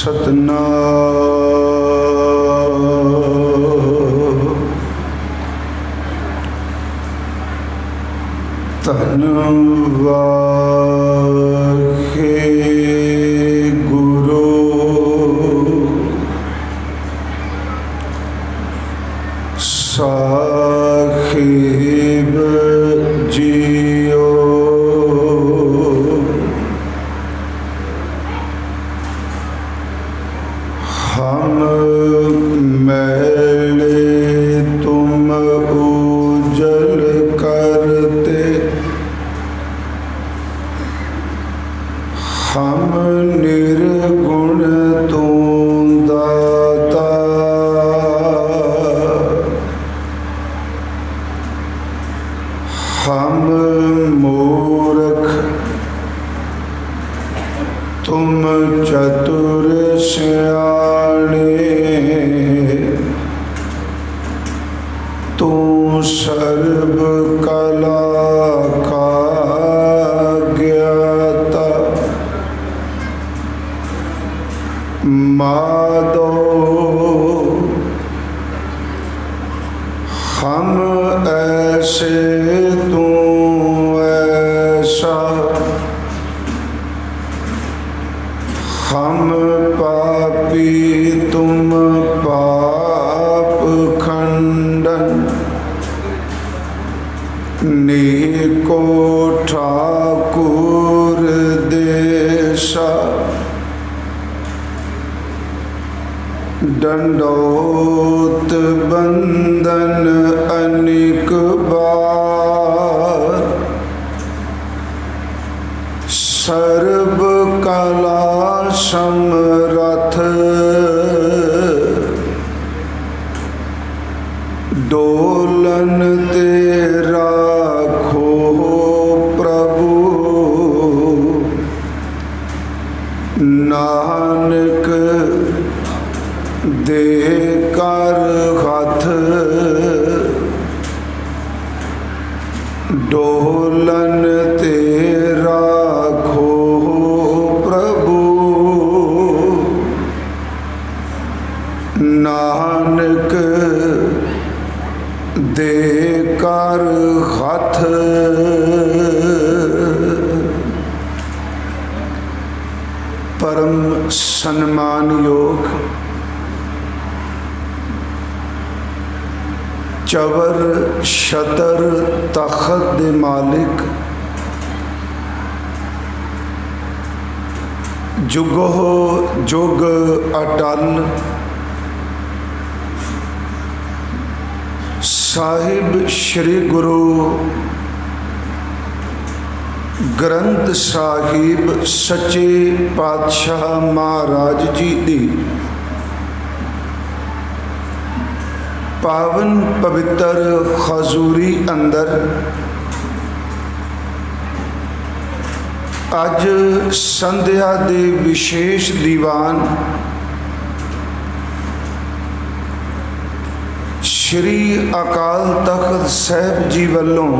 सतनाम धन्नवाहे गुरु साहिब जियो। हम मैले तुम उजल करते, हम निर्गुण तू दाता। हम मूर्ख तुम चतुर सियाणे, तू सर्व कला का ज्ञाता। माधो हम ऐसे तू ऐसा, हम पापी तुम पाप खंडन। नीको ठाकुर देशा, दंडोत बंदन अनेक बार। सर्व कला समरथ, डोलन तेरा खो प्रभु। नानक दे कर हाथ, डोलन तेरा खो प्रभु। नानक दे कर हाथ। परम सम्मान योग चवर छतर तखत दे मालिक, जुगो जुग अटल। साहिब श्री गुरु ग्रंथ साहिब सच्चे पातशाह महाराज जी दी पावन पवित्र हजूरी अंदर अज संध्या दे विशेष दीवान श्री अकाल तख्त साहिब जी वल्लों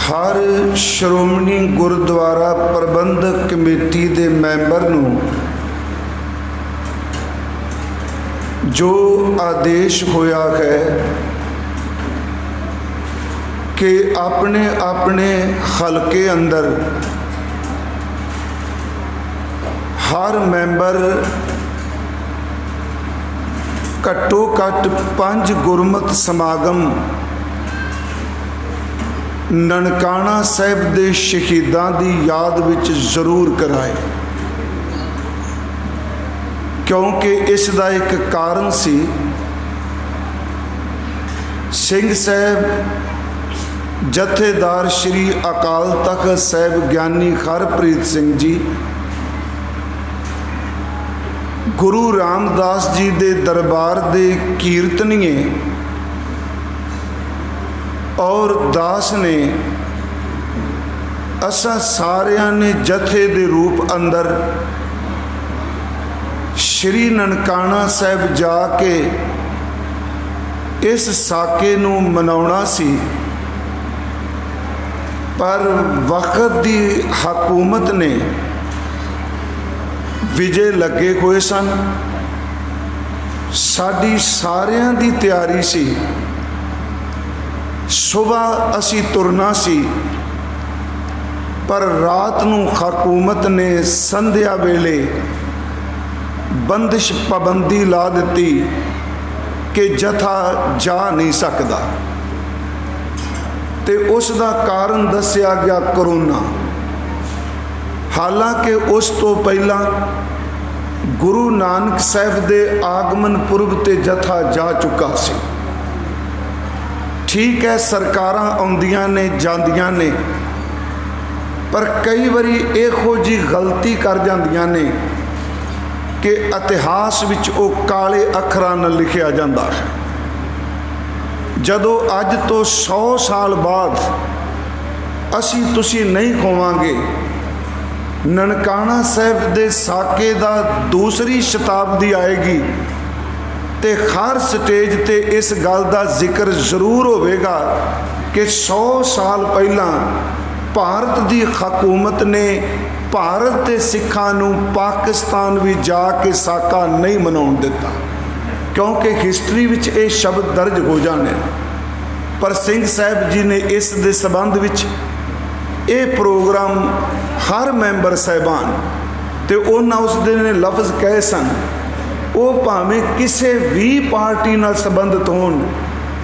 हर श्रोमणी गुरुद्वारा प्रबंधक कमेटी दे मैंबर नूं जो आदेश होया है कि अपने अपने हलके अंदर हर मैंबर घट्टो घट्ट 5 गुरमत समागम ननकाना साहिब दे शहीदां दी याद विच जरूर कराए, क्योंकि इसका एक कारण सी। सिंह साहब जथेदार श्री अकाल तख्त साहिब ज्ञानी हरप्रीत सिंह जी गुरु रामदास जी दे दरबार दे कीर्तनीए और दास ने असा सारियां ने जथे दे रूप अंदर श्री ननकाना साहिब जाके इस साके नूं मनाउणा सी, पर वक्त दी हकूमत ने ਵਿਜੇ ਲੱਗੇ ਹੋਏ ਸਨ। ਸਾਡੀ ਸਾਰਿਆਂ ਦੀ ਤਿਆਰੀ ਸੀ, ਸੁਬਾਹ ਅਸੀਂ ਤੁਰਨਾ ਸੀ, ਪਰ ਰਾਤ ਨੂੰ ਹਕੂਮਤ ਨੇ ਸੰਧਿਆ ਵੇਲੇ ਬੰਦਿਸ਼ ਪਾਬੰਦੀ ਲਾ ਦਿੱਤੀ ਕਿ ਜਥਾ ਜਾ ਨਹੀਂ ਸਕਦਾ, ਤੇ ਉਸ ਦਾ ਕਾਰਨ ਦੱਸਿਆ ਗਿਆ ਕਰੋਨਾ। ਹਾਲਾਂਕਿ ਉਸ ਤੋਂ ਪਹਿਲਾਂ ਗੁਰੂ ਨਾਨਕ ਸਾਹਿਬ ਦੇ ਆਗਮਨ ਪੁਰਬ ਤੇ ਜਥਾ ਜਾ ਚੁੱਕਾ ਸੀ। ਠੀਕ ਹੈ, ਸਰਕਾਰਾਂ ਆਉਂਦੀਆਂ ਨੇ ਜਾਂਦੀਆਂ ਨੇ, ਪਰ ਕਈ ਵਾਰੀ ਇਹੋ ਜਿਹੀ ਗਲਤੀ ਕਰ ਜਾਂਦੀਆਂ ਨੇ ਕਿ ਇਤਿਹਾਸ ਵਿੱਚ ਉਹ ਕਾਲੇ ਅੱਖਰਾਂ ਨਾਲ ਲਿਖਿਆ ਜਾਂਦਾ ਹੈ। ਜਦੋਂ ਅੱਜ ਤੋਂ 100 ਸਾਲ ਬਾਅਦ ਅਸੀਂ ਤੁਸੀਂ ਨਹੀਂ ਹੋਵਾਂਗੇ, ਨਨਕਾਣਾ ਸਾਹਿਬ ਦੇ ਸਾਕੇ ਦਾ ਦੂਸਰੀ ਸ਼ਤਾਬਦੀ ਆਏਗੀ, ਤੇ ਹਰ ਸਟੇਜ ਤੇ ਇਸ ਗੱਲ ਦਾ ਜ਼ਿਕਰ ਜ਼ਰੂਰ ਹੋਵੇਗਾ ਕਿ 100 ਸਾਲ ਪਹਿਲਾਂ ਭਾਰਤ ਦੀ ਹਕੂਮਤ ਨੇ ਭਾਰਤ ਦੇ ਸਿੱਖਾਂ ਨੂੰ ਪਾਕਿਸਤਾਨ ਵੀ ਜਾ ਕੇ ਸਾਕਾ ਨਹੀਂ ਮਨਾਉਣ ਦਿੱਤਾ, ਕਿਉਂਕਿ ਹਿਸਟਰੀ ਵਿੱਚ ਇਹ ਸ਼ਬਦ ਦਰਜ ਹੋ ਜਾਣੇ। ਪਰ ਸਿੰਘ ਸਾਹਿਬ ਜੀ ਨੇ ਇਸ ਦੇ ਸੰਬੰਧ ਵਿੱਚ ਇਹ ਪ੍ਰੋਗਰਾਮ ਹਰ ਮੈਂਬਰ ਸਾਹਿਬਾਨ ਤੇ ਉਹਨਾਂ ਉਸ ਦੇ ਨੇ ਲਫ਼ਜ਼ ਕਹੇ ਸਨ, ਉਹ ਭਾਵੇਂ ਕਿਸੇ ਵੀ ਪਾਰਟੀ ਨਾਲ ਸੰਬੰਧਿਤ ਹੋਣ,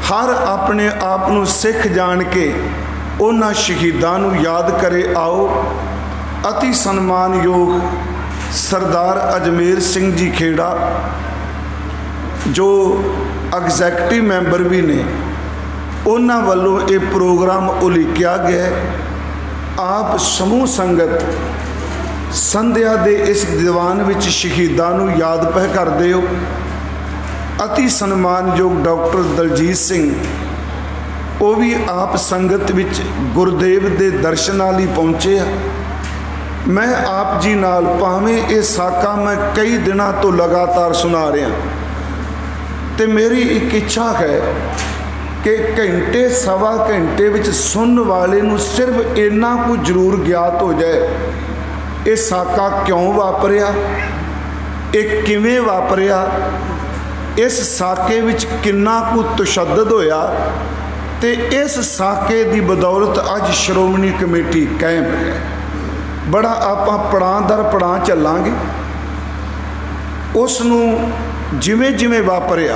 ਹਰ ਆਪਣੇ ਆਪ ਨੂੰ ਸਿੱਖ ਜਾਣ ਕੇ ਉਹਨਾਂ ਸ਼ਹੀਦਾਂ ਨੂੰ ਯਾਦ ਕਰੇ। ਆਓ ਅਤੀ ਸਨਮਾਨਯੋਗ ਸਰਦਾਰ ਅਜਮੇਰ ਸਿੰਘ ਜੀ ਖੇੜਾ, ਜੋ ਐਗਜ਼ੈਕਟਿਵ ਮੈਂਬਰ ਵੀ ਨੇ, ਉਹਨਾਂ ਵੱਲੋਂ ਇਹ ਪ੍ਰੋਗਰਾਮ ਉਲੀਕਿਆ ਗਿਆ। ਆਪ ਸਮੂਹ ਸੰਗਤ ਸੰਧਿਆ ਦੇ ਇਸ ਦੀਵਾਨ ਵਿੱਚ ਸ਼ਹੀਦਾਂ ਨੂੰ ਯਾਦ ਪੈ ਕਰਦੇ ਹੋ। ਅਤੀ ਸਨਮਾਨਯੋਗ ਡਾਕਟਰ ਦਲਜੀਤ ਸਿੰਘ, ਉਹ ਵੀ ਆਪ ਸੰਗਤ ਵਿੱਚ ਗੁਰਦੇਵ ਦੇ ਦਰਸ਼ਨਾਂ ਲਈ ਪਹੁੰਚੇ ਆ। ਮੈਂ ਆਪ ਜੀ ਨਾਲ, ਭਾਵੇਂ ਇਹ ਸਾਕਾ ਮੈਂ ਕਈ ਦਿਨਾਂ ਤੋਂ ਲਗਾਤਾਰ ਸੁਣਾ ਰਿਹਾ, ਤੇ ਮੇਰੀ ਇੱਕ ਇੱਛਾ ਹੈ ਕਿ ਘੰਟੇ ਸਵਾ ਘੰਟੇ ਵਿੱਚ ਸੁਣਨ ਵਾਲੇ ਨੂੰ ਸਿਰਫ ਇੰਨਾ ਕੁ ਜ਼ਰੂਰ ਗਿਆਤ ਹੋ ਜਾਏ, ਇਹ ਸਾਕਾ ਕਿਉਂ ਵਾਪਰਿਆ, ਇਹ ਕਿਵੇਂ ਵਾਪਰਿਆ, ਇਸ ਸਾਕੇ ਵਿੱਚ ਕਿੰਨਾ ਕੁ ਤਸ਼ੱਦਦ ਹੋਇਆ, ਤੇ ਇਸ ਸਾਕੇ ਦੀ ਬਦੌਲਤ ਅੱਜ ਸ਼੍ਰੋਮਣੀ ਕਮੇਟੀ ਕਾਇਮ ਹੈ। ਬੜਾ ਆਪਾਂ ਪੜਾਂ ਦਰ ਪੜਾਂ ਚੱਲਾਂਗੇ, ਉਸ ਨੂੰ ਜਿਵੇਂ ਜਿਵੇਂ ਵਾਪਰਿਆ,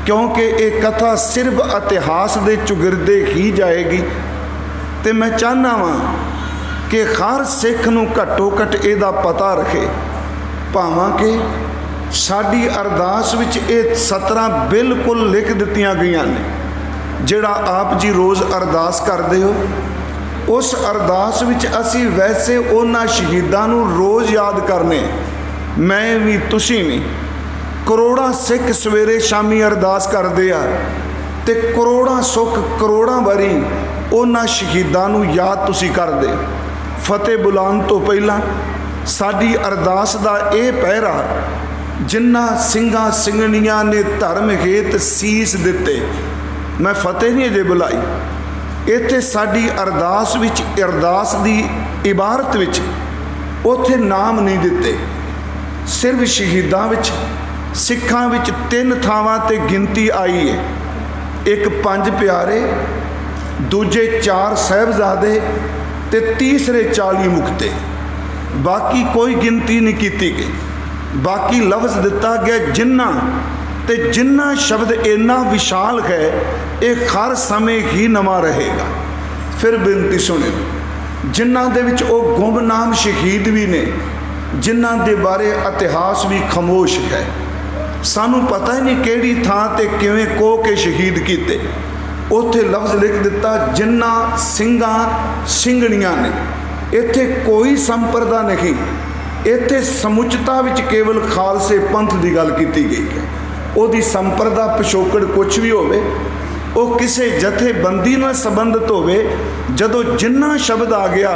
ਕਿਉਂਕਿ ਇਹ ਕਥਾ ਸਿਰਫ ਇਤਿਹਾਸ ਦੇ ਚੁਗਿਰਦੇ ਹੀ ਜਾਏਗੀ। ਤੇ ਮੈਂ ਚਾਹੁੰਦਾ ਵਾਂ ਕਿ ਹਰ ਸਿੱਖ ਨੂੰ ਘੱਟੋ ਘੱਟ ਇਹਦਾ ਪਤਾ ਰੱਖੇ, ਭਾਵਾਂ ਕਿ ਸਾਡੀ ਅਰਦਾਸ ਵਿੱਚ ਇਹ 17 ਬਿਲਕੁਲ ਲਿਖ ਦਿੱਤੀਆਂ ਗਈਆਂ ਨੇ। ਜਿਹੜਾ ਆਪ ਜੀ ਰੋਜ਼ ਅਰਦਾਸ ਕਰਦੇ ਹੋ, ਉਸ ਅਰਦਾਸ ਵਿੱਚ ਅਸੀਂ ਵੈਸੇ ਉਹਨਾਂ ਸ਼ਹੀਦਾਂ ਨੂੰ ਰੋਜ਼ ਯਾਦ ਕਰਨੇ, ਮੈਂ ਵੀ ਤੁਸੀਂ ਵੀ। ਕਰੋੜਾਂ ਸਿੱਖ ਸਵੇਰੇ ਸ਼ਾਮੀ ਅਰਦਾਸ ਕਰਦੇ ਆ, ਤੇ ਕਰੋੜਾਂ ਸੁੱਖ ਕਰੋੜਾਂ ਵਾਰੀ ਉਹਨਾਂ ਸ਼ਹੀਦਾਂ ਨੂੰ ਯਾਦ ਤੁਸੀਂ ਕਰਦੇ। ਫਤਿਹ ਬੁਲਾਉਣ ਤੋਂ ਪਹਿਲਾਂ ਸਾਡੀ ਅਰਦਾਸ ਦਾ ਇਹ ਪਹਿਰਾ, ਜਿਨ੍ਹਾਂ ਸਿੰਘਾਂ ਸਿੰਘਣੀਆਂ ਨੇ ਧਰਮ ਹੇਤ ਸੀਸ ਦਿੱਤੇ, ਮੈਂ ਫਤਿਹ ਨਹੀਂ ਅਜੇ ਬੁਲਾਈ, ਇੱਥੇ ਸਾਡੀ ਅਰਦਾਸ ਵਿੱਚ, ਅਰਦਾਸ ਦੀ ਇਬਾਰਤ ਵਿੱਚ ਉੱਥੇ ਨਾਮ ਨਹੀਂ ਦਿੱਤੇ, ਸਿਰਫ ਸ਼ਹੀਦਾਂ ਵਿੱਚ ਸਿੱਖਾਂ ਵਿੱਚ 3 ਥਾਵਾਂ ਤੇ ਗਿਣਤੀ ਆਈ ਹੈ। ਇੱਕ 5 ਪਿਆਰੇ, ਦੂਜੇ 4 ਸਾਹਿਬਜ਼ਾਦੇ, ਤੇ ਤੀਸਰੇ 40 ਮੁਕਤੇ। ਬਾਕੀ ਕੋਈ ਗਿਣਤੀ ਨਹੀਂ ਕੀਤੀ ਗਈ। ਬਾਕੀ ਲਫ਼ਜ਼ ਦਿੱਤਾ ਗਿਆ ਜਿੰਨਾ, ਤੇ ਜਿੰਨਾ ਸ਼ਬਦ ਇੰਨਾ ਵਿਸ਼ਾਲ ਹੈ, ਇਹ ਹਰ ਸਮੇਂ ਹੀ ਨਵਾਂ ਰਹੇਗਾ। ਫਿਰ ਬੇਨਤੀ ਸੁਣਿਓ, ਜਿਨ੍ਹਾਂ ਦੇ ਵਿੱਚ ਉਹ ਗੁੰਮਨਾਮ ਸ਼ਹੀਦ ਵੀ ਨੇ, ਜਿਨ੍ਹਾਂ ਦੇ ਬਾਰੇ ਇਤਿਹਾਸ ਵੀ ਖਾਮੋਸ਼ ਹੈ, ਸਾਨੂੰ ਪਤਾ ਹੀ ਨਹੀਂ ਕਿਹੜੀ ਥਾਂ ਤੇ ਕਿਵੇਂ ਕੋਹ ਕੇ ਸ਼ਹੀਦ ਕੀਤੇ। ਉੱਥੇ ਲਫ਼ਜ਼ ਲਿਖ ਦਿੱਤਾ, ਜਿਨ੍ਹਾਂ ਸਿੰਘਾਂ ਸਿੰਘਣੀਆਂ ਨੇ। ਇੱਥੇ ਕੋਈ ਸੰਪਰਦਾ ਨਹੀਂ, ਇੱਥੇ ਸਮੁੱਚਤਾ ਵਿੱਚ ਕੇਵਲ ਖਾਲਸੇ ਪੰਥ ਦੀ ਗੱਲ ਕੀਤੀ ਗਈ ਹੈ। ਉਹਦੀ ਸੰਪਰਦਾ ਪਿਛੋਕੜ ਕੁਛ ਵੀ ਹੋਵੇ, ਉਹ ਕਿਸੇ ਜਥੇਬੰਦੀ ਨਾਲ ਸੰਬੰਧਿਤ ਹੋਵੇ, ਜਦੋਂ ਜਿੰਨਾ ਸ਼ਬਦ ਆ ਗਿਆ,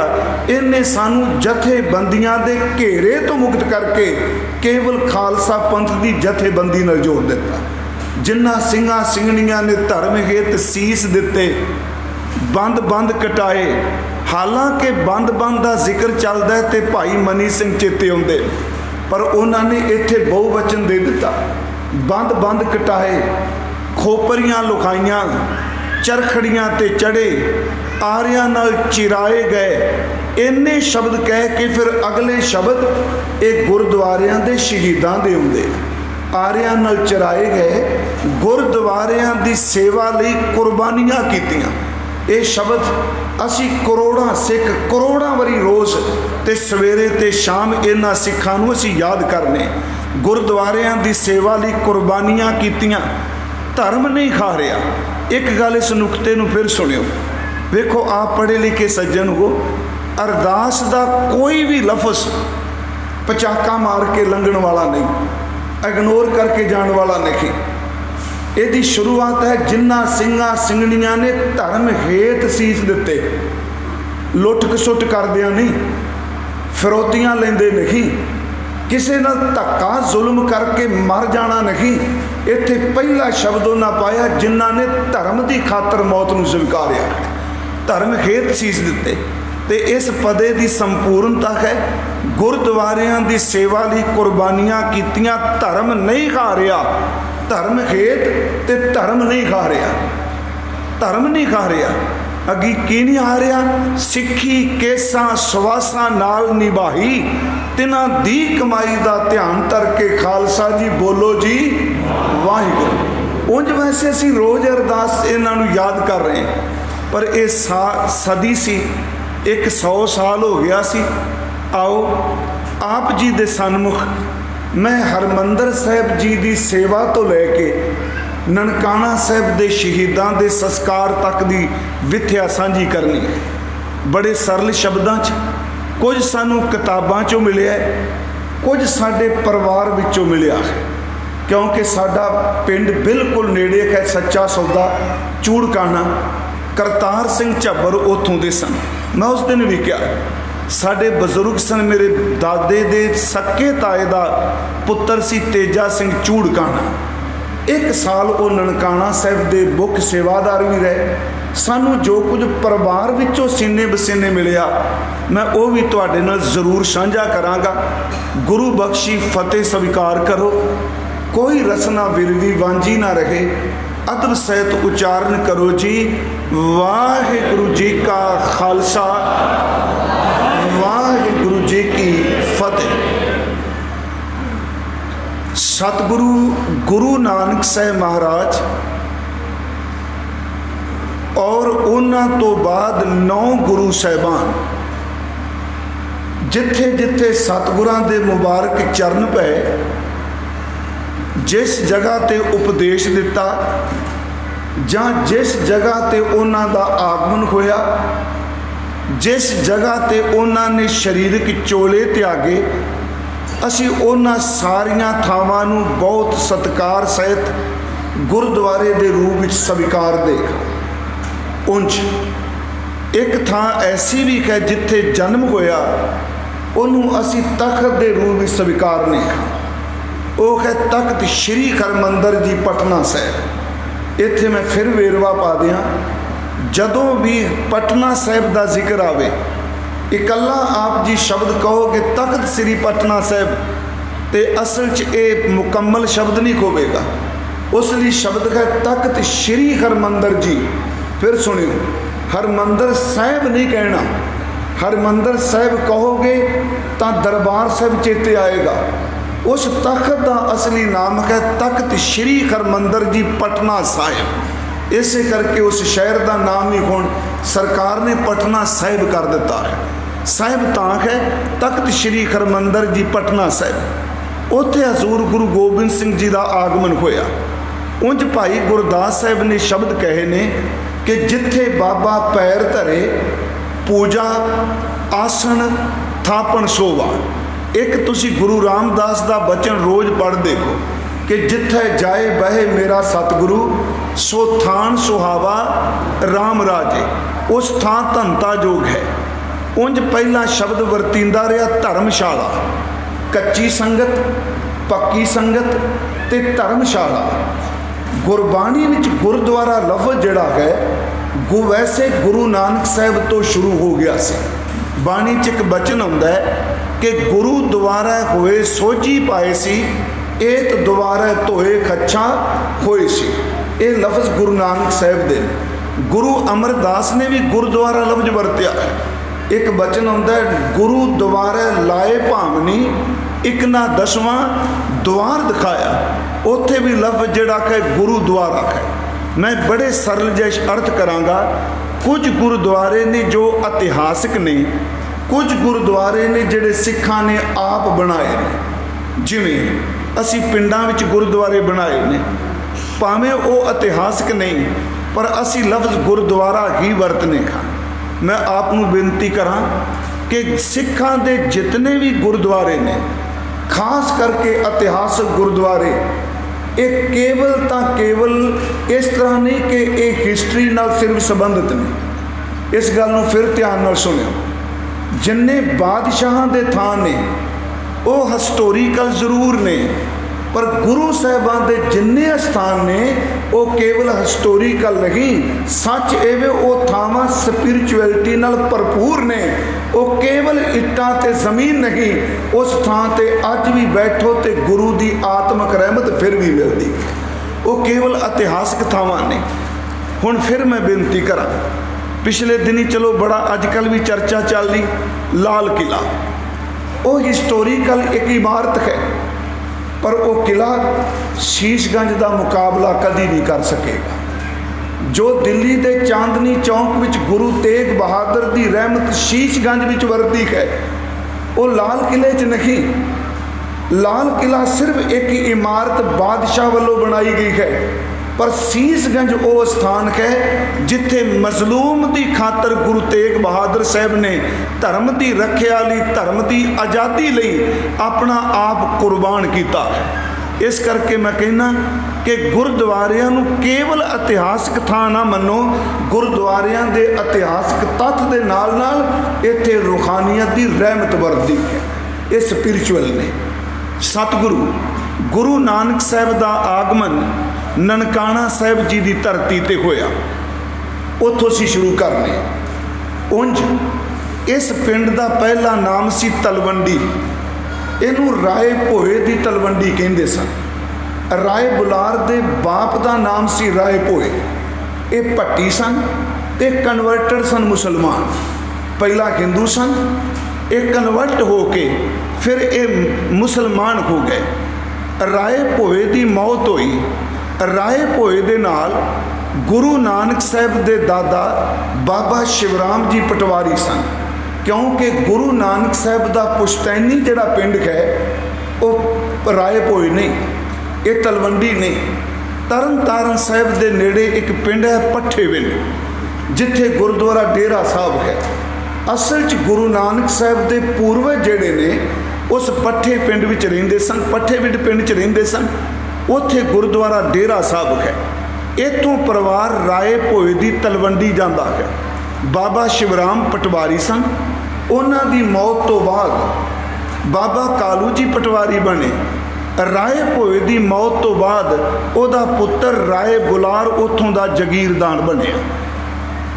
ਇਹਨੇ ਸਾਨੂੰ ਜਥੇਬੰਦੀਆਂ ਦੇ ਘੇਰੇ ਤੋਂ ਮੁਕਤ ਕਰਕੇ ਕੇਵਲ ਖਾਲਸਾ ਪੰਥ ਦੀ ਜਥੇਬੰਦੀ ਨਾਲ ਜੋੜ ਦਿੱਤਾ। ਜਿਨ੍ਹਾਂ ਸਿੰਘਾਂ ਸਿੰਘਣੀਆਂ ਨੇ ਧਰਮ ਹੇਤ ਸੀਸ ਦਿੱਤੇ, ਬੰਦ ਕਟਾਏ। ਹਾਲਾਂਕਿ ਬੰਦ ਦਾ ਜ਼ਿਕਰ ਚੱਲਦਾ ਹੈ ਤੇ ਭਾਈ ਮਨੀ ਸਿੰਘ ਚੇਤੇ ਆਉਂਦੇ, पर उन्होंने इत्थे बहुवचन दे दिता। बंद बंद कटाए, खोपरियां लुकाइयां, चरखड़ियां ते चढ़े, आरियां नाल चिराए गए। इन्ने शब्द कह के फिर अगले शब्द ये गुरुद्वारियां दे शहीदां दे हुंदे। आरियां नाल चिराए गए, गुरुद्वारियां दी सेवा लई कुर्बानियां कीतियां। ये शब्द असी करोड़ां सिख करोड़ां वारी रोज़ ते सवेरे ते शाम इन्हां सिखां नूं असी याद करने। गुरुद्वारियां दी सेवा लई कुर्बानियां कीतियां। धर्म नहीं खा रहा। एक गल इस नुकते नूं फिर सुनियो। वेखो, आप पढ़े लिखे सज्जन हो, अरदास दा कोई भी लफज पचाका मार के लंघण वाला नहीं, इग्नोर करके जाने वाला नहीं। यदी शुरुआत है जिन्ना सिंघां ਸਿੰਘਣੀਆਂ ने धर्म हेत सीस दिते, लुट खसुट करदियां नहीं, फिरौतियां लेंदे नहीं, किसी नाल धक्का जुल्म करके मर जाना नहीं। इत्थे पहला शब्द उन्हां पाया जिन्हां ने धर्म की खातर मौत नूं स्वीकारिया, धर्म हेत सीस दिते। ते इस पदे की संपूर्णता है गुरुद्वारियां की सेवा लई कुर्बानियां कीतियां। धर्म नहीं खा रहा, धर्म हेत ते धर्म नहीं खा रहा, धर्म नहीं खा रहा। अगी की नहीं आ रहा? सिक्खी केसां सवासां नाल निभाई, तिन्हां दी कमाई दा ध्यान धर के खालसा जी बोलो जी वाहिगुरू। उंज वैसे असीं रोज़ अरदास इन्हां नूं याद कर रहे हैं, पर ये सदी सी, 100 साल हो गया सी। आओ आप जी दे सन्मुख मैं हरमंदर साहिब जी की सेवा तो लैके ननकाना साहिब के शहीदों के संस्कार तक की विथ्या साझी करनी है। बड़े सरल शब्दों कुछ सानू किताबां चों मिलिया, कुछ साडे परिवार विचों मिलिया है, क्योंकि साडा पिंड बिल्कुल नेड़े है सच्चा सौदा चूड़काना। करतार सिंह झब्बर उत्थों दे सन। मैं उस दिन भी क्या साडे बजुर्ग सन, मेरे दादे दे सक्के ताए दा पुत्र सी तेजा सिंह चूड़काना। 1 साल वो ननकाना साहिब दे मुख सेवादार भी रहे। सानू जो कुछ परिवार विचों सीने बसीने मिलिया मैं वो भी तुहाडे नाल जरूर साझा करांगा। गुरु बख्शी फतेह स्वीकार करो, कोई रसना विरवी वांझी ना रहे। अदब सहित उच्चारण करो जी वाहिगुरु जी का खालसा, वाहिगुरु जी की फतेह। सतगुरु गुरु नानक साहब महाराज और उन्हां तो बाद 9 गुरु साहिबान जिथे जिथे सतगुरां दे मुबारक चरण पे जिस जगह ते उपदेश दिता जां जिस जगह ते उन्हां दा आगमन होया, जिस जगह ते उन्हां ने शरीरक चोले त्यागे, असी उन्हां सारियां थावां नूं बहुत सत्कार सहित गुरुद्वारे दे रूप विच स्वीकार दे। उंज एक थां ऐसी भी है जिथे जन्म होया उन्हों असी तख्त के रूप में स्वीकार नहीं। वो है तख्त श्री हरमंदर जी पटना साहिब। इत्थे मैं फिर वेरवा पा दियाँ, जदों भी पटना साहिब का जिक्र आवे, इकल्ला आप जी शब्द कहोगे तख्त श्री पटना साहिब, तो असल च ये मुकम्मल शब्द नहीं होवेगा। उस लिए शब्द है तख्त श्री हरमंदर जी। फिर सुनियो, हरमंदर साहिब नहीं कहना। हरमंदर साहिब कहोगे तो दरबार साहिब चेते आएगा। उस तख्त का असली नाम है तख्त श्री हरमंदर जी पटना साहिब। इसे करके उस शहर का नाम ही हुण सरकार ने पटना साहिब कर दिता है। साहिब तां है तख्त श्री हरमंदर जी पटना साहिब। उत्थे हजूर गुरु गोबिंद सिंह जी का आगमन होया। उंज भाई गुरदास साहिब ने शब्द कहे ने कि जिथे बाबा पैर धरे पूजा आसन थापन शोभा। एक तुसी गुरु रामदास का बचन रोज़ पढ़ देखो कि जिथे जाए बहे मेरा सतगुरु सो थान सुहावा राम राजे। उस थां धनता जोग है। उंज पहला शब्द वरतींदा रहा धर्मशाला। कच्ची संगत, पक्की संगत ते धर्मशाला। गुरबाणी विच गुरुद्वारा लफज जिहड़ा है वैसे गुरु नानक साहिब तो शुरू हो गया सी। बाणी च एक बचन आउंदा है कि गुरु द्वारा होए सोझी पाए सी, एत द्वारा धोए खच्छा होए सी। ये लफ्ज़ गुरु नानक साहब दे। गुरु अमरदास ने भी गुरुद्वारा लफ्ज़ वरत्या है। एक बचन आउंदा है, गुरु द्वारा लाए भावनी, एक ना 10वां द्वार दिखाया। उत्थे भी लफ्ज़ जिहड़ा है गुरुद्वारा है। मैं बड़े सरल जिहे अर्थ करांगा। कुछ गुरुद्वारे ने जो इतिहासिक ने, कुछ गुरुद्वारे ने जिहड़े सिखां ने आप बनाए ने। जिवें असी पिंडां विच गुरुद्वारे बनाए ने, भावें वो इतिहासिक नहीं, पर असी लफ्ज़ गुरुद्वारा ही वरतने खां। मैं आपनूं बेनती करां कि सिखां दे जितने भी गुरुद्वारे ने, खास करके इतिहासक गुरुद्वारे, ये केवल तो केवल इस तरह नहीं कि ये हिस्टरी नाल सिर्फ संबंधित ने। इस गल नूं फिर ध्यान नाल सुनियो। जिन्ने बादशाहां दे थां ने वो हिस्टोरीकल जरूर ने, पर गुरु साहिबां दे जिन्ने स्थान ने वो केवल हिस्टोरीकल नहीं, सच एवे वो थावां स्पिरिचुअलिटी नाल भरपूर ने। वो केवल इट्टां ते जमीन नहीं, उस थां ते अज भी बैठो तो गुरु की आत्मक रहमत फिर भी मिलती। वो केवल इतिहासक थावां ने। हुण फिर मैं बेनती करा, पिछले दिनी चलो बड़ा अजकल भी चर्चा चल रही लाल किला, वो हिस्टोरीकल एक इमारत है, पर वो किला शीशगंज का मुकाबला कभी नहीं कर सकेगा। जो दिल्ली के चांदनी चौक विच गुरु तेग बहादुर की रहमत शीशगंज विच वरती है, वो लाल किले च नहीं। लाल किला सिर्फ एक इमारत बादशाह वालों बनाई गई है, पर शीशगंज वो स्थान है जिथे मजलूम की खातर गुरु तेग बहादुर साहब ने धर्म की रखिया लई, धर्म की आज़ादी लई अपना आप कुर्बान किया है। इस करके मैं कहना कि गुरुद्वारियां नूं केवल इतिहासक थां ना मनो, गुरुद्वारियां दे इतिहासक तत्थ दे नाल नाल इत्थे रूहानियत की रहमत वरदी है। ये स्पिरिचुअल ने। सतगुरु गुरु नानक साहब का आगमन ननकाना साहब जी की धरती ते होया। उत्थों असीं शुरू करने। उंज इस पिंड का पहला नाम सी तलवंडी। इनू राय भोए की तलवंडी कहते सन। राय बुलार दे बाप का नाम सी राय भोए। ये भट्टी सन ते कन्वर्टर सन मुसलमान। पहला हिंदू सन, एक कन्वर्ट हो के फिर ये मुसलमान हो गए। राय भोए की मौत हुई। राय भोए दे नाल गुरु नानक साहब दे दादा बाबा शिवराम जी पटवारी सन, क्योंकि गुरु नानक साहब का पुश्तैनी जिहड़ा पिंड है वो राय भोए नहीं, ये तलवंडी नहीं। तरन तारण साहब के नेड़े एक पिंड है पट्ठेविंड, जिथे गुरुद्वारा डेरा साहब है। असल च गुरु नानक साहब के पूर्वज जिहड़े ने उस पट्ठे पिंड विच रहिंदे सन, पट्ठेविंड पिंड च रहिंदे सन। उत्थे गुरुद्वारा डेरा साहब है। इतों परिवार राय भोए की तलवंडी जाता है। बाबा शिवराम पटवारी सन। उन्हां दी मौत तो बाद बाबा कालू जी पटवारी बने। राय भोए की मौत तो बाद उहदा पुत्र राय बुलार उत्थों का जगीरदार बनिया।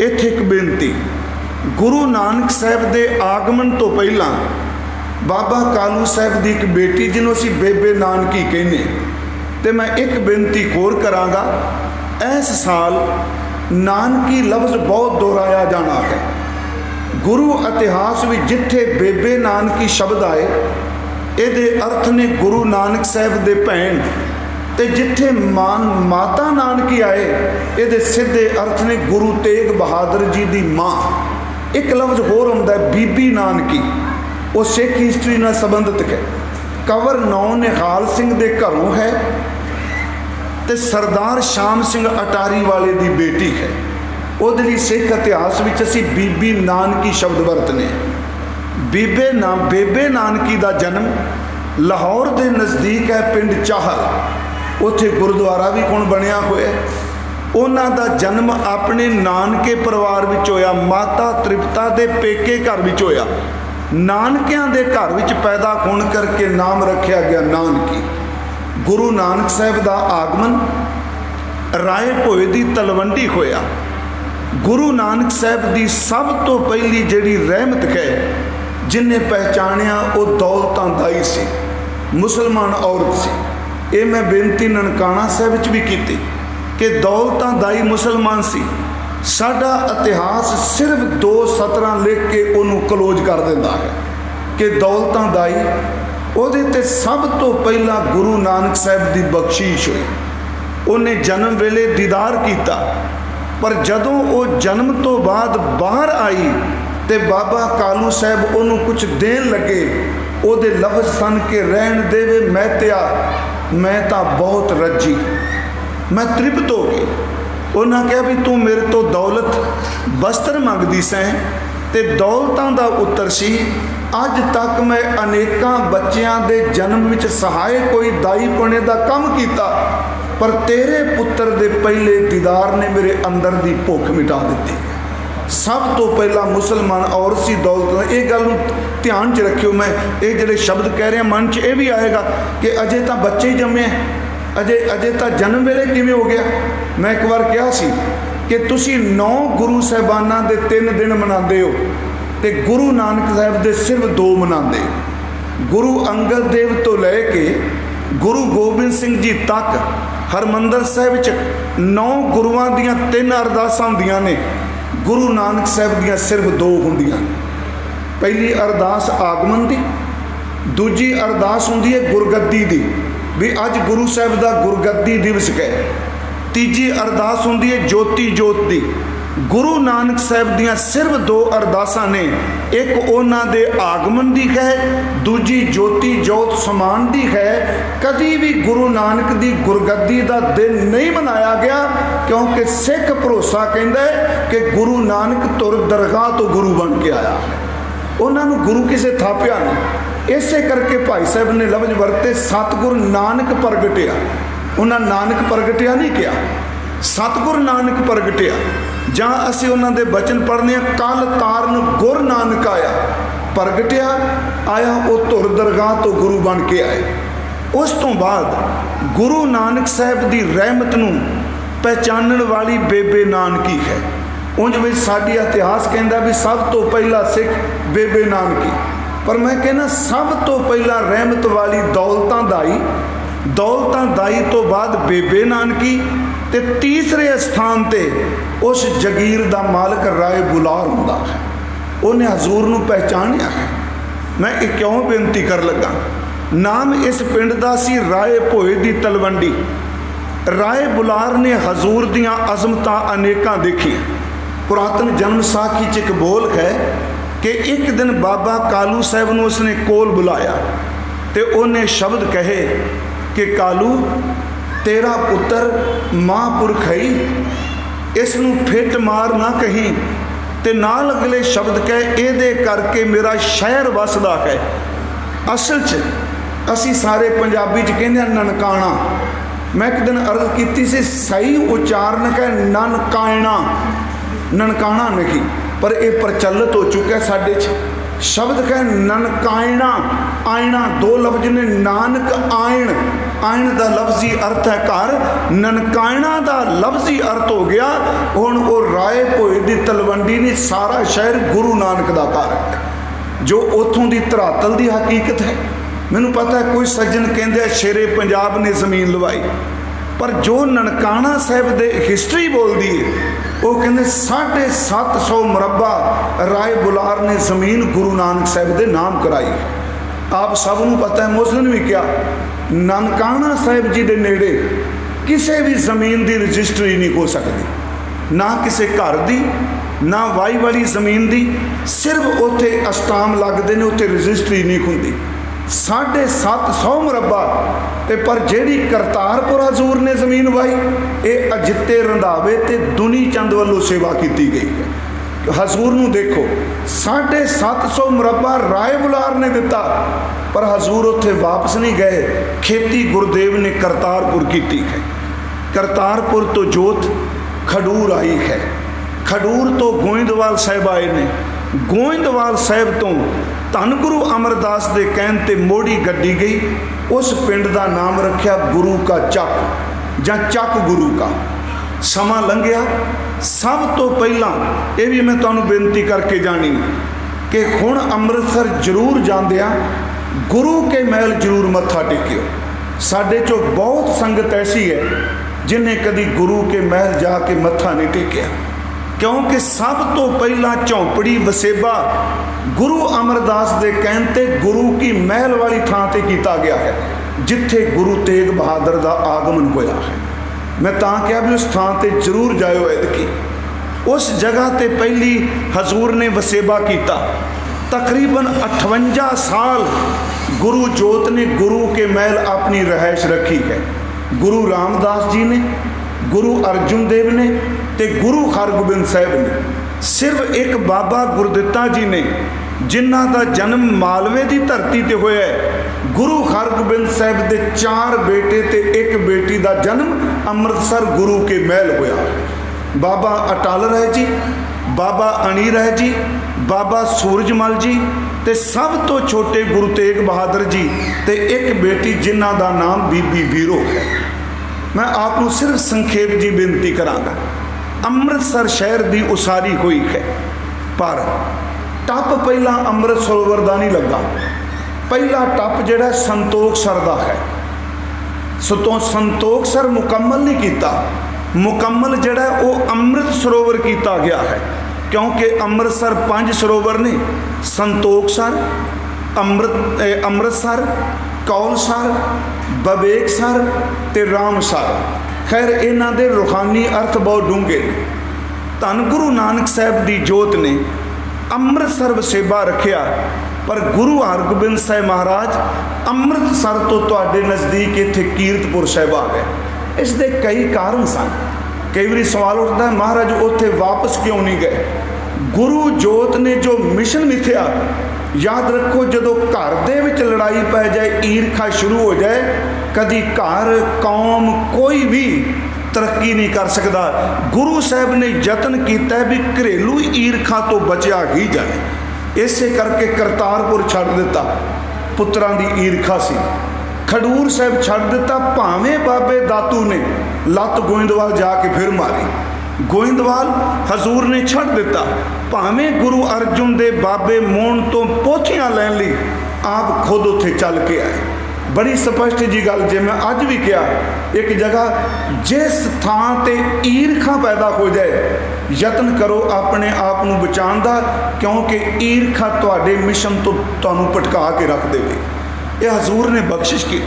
इत्थे एक बेनती, गुरु नानक साहब के आगमन तो पहला बाबा कालू साहब की एक बेटी जिन्हों असीं बेबे नानकी कहने, तो मैं एक बेनती होर करांगा। इस साल नानकी लफ्ज़ बहुत दोहराया जाना है। गुरु इतिहास में जिथे बेबे नानकी शब्द आए, ये अर्थ ने गुरु नानक साहब दे भैन, ते जिथे माता नानकी आए, ये सीधे अर्थ ने गुरु तेग बहादुर जी की माँ। एक लफ्ज़ होर आउंदा है बीबी नानकी, वो सिख हिस्टरी नाल संबंधित है। कवर नौ निहाल सिंह दे घरों है, ते सरदार शाम सिंह अटारी वाले की बेटी है। उहदे लई सिख इतिहास विच असीं बीबी नानकी शब्द वरतने। बेबे नानकी का जन्म लाहौर के नज़दीक है पिंड चाहल। उत्थे गुरुद्वारा भी हुण बनिया होया। उन्हां दा जन्म अपने नानके परिवार विच होया, माता तृप्ता दे पेके घर विच होया। नानकियां दे घर विच पैदा होने करके नाम रखा गया नानकी। गुरु नानक साहब का आगमन राय भोए की तलवंडी होया। गुरु नानक साहब की सब तो पहली जिहड़ी रहमत है, जिन्हें पहचानिया वो दौलतदाई सी, मुसलमान औरत सी। ये मैं बेनती ननकाना साहब विच भी की कि दौलतदाई मुसलमान सी। साडा इतिहास सिर्फ 2 सतरां लिख के उन्होंने क्लोज कर देता है कि दौलतदाई ਉਹਦੇ ते सब तो पहला गुरु नानक साहब की बख्शीश हुई। उन्हें जन्म वेले दीदार किया, पर जदों वो जन्म तो बाद बाहर आई तो बाबा कालू साहब उन्होंने कुछ देन लगे। ਉਹਦੇ लफ्ज सन के रहन देवे महत्या, मैं तो बहुत रजी, मैं तृप्त हो गई। उन्हें कहा भी तू मेरे तो दौलत वस्त्र मंगदी सैं ते दौलतां दा उत्तर सी। अज तक मैं अनेकों बच्चों के जन्म विच सहाय कोई दाई पुणे का काम किया, पर तेरे पुत्र दे पहले दीदार ने मेरे अंदर की भुख मिटा दी। सब तो पहला मुसलमान औरत सी दौलत। ये गल ध्यान च रखियो, मैं ये जोड़े शब्द कह रहा मन च ये भी आएगा कि अजे तो बच्चे ही जमे, अजे तो जन्म वेले किवें हो गया। मैं एक बार कहा सी कि तुसी 9 गुरु साहिबाना दे 3 दिन मनाते हो तो गुरु नानक साहब दे सिर्फ 2 मनाते। गुरु अंगद देव तो लैके गुरु गोबिंद सिंह जी तक हरमंदर साहब च 9 गुरुआं दियां 3 अरदासां हुंदियां ने, गुरु नानक साहब दियां सिर्फ 2 हुंदियां ने। पहली अरदास आगमन की, दूजी अरदास हुंदी है गुरगद्दी दी भी अज गुरु साहब का गुरगद्दी दिवस है। तीजी अरदास हुंदी है ज्योति जोत दी। गुरु नानक साहब दियां सिर्फ 2 अरदासां ने, एक उन्हां दे आगमन दी है, दूजी ज्योति जोत समान दी है। कभी भी गुरु नानक दी गुरगद्दी दा दिन नहीं मनाया गया, क्योंकि सिख भरोसा कहंदा है कि गुरु नानक तुर दरगाह तो गुरु बन के आया है, उन्होंने गुरु किसे थापिया नहीं। इसे करके भाई साहब ने लफ्ज वरते सतगुर नानक प्रगटिया। उन्होंने नानक प्रगटिया नहीं किया, सतगुर नानक प्रगटिया। जहाँ असी उन्होंने बचन पढ़ने कल तारन गुर नानक आया, प्रगटिया आया वो धुर दरगाह तो गुरु बन के आए। उस तो बाद गुरु नानक साहब की रहमत नूं पहचानण वाली बेबे नानकी है। उंज विच साडी इतिहास कहता भी सब तो पहला सिख बेबे नानकी, पर मैं कहना सब तो पहला रहमत वाली दौलतदाई तो बाद बेबे नानकी, ते तीसरे स्थान ते उस जगीर का मालक राय बुलार हुंदा है। उन्हें हजूर नूं पहचानिया है। मैं एक क्यों बेनती कर लगा, नाम इस पिंड का सी राय भोए दी तलवंडी। राय बुलार ने हजूर दियां अजमतां अनेकां देखियां। पुरातन जन्म साखी च एक बोल है कि एक दिन बाबा कालू साहब नूं उसने कोल बुलाया तो उन्हें शब्द कहे कि कालू तेरा पुत्र महापुरख है, इसनूं फिट मार ना कहीं, ते नाल अगले शब्द कहे इहदे करके मेरा शहर वसदा है। असल च असी सारे पंजाबी च कहंदे ननकाणा। मैं एक दिन अर्ज की सी, सही उच्चारण है ननकाणा, ननकाणा नहीं, पर यह प्रचलित हो चुका है साडे च। शब्द है ननकायणा, आयना 2 लफ्ज ने। नानक आयण, आयण का लफ्जी अर्थ है घर, ननकायणा का लफ्जी अर्थ हो गया हुण वो राय भोए की तलवंडी ने सारा शहर गुरु नानक का घर है, जो उतों की धरातल की हकीकत है। मैनू पता है कोई सज्जन कहते शेरे पंजाब ने जमीन लवाई, पर जो ननकाणा साहब दे हिस्टरी बोलती है वो कहते 750 मुरब्बा राय बुलार ने जमीन गुरु नानक साहब के नाम कराई। आप सब नूं पता है, मुस्लिम भी क्या ननकाणा साहब जी के नेड़े किसी भी जमीन की रजिस्ट्री नहीं हो सकती, ना किसी घर की ना वाई वाली जमीन की, सिर्फ उत्थे अस्टाम लगते हैं, उत्थे रजिस्ट्री नहीं होंगी। 750 मुरब्बा ते पर जेड़ी करतारपुर हजूर ने जमीन वाई ये अजिते रंधावे ते दुनी चंद वालों सेवा की गई है। हजूर नूं देखो 750 मुरब्बा राय बुलार ने दिता, पर हजूर उत्थे वापस नहीं गए। खेती गुरुदेव ने करतारपुर की है। करतारपुर तो जोत खडूर आई है, खडूर तो गोइंदवाल साहब आए ने, गोइंदवाल साहब तो धन गुरु अमरदास के कहन ते मोड़ी गड्डी गई। उस पिंड का नाम रखा गुरु का चक या चक गुरु का। समा लंघिया, सब तो पहला ये भी मैं तुहानूं बेनती करके जानी, कि हुण अमृतसर जरूर जांदिया गुरु के महल जरूर मत्था टेकियो। साडे चो बहुत संगत ऐसी है जिन्हें कभी गुरु के महल जाके मत्था नहीं टेकिया, क्योंकि सब तो पहला झोंपड़ी वसेबा गुरु अमरदास के कहने ते गुरु की महल वाली थां ते कीता गया है, जिथे गुरु तेग बहादुर का आगमन होया है। मैं तां कहा भी उस थां ते जरूर जाओ। एदकी उस जगह ते पहली हजूर ने वसेबा किया। तकरीबन 58 साल गुरु जोत ने गुरु के महल अपनी रहायश रखी है। गुरु रामदास जी ने, गुरु अर्जुन देव ने ते गुरु हरगोबिंद साहब ने। सिर्फ एक बाबा गुरदित्ता जी ने, जिन्हां दा जन्म मालवे की धरती ते होया है। गुरु हरगोबिंद साहब के 4 बेटे ते 1 बेटी का जन्म अमृतसर गुरु के महल होया है। बाबा अटल राय जी, बाबा अणी राय जी, बाबा सूरजमल जी ते सब तो छोटे गुरु तेग बहादुर जी ते 1 बेटी जिन्हां दा नाम बीबी वीरो है। मैं आपको सिर्फ संखेप जी बेनती करांगा। अमृतसर शहर की उसारी हुई है, पर टप पहला अमृत सरोवर का नहीं लगा। पहला टप जिहड़ा संतोखसर का है। संतोखसर मुकम्मल नहीं किया, मुकम्मल जिहड़ा वो अमृत सरोवर किया गया है, क्योंकि अमृतसर 5 सरोवर ने, संतोखसर, अमृतसर, कौलसर, बबेकसर ते रामसर। खैर इन्हां दे रूहानी अर्थ बहुत डूंघे ने। धन गुरु नानक साहब की जोत ने अमृतसर वसेबा रखिया, पर गुरु हरगोबिंद साहब महाराज अमृतसर तो तुहाडे नज़दीक इत्थे कीरतपुर साहिब आ गए। इसके कई कारण सन। कई बार सवाल उठता है महाराज उत्थे वापस क्यों नहीं गए। गुरु जोत ने जो मिशन मिथ्या, याद रखो जो घर दे विच लड़ाई पै जाए, ईरखा शुरू हो जाए, कदी घर कौम कोई भी तरक्की नहीं कर सकता। गुरु साहब ने यतन किया भी घरेलू ईरखा तो बचा ही जाए। इसे करके करतारपुर छड़ दिता, पुत्रां की ईरखा सी। खडूर साहब छड़ दिता, भावें बाबे दातू ने लत गोइंदवाल जाके फिर मारी। गोइंदवाल हजूर ने छड़ दिता, भावें गुरु अर्जुन दे बाबे मोहन तो पोथियां लैन लई आप खुद उत्थे चल के आए। बड़ी स्पष्ट जी गल, जे मैं अज भी कहा, एक जगह जिस थां ते ईरखा पैदा हो जाए, यतन करो अपने आप को बचाने का, क्योंकि ईरखा तुहाडे मिशन तो तुहानूं भटका के रख देवे। ये हजूर ने बख्शिश की।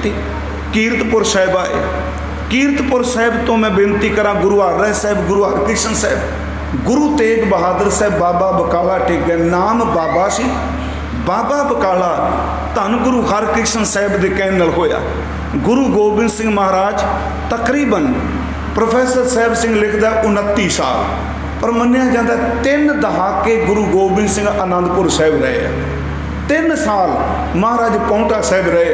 कीरतपुर साहिब आए। कीरतपुर साहिब तो मैं बेनती करा, गुरु हरराय साहब, गुरु हरकृष्ण साहब, गुरु तेग बहादुर साहब बाबा बकाला टेक गए। नाम बाबा सी, बाबा बकाला धन गुरु हरकृष्ण साहब के कहने नाल होया। गुरु गोबिंद सिंह महाराज तकरीबन, प्रोफैसर साहब सिंह लिखता 29 साल, पर मन्निया जाता 3 दहाके गुरु गोबिंद सिंह आनंदपुर साहब रहे। 3 साल महाराज पौंटा साहब रहे।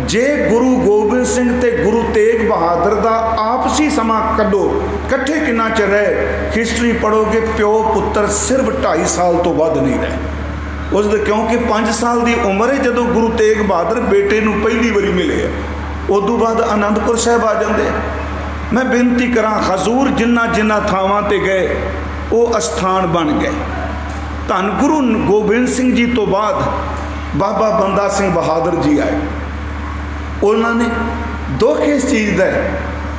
जे गुरु गोबिंद सिंह ते गुरु तेग बहादुर का आपसी समा कड्डो, कट्ठे किन्ना चिर रहे, हिस्टरी पढ़ोगे प्यो पुत्र सिर्फ 2.5 साल तो वध नहीं रहे उस दे, क्योंकि 5 साल की उम्र है जो गुरु तेग बहादुर बेटे नूं पहली बारी मिले है। उदों बाद आनंदपुर साहब आ जाते। मैं बेनती करा, हजूर जिन्ना जिन्ना थावां ते गए वो अस्थान बन गए। धन गुरु गोबिंद सिंह जी तो बाद बाबा बंदा सिंह बहादुर जी आए। उन्होंने दुख इस चीज़ का,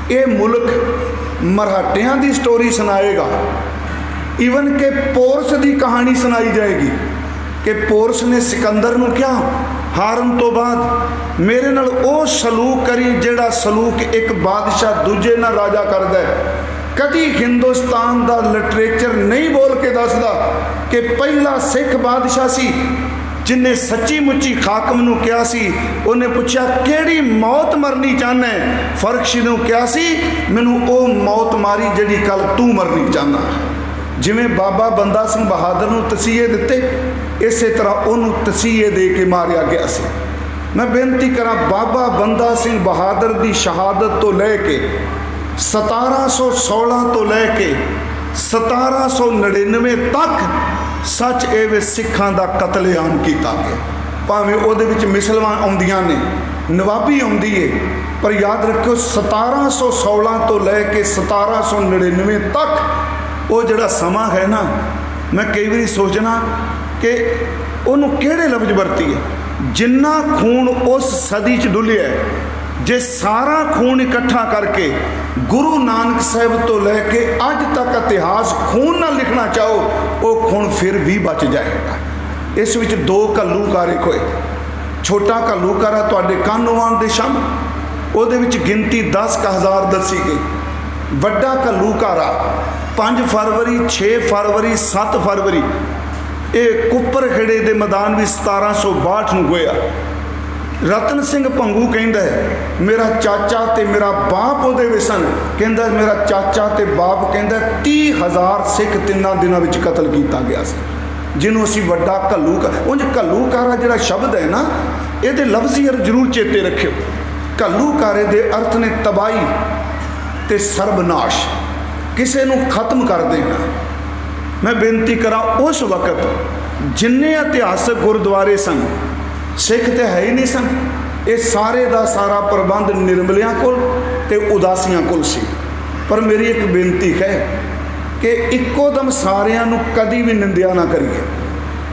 ये मुल्क मराठियां की स्टोरी सुनाएगा, ईवन के पोरस की कहानी सुनाई जाएगी कि पोरस ने सिकंदर नूं क्या हारन तो बाद मेरे नाल वो सलूक करी जिहड़ा सलूक एक बादशाह दूजे नाल राजा करदा है। कभी हिंदुस्तान का लिटरेचर नहीं बोल के दसदा कि पहला सिख बादशाह सी जिन्हें सच्ची मुच्ची खाकम नूं कहा सी, उन्हें पूछा किहड़ी मौत मरनी चाहना है, फर्कशी नूं कहा सी मैनूं वो मौत मारी जिहड़ी कल तू मरनी चाहना। जिवें बाबा बंदा सिंह बहादुर नूं तसीहे दिते, इस तरह उन्होंने तसीहे दे के मारिया गया सी। मैं बेनती करा, बाबा बंदा सिंह बहादुर की शहादत तो लैके 1716 तो लैके 1799 तक सच एवे सिखां दा कतलेआम किया गया। भावें उहदे विच मिसलां आउंदियां ने, नवाबी आउंदी है, पर याद रखो 1716 तो लैके 1799 तक वो जिहड़ा समा है ना, मैं कई बार सोचना कि उन्होंने किहड़े लफ्ज वरतीए। जिन्ना खून उस सदी च डुलिया, जे सारा खून इकट्ठा करके गुरु नानक साहब तो लैके अज तक इतिहास खून ना लिखना चाहो, वो खून फिर भी बच जाएगा। इस विच दो घल्लूकारे होए। छोटा घल्लूकारा तुहाडे कानों आउण दे सामने, ਉਹਦੇ ਵਿੱਚ ਗਿਣਤੀ 10,000 ਦੱਸੀ ਗਈ। ਵੱਡਾ ਘੱਲੂਘਾਰਾ 5 ਫਰਵਰੀ 6 ਫਰਵਰੀ 7 ਫਰਵਰੀ ਇਹ ਕੁੱਪਰ ਖੇੜੇ ਦੇ ਮੈਦਾਨ ਵਿੱਚ 1762 ਨੂੰ ਹੋਇਆ। ਰਤਨ ਸਿੰਘ ਭੰਗੂ ਕਹਿੰਦਾ ਮੇਰਾ ਚਾਚਾ ਤੇ ਮੇਰਾ ਬਾਪ ਉਹਦੇ ਵਿੱਚ ਸਨ। ਕਹਿੰਦਾ ਮੇਰਾ ਚਾਚਾ ਤੇ ਬਾਪ ਕਹਿੰਦਾ 30,000 ਸਿੱਖ 3 ਦਿਨਾਂ ਵਿੱਚ ਕਤਲ ਕੀਤਾ ਗਿਆ ਸੀ, ਜਿਹਨੂੰ ਅਸੀਂ ਵੱਡਾ ਘੱਲੂਘਾਰਾ। ਉਂਝ ਘੱਲੂਘਾਰਾ ਜਿਹੜਾ ਸ਼ਬਦ ਹੈ ਨਾ, ਇਹਦੇ ਲਫ਼ਜ਼ੀ ਅਰਥ ਜ਼ਰੂਰ ਚੇਤੇ ਰੱਖਿਓ। ਘੱਲੂਘਾਰੇ ਦੇ ਅਰਥ ਨੇ ਤਬਾਹੀ ਤੇ ਸਰਬਨਾਸ਼, ਕਿਸੇ ਨੂੰ ਖਤਮ ਕਰ ਦੇਣਾ। ਮੈਂ ਬੇਨਤੀ ਕਰਾਂ, ਉਸ ਵਕਤ ਜਿੰਨੇ ਇਤਿਹਾਸਕ ਗੁਰਦੁਆਰੇ ਸਨ, ਸਿੱਖ ਤੇ ਹੈ ਹੀ ਨਹੀਂ ਸਨ। ਇਹ ਸਾਰੇ ਦਾ ਸਾਰਾ ਪ੍ਰਬੰਧ ਨਿਰਮਲਿਆਂ ਕੋਲ ਤੇ ਉਦਾਸੀਆਂ ਕੋਲ ਸੀ। ਪਰ ਮੇਰੀ ਇੱਕ ਬੇਨਤੀ ਹੈ ਕਿ ਇੱਕੋ ਦਮ ਸਾਰਿਆਂ ਨੂੰ ਕਦੀ ਵੀ ਨਿੰਦਿਆ ਨਾ ਕਰੀਏ।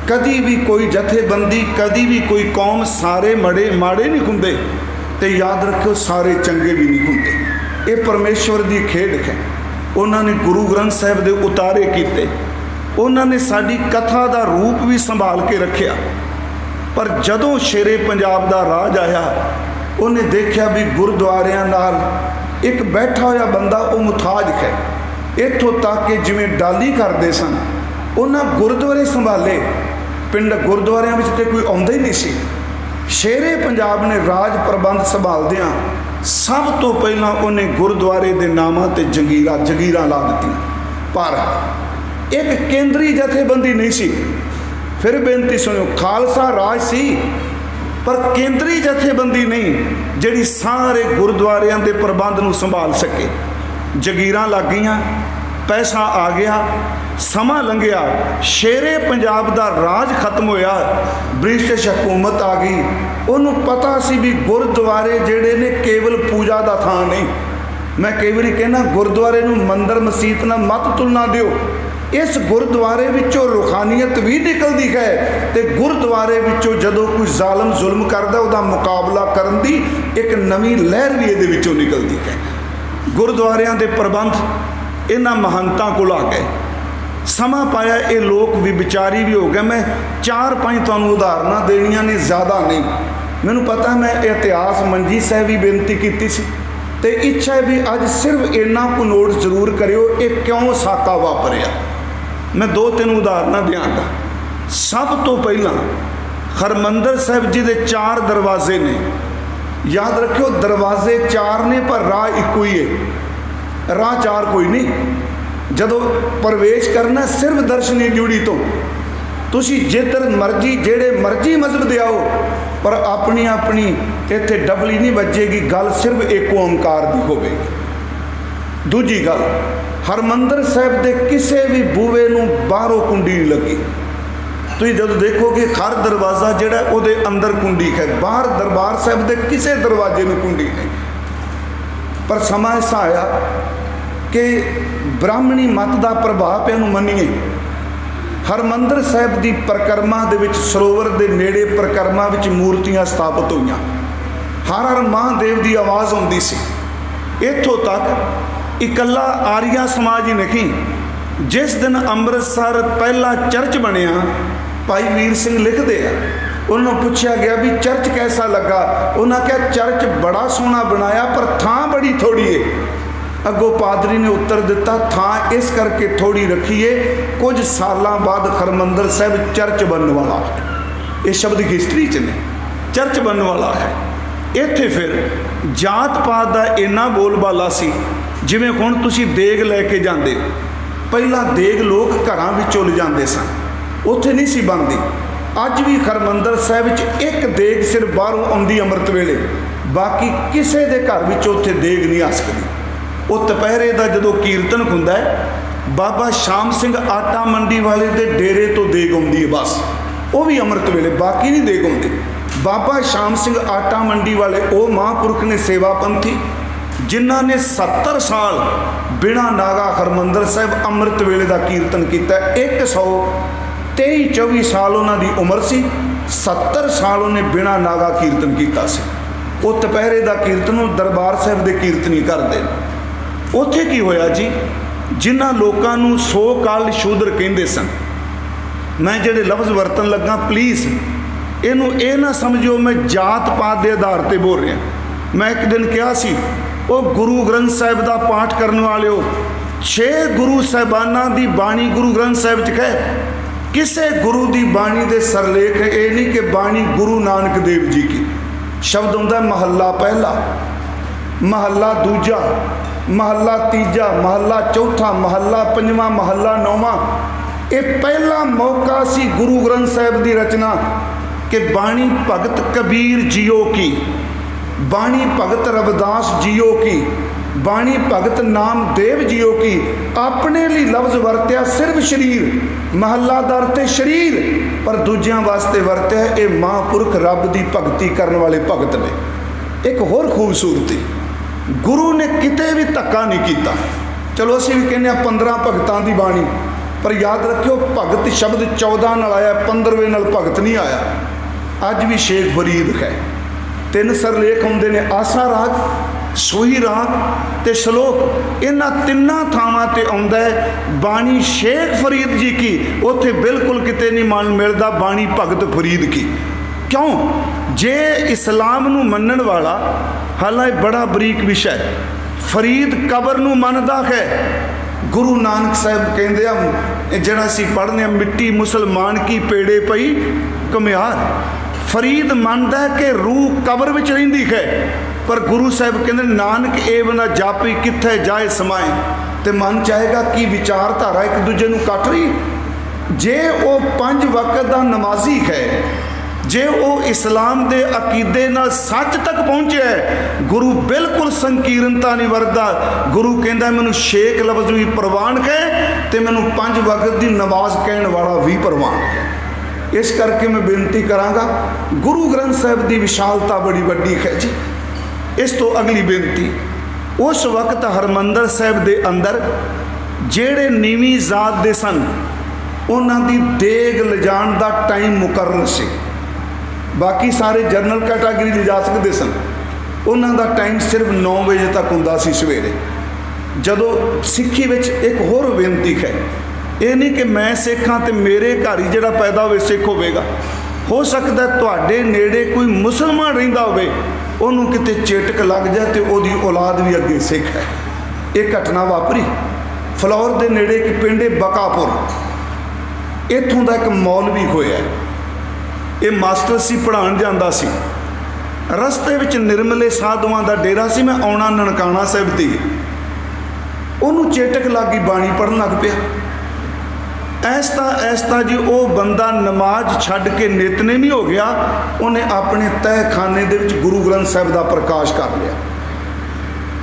ਕਦੀ ਵੀ ਕੋਈ ਜਥੇਬੰਦੀ, ਕਦੀ ਵੀ ਕੋਈ ਕੌਮ ਸਾਰੇ ਮਾੜੇ ਨਹੀਂ ਹੁੰਦੇ, ਤੇ ਯਾਦ ਰੱਖਿਓ ਸਾਰੇ ਚੰਗੇ ਵੀ ਨਹੀਂ ਹੁੰਦੇ। ਇਹ ਪਰਮੇਸ਼ਵਰ ਦੀ ਖੇਡ ਹੈ। ਉਹਨਾਂ ਨੇ ਗੁਰੂ ਗ੍ਰੰਥ ਸਾਹਿਬ ਦੇ ਉਤਾਰੇ ਕੀਤੇ, ਉਹਨਾਂ ਨੇ ਸਾਡੀ ਕਥਾ ਦਾ ਰੂਪ ਵੀ ਸੰਭਾਲ ਕੇ ਰੱਖਿਆ। ਪਰ ਜਦੋਂ ਸ਼ੇਰੇ ਪੰਜਾਬ ਦਾ ਰਾਜ ਆਇਆ, ਉਹਨੇ ਦੇਖਿਆ ਵੀ ਗੁਰਦੁਆਰਿਆਂ ਨਾਲ ਇੱਕ ਬੈਠਾ ਹੋਇਆ ਬੰਦਾ ਉਹ ਮੁਤਾਜ ਹੈ। ਇੱਥੋਂ ਤੱਕ ਕਿ ਜਿਵੇਂ ਡਾਲੀ ਕਰਦੇ ਸਨ, ਉਹਨਾਂ ਗੁਰਦੁਆਰੇ ਸੰਭਾਲੇ। ਪਿੰਡ ਗੁਰਦੁਆਰਿਆਂ ਵਿੱਚ ਤੇ ਕੋਈ ਆਉਂਦਾ ਹੀ ਨਹੀਂ ਸੀ। ਸ਼ੇਰੇ ਪੰਜਾਬ ਨੇ ਰਾਜ ਪ੍ਰਬੰਧ ਸੰਭਾਲਦਿਆਂ ਸਭ ਤੋਂ ਪਹਿਲਾਂ ਉਹਨੇ ਗੁਰਦੁਆਰੇ ਦੇ ਨਾਮਾਂ ਤੇ ਜਗੀਰਾਂ ਲਾ ਦਿੱਤੀਆਂ। ਪਰ ਇੱਕ ਕੇਂਦਰੀ ਜਥੇਬੰਦੀ ਨਹੀਂ ਸੀ। ਫਿਰ ਬੇਨਤੀ ਸੁਣਿਓ, ਖਾਲਸਾ ਰਾਜ ਸੀ ਪਰ ਕੇਂਦਰੀ ਜਥੇਬੰਦੀ ਨਹੀਂ ਜਿਹੜੀ ਸਾਰੇ ਗੁਰਦੁਆਰਿਆਂ ਦੇ ਪ੍ਰਬੰਧ ਨੂੰ ਸੰਭਾਲ ਸਕੇ। ਜਗੀਰਾਂ ਲੱਗ ਗਈਆਂ, ਪੈਸਾ ਆ ਗਿਆ, ਸਮਾਂ ਲੰਘਿਆ, ਸ਼ੇਰੇ ਪੰਜਾਬ ਦਾ ਰਾਜ ਖਤਮ ਹੋਇਆ, ਬ੍ਰਿਟਿਸ਼ ਹਕੂਮਤ ਆ ਗਈ। ਉਹਨੂੰ ਪਤਾ ਸੀ ਵੀ ਗੁਰਦੁਆਰੇ ਜਿਹੜੇ ਨੇ ਕੇਵਲ ਪੂਜਾ ਦਾ ਥਾਂ ਨਹੀਂ। ਮੈਂ ਕਈ ਵਾਰੀ ਕਹਿੰਦਾ, ਗੁਰਦੁਆਰੇ ਨੂੰ ਮੰਦਰ ਮਸੀਤ ਨਾਲ ਮਤ ਤੁਲਨਾ ਦਿਓ। ਇਸ ਗੁਰਦੁਆਰੇ ਵਿੱਚੋਂ ਰੂਹਾਨੀਅਤ ਵੀ ਨਿਕਲਦੀ ਹੈ, ਤੇ ਗੁਰਦੁਆਰੇ ਵਿੱਚੋਂ ਜਦੋਂ ਕੋਈ ਜ਼ਾਲਮ ਜ਼ੁਲਮ ਕਰਦਾ ਉਹਦਾ ਮੁਕਾਬਲਾ ਕਰਨ ਦੀ ਇੱਕ ਨਵੀਂ ਲਹਿਰ ਵੀ ਇਹਦੇ ਵਿੱਚੋਂ ਨਿਕਲਦੀ ਹੈ। ਗੁਰਦੁਆਰਿਆਂ ਦੇ ਪ੍ਰਬੰਧ ਇਹਨਾਂ ਮਹੰਤਾਂ ਕੋਲ ਆ ਗਏ। ਸਮਾਂ ਪਾਇਆ, ਇਹ ਲੋਕ ਵੀ ਵਿਚਾਰੀ ਵੀ ਹੋ ਗਏ। ਮੈਂ 4-5 ਤੁਹਾਨੂੰ ਉਦਾਹਰਨਾਂ ਦੇਣੀਆਂ ਨੇ, ਜ਼ਿਆਦਾ ਨਹੀਂ। ਮੈਨੂੰ ਪਤਾ ਮੈਂ ਇਤਿਹਾਸ ਮੰਜੀ ਸਾਹਿਬ ਵੀ ਬੇਨਤੀ ਕੀਤੀ ਸੀ, ਤੇ ਇੱਛਾ ਹੈ ਵੀ ਅੱਜ ਸਿਰਫ ਇੰਨਾ ਕੁ ਨੋਟ ਜ਼ਰੂਰ ਕਰਿਓ, ਇਹ ਕਿਉਂ ਸਾਕਾ ਵਾਪਰਿਆ। ਮੈਂ 2-3 ਉਦਾਹਰਨਾਂ ਦਿਆਂਗਾ। ਸਭ ਤੋਂ ਪਹਿਲਾਂ ਹਰਿਮੰਦਰ ਸਾਹਿਬ ਜੀ ਦੇ 4 ਦਰਵਾਜ਼ੇ ਨੇ। ਯਾਦ ਰੱਖਿਓ, ਦਰਵਾਜ਼ੇ 4 ਨੇ ਪਰ ਰਾਹ ਇੱਕੋ ਹੀ ਹੈ। ਰਾਹ 4 ਕੋਈ ਨਹੀਂ। ਜਦੋਂ ਪ੍ਰਵੇਸ਼ ਕਰਨਾ ਸਿਰਫ ਦਰਸ਼ਨੀ ਡਿਊਟੀ ਤੋਂ, ਤੁਸੀਂ ਜਿੱਧਰ ਮਰਜ਼ੀ ਜਿਹੜੇ ਮਰਜ਼ੀ ਮਜ਼ਹਬ ਦੇ ਆਓ, ਪਰ ਆਪਣੀ ਇੱਥੇ ਡਬਲੀ ਨਹੀਂ ਵੱਜੇਗੀ। ਗੱਲ ਸਿਰਫ ਇੱਕ ਓਮਕਾਰ ਦੀ ਹੋਵੇਗੀ। ਦੂਜੀ ਗੱਲ, ਹਰਿਮੰਦਰ ਸਾਹਿਬ ਦੇ ਕਿਸੇ ਵੀ ਬੂਹੇ ਨੂੰ ਬਾਹਰੋਂ ਕੁੰਡੀ ਨਹੀਂ ਲੱਗੀ। ਤੁਸੀਂ ਜਦੋਂ ਦੇਖੋਗੇ ਹਰ ਦਰਵਾਜ਼ਾ ਜਿਹੜਾ ਉਹਦੇ ਅੰਦਰ ਕੁੰਡੀ ਹੈ, ਬਾਹਰ ਦਰਬਾਰ ਸਾਹਿਬ ਦੇ ਕਿਸੇ ਦਰਵਾਜ਼ੇ ਨੂੰ ਕੁੰਡੀ ਨਹੀਂ। ਪਰ ਸਮਾਂ ਐਸਾ ਆਇਆ ਕਿ ਬ੍ਰਾਹਮਣੀ ਮਤ ਦਾ ਪ੍ਰਭਾਵ ਇਹਨੂੰ ਮੰਨੀਏ। ਹਰਿਮੰਦਰ ਸਾਹਿਬ ਦੀ ਪਰਿਕਰਮਾ ਦੇ ਵਿੱਚ, ਸਰੋਵਰ ਦੇ ਨੇੜੇ ਪਰਿਕਰਮਾ ਵਿੱਚ ਮੂਰਤੀਆਂ ਸਥਾਪਿਤ ਹੋਈਆਂ। ਹਰ ਹਰ ਮਹਾਦੇਵ ਦੀ ਆਵਾਜ਼ ਆਉਂਦੀ ਸੀ। ਇੱਥੋਂ ਤੱਕ ਇਕੱਲਾ ਆਰੀਆ ਸਮਾਜ ਹੀ ਨਹੀਂ। ਜਿਸ ਦਿਨ ਅੰਮ੍ਰਿਤਸਰ ਪਹਿਲਾ ਚਰਚ ਬਣਿਆ, ਭਾਈ ਵੀਰ ਸਿੰਘ ਲਿਖਦੇ ਆ, ਉਹਨਾਂ ਨੂੰ ਪੁੱਛਿਆ ਗਿਆ ਵੀ ਚਰਚ ਕੈਸਾ ਲੱਗਾ। ਉਹਨਾਂ ਕਿਹਾ ਚਰਚ ਬੜਾ ਸੋਹਣਾ ਬਣਾਇਆ ਪਰ ਥਾਂ ਬੜੀ ਥੋੜੀ ਹੈ। ਅੱਗੋਂ ਪਾਦਰੀ ਨੇ ਉੱਤਰ ਦਿੱਤਾ, ਥਾਂ ਇਸ ਕਰਕੇ ਥੋੜੀ ਰੱਖੀਏ, ਕੁਝ ਸਾਲਾਂ ਬਾਅਦ ਹਰਿਮੰਦਰ ਸਾਹਿਬ ਚਰਚ ਬਣਨ ਵਾਲਾ ਹੈ। ਇਹ ਸ਼ਬਦ ਹਿਸਟਰੀ 'ਚ ਨੇ, ਚਰਚ ਬਣਨ ਵਾਲਾ ਹੈ। ਇੱਥੇ ਫਿਰ ਜਾਤ ਪਾਤ ਦਾ ਇੰਨਾ ਬੋਲਬਾਲਾ ਸੀ। ਜਿਵੇਂ ਹੁਣ ਤੁਸੀਂ ਦੇਗ ਲੈ ਕੇ ਜਾਂਦੇ, ਪਹਿਲਾਂ ਦੇਗ ਲੋਕ ਘਰਾਂ ਵਿੱਚੋਂ ਲਿਜਾਂਦੇ ਸਨ, ਉੱਥੇ ਨਹੀਂ ਸੀ ਬਣਦੀ। ਅੱਜ ਵੀ ਹਰਿਮੰਦਰ ਸਾਹਿਬ 'ਚ ਇੱਕ ਦੇਗ ਸਿਰਫ ਬਾਹਰੋਂ ਆਉਂਦੀ ਅੰਮ੍ਰਿਤ ਵੇਲੇ, ਬਾਕੀ ਕਿਸੇ ਦੇ ਘਰ ਵਿੱਚ ਉੱਥੇ ਦੇਗ ਨਹੀਂ ਆ ਸਕਦੀ। ਉਹ ਦੁਪਹਿਰੇ ਦਾ ਜਦੋਂ ਕੀਰਤਨ ਹੁੰਦਾ ਹੈ, ਬਾਬਾ ਸ਼ਾਮ ਸਿੰਘ ਆਟਾ ਮੰਡੀ ਵਾਲੇ ਦੇ ਡੇਰੇ ਤੋਂ ਦੇਗ ਆਉਂਦੀ ਹੈ ਬਸ, ਉਹ ਵੀ ਅੰਮ੍ਰਿਤ ਵੇਲੇ, ਬਾਕੀ ਨਹੀਂ ਦੇਗ ਆਉਂਦੀ। ਬਾਬਾ ਸ਼ਾਮ ਸਿੰਘ ਆਟਾ ਮੰਡੀ ਵਾਲੇ ਉਹ ਮਹਾਂਪੁਰਖ ਨੇ, ਸੇਵਾ ਪੰਥੀ, ਜਿਨ੍ਹਾਂ ਨੇ 70 ਸਾਲ ਬਿਨਾਂ ਨਾਗਾ ਹਰਿਮੰਦਰ ਸਾਹਿਬ ਅੰਮ੍ਰਿਤ ਵੇਲੇ ਦਾ ਕੀਰਤਨ ਕੀਤਾ। 23-24 साल उन्होंने उम्र सी। 70 साल उन्हें बिना नागा कीर्तन किया सी। वो दुपहरे का कीर्तन दरबार साहब के कीर्तन ही करते। उत्थे की होया जी, जिन्होंने लोगों को सो काल शूद्र कहते सन, मैं जेडे लफ्ज़ वरतन लगा प्लीज़ इनू ये ना समझो मैं जात पात के आधार पर बोल रहा। मैं एक दिन कहा सी, वो गुरु ग्रंथ साहिब का पाठ करने वाले हो, 6 गुरु साहिबाना की बाणी गुरु ग्रंथ साहिब च है, किसी गुरु की बाणी के सरलेख ये नहीं कि बाणी गुरु नानक देव जी की। शब्द होंदा महला पहला, महला दूजा, महला तीजा, महला चौथा, महला पंजवां, महला नौवां। ये पहला मौका सी गुरु ग्रंथ साहिब की रचना कि बाणी भगत कबीर जियो की, बाणी भगत रविदास जियो की, बाणी भगत नामदेव जियो की। अपने लिए लफ्ज़ वरत्या सिर्फ शरीर, महलादार ते शरीर, पर दूजियां वास्ते वरत्या ये महापुरख रब की भगती करने वाले भगत ने। एक होर खूबसूरती, गुरु ने किते भी धक्का नहीं किया। चलो असीं भी कहने 15 भगतां की बाणी, पर याद रखियो भगत शब्द 14 नाल आया, 15वें नाल भगत नहीं आया। अज भी शेख फरीद है, 3 सरलेख होंदे ने, आसा राग, सोही राग ते श्लोक। इन्हां तिन्नां थावां ते आउंदा है बाणी शेख फरीद जी की, उत्थे बिल्कुल किते नहीं मान मिलदा बाणी भगत फरीद की। क्यों? जे इस्लाम नूं मनण वाला, हालांकि बड़ा बरीक विषय, फरीद कबर नूं मनदा है। गुरु नानक साहब कहते हैं जरा असीं पढ़ने मिट्टी मुसलमान की पेड़े पई घुमियार। फरीद मानता है कि रूह कबर विच रहिंदी है, पर गुरु साहब कहते नानक ए बंदा जापी कित्थे जाए समाए। तो मन चाहेगा कि विचारधारा एक दूजे नूं कट रही। जे वो 5 वक्त का नमाजी है, जे वो इस्लाम के अकीदे नाल सच तक पहुँचे है, गुरु बिल्कुल संकीर्णता नहीं वरदा। गुरु कहता मैनू शेख लफ्ज़ भी प्रवान है, तो मैनू 5 वक्त की नमाज कहने वाला भी प्रवान है। इस करके मैं बेनती कराँगा, गुरु ग्रंथ साहिब की विशालता बड़ी वड्डी है जी। इस तो अगली बेनती, उस वक्त हरमंदर साहिब के अंदर जेड़े नीवीं जात दे सन, उन्हां दी देग लिजाण दा टाइम मुकर्रर सी। बाकी सारे जनरल कैटागरी ले जा सकते सन, उन्हां दा टाइम सिर्फ 9 बजे तक हुंदा सी सवेरे। जदों सिੱਖੀ विच एक होर बेनती है, ये नहीं कि मैं सिੱਖ हाँ तो मेरे घर ही जिहड़ा पैदा होवे सिੱਖ होवेगा। हो सकता है तुहाडे नेड़े कोई मुसलमान रहिंदा होवे, उन्होंने किते चेटक लग जाए तो वही औलाद भी अगे सिੱਖ है। एक घटना वापरी फलौर के नेड़े एक पिंड बकापुर, इत्थों का एक मौलवी होया। ये मास्टर सी, पढ़ाण जांदा सी। रस्ते विच निर्मले साधुआं दा डेरा सी। मैं आउणा ननकाणा साहिब ती, उन्होंने चेटक लग गई, बाणी पढ़न लग पिया। ऐसता जी वो बंदा नमाज छड्ड के नितनेमी हो गया। उन्हें अपने तह खाने दे विच गुरु ग्रंथ साहिब का प्रकाश कर लिया।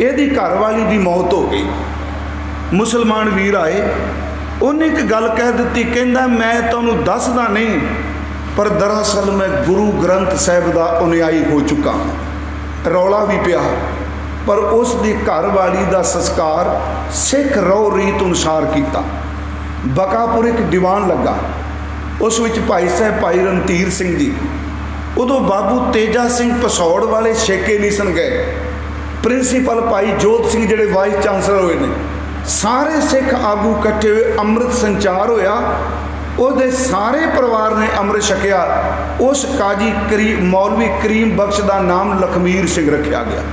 यदी घरवाली की मौत हो गई। मुसलमान वीर आए, उन्हें एक गल कह दी, कहता मैं तुहानूं दसदा नहीं, पर दरअसल मैं गुरु ग्रंथ साहिब का अनुयायी हो चुका हूँ। रौला भी पिया, पर उसकी घरवाली का संस्कार सिख रौ रीत अनुसार किया। बकापुर एक दीवान लगा, उस विच भाई साहब भाई रणधीर सिंह जी, उदों बाबू तेजा सिंह पसौड़ वाले छेके नहीं सन गए। प्रिंसीपल भाई जोत सिंह जिहड़े वाइस चांसलर हुए ने, सारे सिख आगू इकट्ठे हुए, अमृत संचार होया। ਉਹਦੇ सारे परिवार ने अमृत छकिया। उस काजी मौलवी करीम बख्श का नाम लखमीर सिंह रखा गया।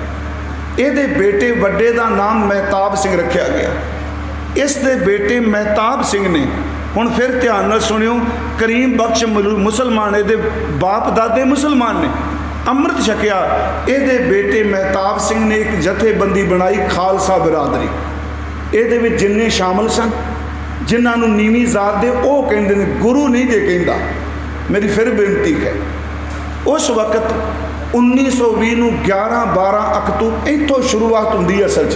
ये बेटे वड्डे का नाम महताब सिंह रखा गया। इस दे बेटे महताब सिंह ने, हुण फिर ध्यान नाल सुनियो, करीम बख्श मुसलमान, ये बाप दादे मुसलमान ने, अमृत छकिया। ये बेटे महताब सिंह ने एक जथेबंदी बनाई, खालसा बिरादरी। ये जिन्ने शामिल सन, जिन्होंने नीवी जात दे वो कहते हैं, गुरु नहीं जे कहता। मेरी फिर बेनती है, उस वक्त 1920 ਨੂੰ 11-12 अक्तूबर इतों शुरुआत होंगी। असल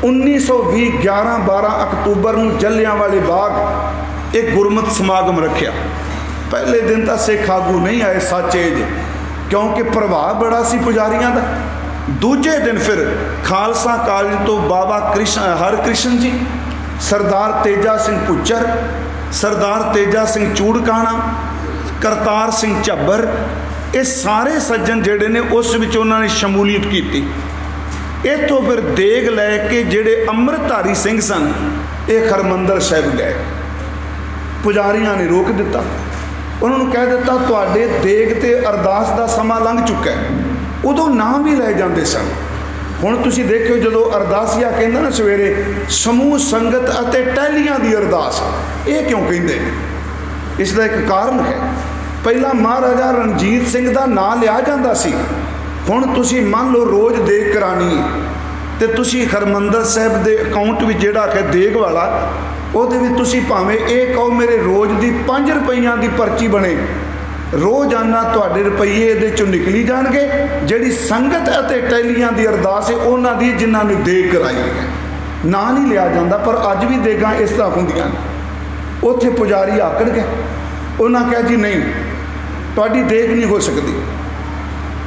1920 11-12 अक्तूबर ਨੂੰ जलियांवाले बाग एक गुरमत समागम रखा। पहले दिन तो सिख आगू नहीं आए, सच है जी, क्योंकि प्रभाव बड़ा सी पुजारियों का। दूजे दिन फिर खालसा कॉलेज तो बाबा हरकृष्ण जी, सरदार तेजा सिंह पुच्चर, सरदार तेजा सिंह चूड़काना, करतार सिंह झब्बर, ये सारे सज्जन जिहड़े ने उस विच उन्होंने शमूलीयत की। इत्थों फिर देग लैके जिहड़े अमृतधारी सिंह सन ये हरमंदर साहिब गए। पुजारियों ने रोक दिता, उन्होंने कह दिता तुहाडे देग ते अरदास का समा लंघ चुका है। उदों नाम भी लै जाते सन। हुण तुसीं देखियो जदों अरदासिया कहंदा ना सवेरे समूह संगत अते टहलियां दी अरदास, ये क्यों कहंदे ने? इसका एक कारण है। पहला महाराजा रणजीत सिंह का नाम लिया जाता सी। हुण तुसीं मान लो रोज़ देग करानी है तो तुसीं हरमंदर साहिब के अकाउंट भी जिहड़ा है देग वाला ਉਹਦੇ ਵਿੱਚ ਤੁਸੀਂ ਭਾਵੇਂ ਇਹ ਕਹੋ ਮੇਰੇ ਰੋਜ਼ ਦੀ 5 ਰੁਪਈਆਂ ਦੀ ਪਰਚੀ ਬਣੇ, ਰੋਜ਼ਾਨਾ ਤੁਹਾਡੇ ਰੁਪਈਏ ਇਹਦੇ ਚੋਂ ਨਿਕਲੀ ਜਾਣਗੇ। ਜਿਹੜੀ ਸੰਗਤ ਅਤੇ ਟੈਲੀਆਂ ਦੀ ਅਰਦਾਸ ਹੈ ਉਹਨਾਂ ਦੀ ਜਿਨ੍ਹਾਂ ਨੇ ਦੇਗ ਕਰਾਈ ਹੈ, ਨਾਂ ਨਹੀਂ ਲਿਆ ਜਾਂਦਾ। ਪਰ ਅੱਜ ਵੀ ਦੇਗਾਂ ਇਸ ਤਰ੍ਹਾਂ ਹੁੰਦੀਆਂ ਨੇ। ਉੱਥੇ ਪੁਜਾਰੀ ਆਕੜ ਗਏ, ਉਹਨਾਂ ਕਿਹਾ ਜੀ ਨਹੀਂ ਤੁਹਾਡੀ ਦੇਗ ਨਹੀਂ ਹੋ ਸਕਦੀ।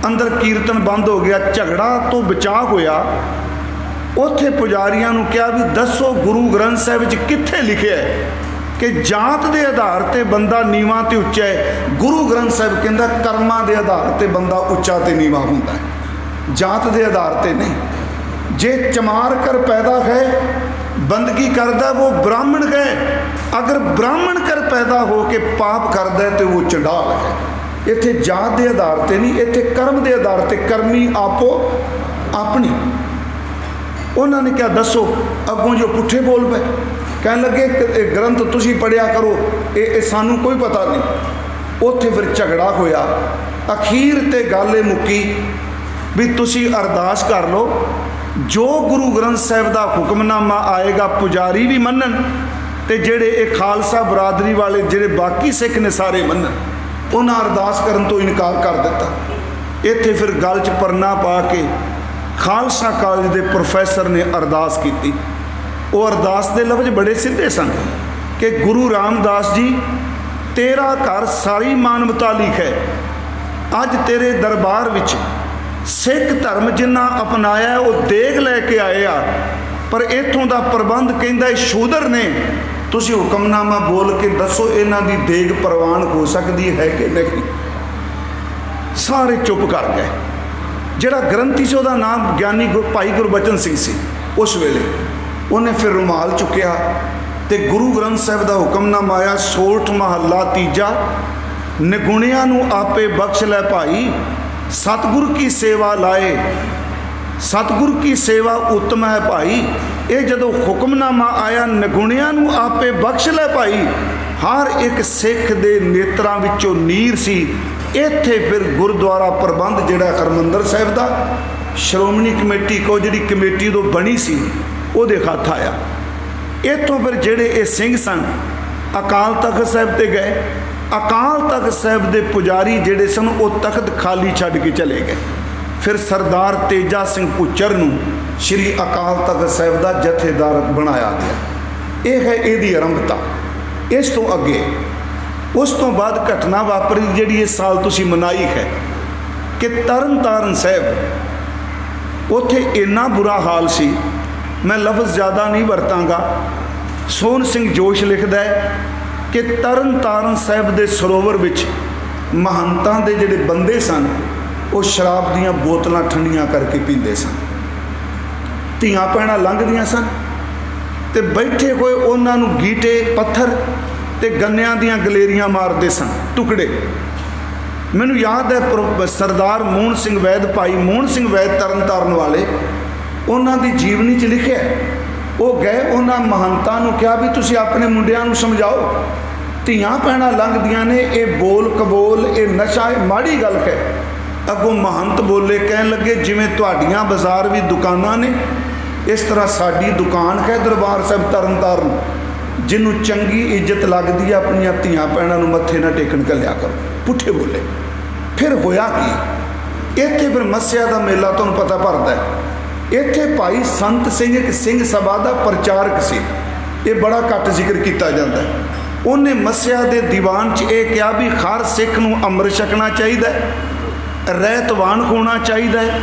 ਅੰਦਰ ਕੀਰਤਨ ਬੰਦ ਹੋ ਗਿਆ, ਝਗੜਾ ਤੋਂ ਬਚਾਅ ਹੋਇਆ। ਉੱਥੇ ਪੁਜਾਰੀਆਂ ਨੂੰ ਕਿਹਾ ਵੀ ਦੱਸੋ ਗੁਰੂ ਗ੍ਰੰਥ ਸਾਹਿਬ ਵਿੱਚ ਕਿੱਥੇ ਲਿਖਿਆ ਹੈ ਕਿ ਜਾਤ ਦੇ ਆਧਾਰ ਤੇ ਬੰਦਾ ਨੀਵਾਂ ਤੇ ਉੱਚਾ ਹੈ? ਗੁਰੂ ਗ੍ਰੰਥ ਸਾਹਿਬ ਕਹਿੰਦਾ ਕਰਮਾਂ ਦੇ ਆਧਾਰ ਤੇ ਬੰਦਾ ਉੱਚਾ ਤੇ ਨੀਵਾਂ ਹੁੰਦਾ ਹੈ, ਜਾਤ ਦੇ ਆਧਾਰ ਤੇ ਨਹੀਂ। ਜੇ ਚਮਾਰ ਕਰ ਪੈਦਾ ਹੈ ਬੰਦਗੀ ਕਰਦਾ ਉਹ ਬ੍ਰਾਹਮਣ ਹੈ, ਅਗਰ ਬ੍ਰਾਹਮਣ ਕਰ ਪੈਦਾ ਹੋ ਕੇ ਪਾਪ ਕਰਦਾ ਤੇ ਉਹ ਚੰਡਾਲ ਹੈ। ਇੱਥੇ ਜਾਤ ਦੇ ਆਧਾਰ ਤੇ ਨਹੀਂ, ਇੱਥੇ ਕਰਮ ਦੇ ਆਧਾਰ ਤੇ, ਕਰਮੀ ਆਪੋ ਆਪਣੀ। ਉਹਨਾਂ ਨੇ ਕਿਹਾ ਦੱਸੋ, ਅੱਗੋਂ ਜੋ ਪੁੱਠੇ ਬੋਲ ਪਏ, ਕਹਿਣ ਲੱਗੇ ਗ੍ਰੰਥ ਤੁਸੀਂ ਪੜ੍ਹਿਆ ਕਰੋ, ਇਹ ਸਾਨੂੰ ਕੋਈ ਪਤਾ ਨਹੀਂ। ਉੱਥੇ ਫਿਰ ਝਗੜਾ ਹੋਇਆ। ਅਖੀਰ ਤੇ ਗੱਲ ਇਹ ਮੁੱਕੀ ਵੀ ਤੁਸੀਂ ਅਰਦਾਸ ਕਰ ਲਓ, ਜੋ ਗੁਰੂ ਗ੍ਰੰਥ ਸਾਹਿਬ ਦਾ ਹੁਕਮਨਾਮਾ ਆਏਗਾ ਪੁਜਾਰੀ ਵੀ ਮੰਨਣ ਤੇ ਜਿਹੜੇ ਇਹ ਖਾਲਸਾ ਬਰਾਦਰੀ ਵਾਲੇ ਜਿਹੜੇ ਬਾਕੀ ਸਿੱਖ ਨੇ ਸਾਰੇ ਮੰਨਣ। ਉਹਨਾਂ ਅਰਦਾਸ ਕਰਨ ਤੋਂ ਇਨਕਾਰ ਕਰ ਦਿੱਤਾ। ਇੱਥੇ ਫਿਰ ਗੱਲ 'ਚ ਪਰਨਾ ਪਾ ਕੇ ਖਾਲਸਾ ਕਾਲਜ ਦੇ ਪ੍ਰੋਫੈਸਰ ਨੇ ਅਰਦਾਸ ਕੀਤੀ। ਉਹ ਅਰਦਾਸ ਦੇ ਲਫ਼ਜ਼ ਬੜੇ ਸਿੱਧੇ ਸਨ ਕਿ ਗੁਰੂ ਰਾਮਦਾਸ ਜੀ ਤੇਰਾ ਘਰ ਸਾਰੀ ਮਾਨਵਤਾ ਲਈ ਹੈ। ਅੱਜ ਤੇਰੇ ਦਰਬਾਰ ਵਿੱਚ ਸਿੱਖ ਧਰਮ ਜਿਨ੍ਹਾਂ ਅਪਣਾਇਆ ਉਹ ਦੇਗ ਲੈ ਕੇ ਆਏ ਆ, ਪਰ ਇੱਥੋਂ ਦਾ ਪ੍ਰਬੰਧ ਕਹਿੰਦਾ ਸ਼ੂਦਰ ਨੇ। ਤੁਸੀਂ ਹੁਕਮਨਾਮਾ ਬੋਲ ਕੇ ਦੱਸੋ ਇਹਨਾਂ ਦੀ ਦੇਗ ਪ੍ਰਵਾਨ ਹੋ ਸਕਦੀ ਹੈ ਕਿ ਨਹੀਂ? ਸਾਰੇ ਚੁੱਪ ਕਰ ਗਏ। ਜਿਹੜਾ ਗ੍ਰੰਥੀ ਸੀ ਉਹਦਾ ਨਾਮ ਗਿਆਨੀ ਭਾਈ ਗੁਰਬਚਨ ਸਿੰਘ ਸੀ। ਉਸ ਵੇਲੇ ਉਹਨੇ ਫਿਰ ਰੁਮਾਲ ਚੁੱਕਿਆ ਤੇ ਗੁਰੂ ਗ੍ਰੰਥ ਸਾਹਿਬ ਦਾ ਹੁਕਮਨਾਮਾ ਆਇਆ, ਸੋਠ ਮਹੱਲਾ ਤੀਜਾ, ਨਿਗੁਣਿਆਂ ਨੂੰ ਆਪੇ ਬਖਸ਼ ਲੈ ਭਾਈ, ਸਤਿਗੁਰ ਕੀ ਸੇਵਾ ਲਾਏ, ਸਤਿਗੁਰ ਕੀ ਸੇਵਾ ਉੱਤਮ ਹੈ ਭਾਈ। ਇਹ ਜਦੋਂ ਹੁਕਮਨਾਮਾ ਆਇਆ ਨਿਗੁਣਿਆਂ ਨੂੰ ਆਪੇ ਬਖਸ਼ ਲੈ ਭਾਈ, ਹਰ ਇੱਕ ਸਿੱਖ ਦੇ ਨੇਤਰਾਂ ਵਿੱਚੋਂ ਨੀਰ ਸੀ। ਇੱਥੇ ਫਿਰ ਗੁਰਦੁਆਰਾ ਪ੍ਰਬੰਧ ਜਿਹੜਾ ਹਰਮੰਦਰ ਸਾਹਿਬ ਦਾ ਸ਼੍ਰੋਮਣੀ ਕਮੇਟੀ ਕੋ ਜਿਹੜੀ ਕਮੇਟੀ ਉਦੋਂ ਬਣੀ ਸੀ ਉਹਦੇ ਹੱਥ ਆਇਆ। ਇੱਥੋਂ ਫਿਰ ਜਿਹੜੇ ਇਹ ਸਿੰਘ ਸਨ ਅਕਾਲ ਤਖਤ ਸਾਹਿਬ ਤੇ ਗਏ। ਅਕਾਲ ਤਖਤ ਸਾਹਿਬ ਦੇ ਪੁਜਾਰੀ ਜਿਹੜੇ ਸਨ ਉਹ ਤਖਤ ਖਾਲੀ ਛੱਡ ਕੇ ਚਲੇ ਗਏ। ਫਿਰ ਸਰਦਾਰ ਤੇਜਾ ਸਿੰਘ ਭੁੱਚਰ ਨੂੰ ਸ਼੍ਰੀ ਅਕਾਲ ਤਖਤ ਸਾਹਿਬ ਦਾ ਜਥੇਦਾਰ ਬਣਾਇਆ ਗਿਆ। ਇਹ ਹੈ ਇਹਦੀ ਆਰੰਭਤਾ। ਇਸ ਤੋਂ ਅੱਗੇ ਉਸ ਤੋਂ ਬਾਅਦ ਘਟਨਾ ਵਾਪਰੀ ਜਿਹੜੀ ਇਸ ਸਾਲ ਤੁਸੀਂ ਮਨਾਈ ਹੈ ਕਿ ਤਰਨ ਤਾਰਨ ਸਾਹਿਬ ਉੱਥੇ ਇੰਨਾ ਬੁਰਾ ਹਾਲ ਸੀ, ਮੈਂ ਲਫ਼ਜ਼ ਜ਼ਿਆਦਾ ਨਹੀਂ ਵਰਤਾਂਗਾ। ਸੋਹਣ ਸਿੰਘ ਜੋਸ਼ ਲਿਖਦਾ ਹੈ ਕਿ ਤਰਨ ਤਾਰਨ ਸਾਹਿਬ ਦੇ ਸਰੋਵਰ ਵਿੱਚ ਮਹੰਤਾਂ ਦੇ ਜਿਹੜੇ ਬੰਦੇ ਸਨ ਉਹ ਸ਼ਰਾਬ ਦੀਆਂ ਬੋਤਲਾਂ ਠੰਡੀਆਂ ਕਰਕੇ ਪੀਂਦੇ ਸਨ। ਧੀਆਂ ਭੈਣਾਂ ਲੰਘਦੀਆਂ ਸਨ ਤੇ ਬੈਠੇ ਹੋਏ ਉਹਨਾਂ ਨੂੰ ਗੀਟੇ ਪੱਥਰ ਤੇ ਗੰਨਿਆਂ ਦੀਆਂ ਗਲੇਰੀਆਂ ਮਾਰਦੇ ਸਨ ਟੁਕੜੇ। ਮੈਨੂੰ ਯਾਦ ਹੈ ਸਰਦਾਰ ਮੋਹਨ ਸਿੰਘ ਵੈਦ, ਭਾਈ ਮੋਹਨ ਸਿੰਘ ਵੈਦ ਤਰਨ ਤਾਰਨ ਵਾਲੇ, ਉਹਨਾਂ ਦੀ ਜੀਵਨੀ 'ਚ ਲਿਖਿਆ ਉਹ ਗਏ, ਉਹਨਾਂ ਮਹੰਤਾਂ ਨੂੰ ਕਿਹਾ ਵੀ ਤੁਸੀਂ ਆਪਣੇ ਮੁੰਡਿਆਂ ਨੂੰ ਸਮਝਾਓ, ਧੀਆਂ ਭੈਣਾਂ ਲੰਘਦੀਆਂ ਨੇ, ਇਹ ਬੋਲ ਕਬੋਲ, ਇਹ ਨਸ਼ਾ, ਇਹ ਮਾੜੀ ਗੱਲ ਹੈ। ਅੱਗੋਂ ਮਹੰਤ ਬੋਲੇ, ਕਹਿਣ ਲੱਗੇ ਜਿਵੇਂ ਤੁਹਾਡੀਆਂ ਬਾਜ਼ਾਰ ਵੀ ਦੁਕਾਨਾਂ ਨੇ ਇਸ ਤਰ੍ਹਾਂ ਸਾਡੀ ਦੁਕਾਨ ਹੈ ਦਰਬਾਰ ਸਾਹਿਬ ਤਰਨ ਤਾਰਨ। ਜਿਹਨੂੰ ਚੰਗੀ ਇੱਜ਼ਤ ਲੱਗਦੀ ਹੈ ਆਪਣੀਆਂ ਧੀਆਂ ਭੈਣਾਂ ਨੂੰ ਮੱਥੇ ਨਾ ਟੇਕਣ ਘੱਲਿਆ ਕਰੋ। ਪੁੱਠੇ ਬੋਲੇ। ਫਿਰ ਹੋਇਆ ਕੀ, ਇੱਥੇ ਫਿਰ ਮੱਸਿਆ ਦਾ ਮੇਲਾ ਤੁਹਾਨੂੰ ਪਤਾ ਭਰਦਾ ਹੈ। ਇੱਥੇ ਭਾਈ ਸੰਤ ਸਿੰਘ ਇੱਕ ਸਿੰਘ ਸਭਾ ਦਾ ਪ੍ਰਚਾਰਕ ਸੀ, ਇਹ ਬੜਾ ਘੱਟ ਜ਼ਿਕਰ ਕੀਤਾ ਜਾਂਦਾ ਹੈ। ਉਹਨੇ ਮੱਸਿਆ ਦੇ ਦੀਵਾਨ 'ਚ ਇਹ ਕਿਹਾ ਵੀ ਹਰ ਸਿੱਖ ਨੂੰ ਅੰਮ੍ਰਿਤ ਛਕਣਾ ਚਾਹੀਦਾ ਹੈ, ਰਹਿਤਵਾਨ ਹੋਣਾ ਚਾਹੀਦਾ ਹੈ,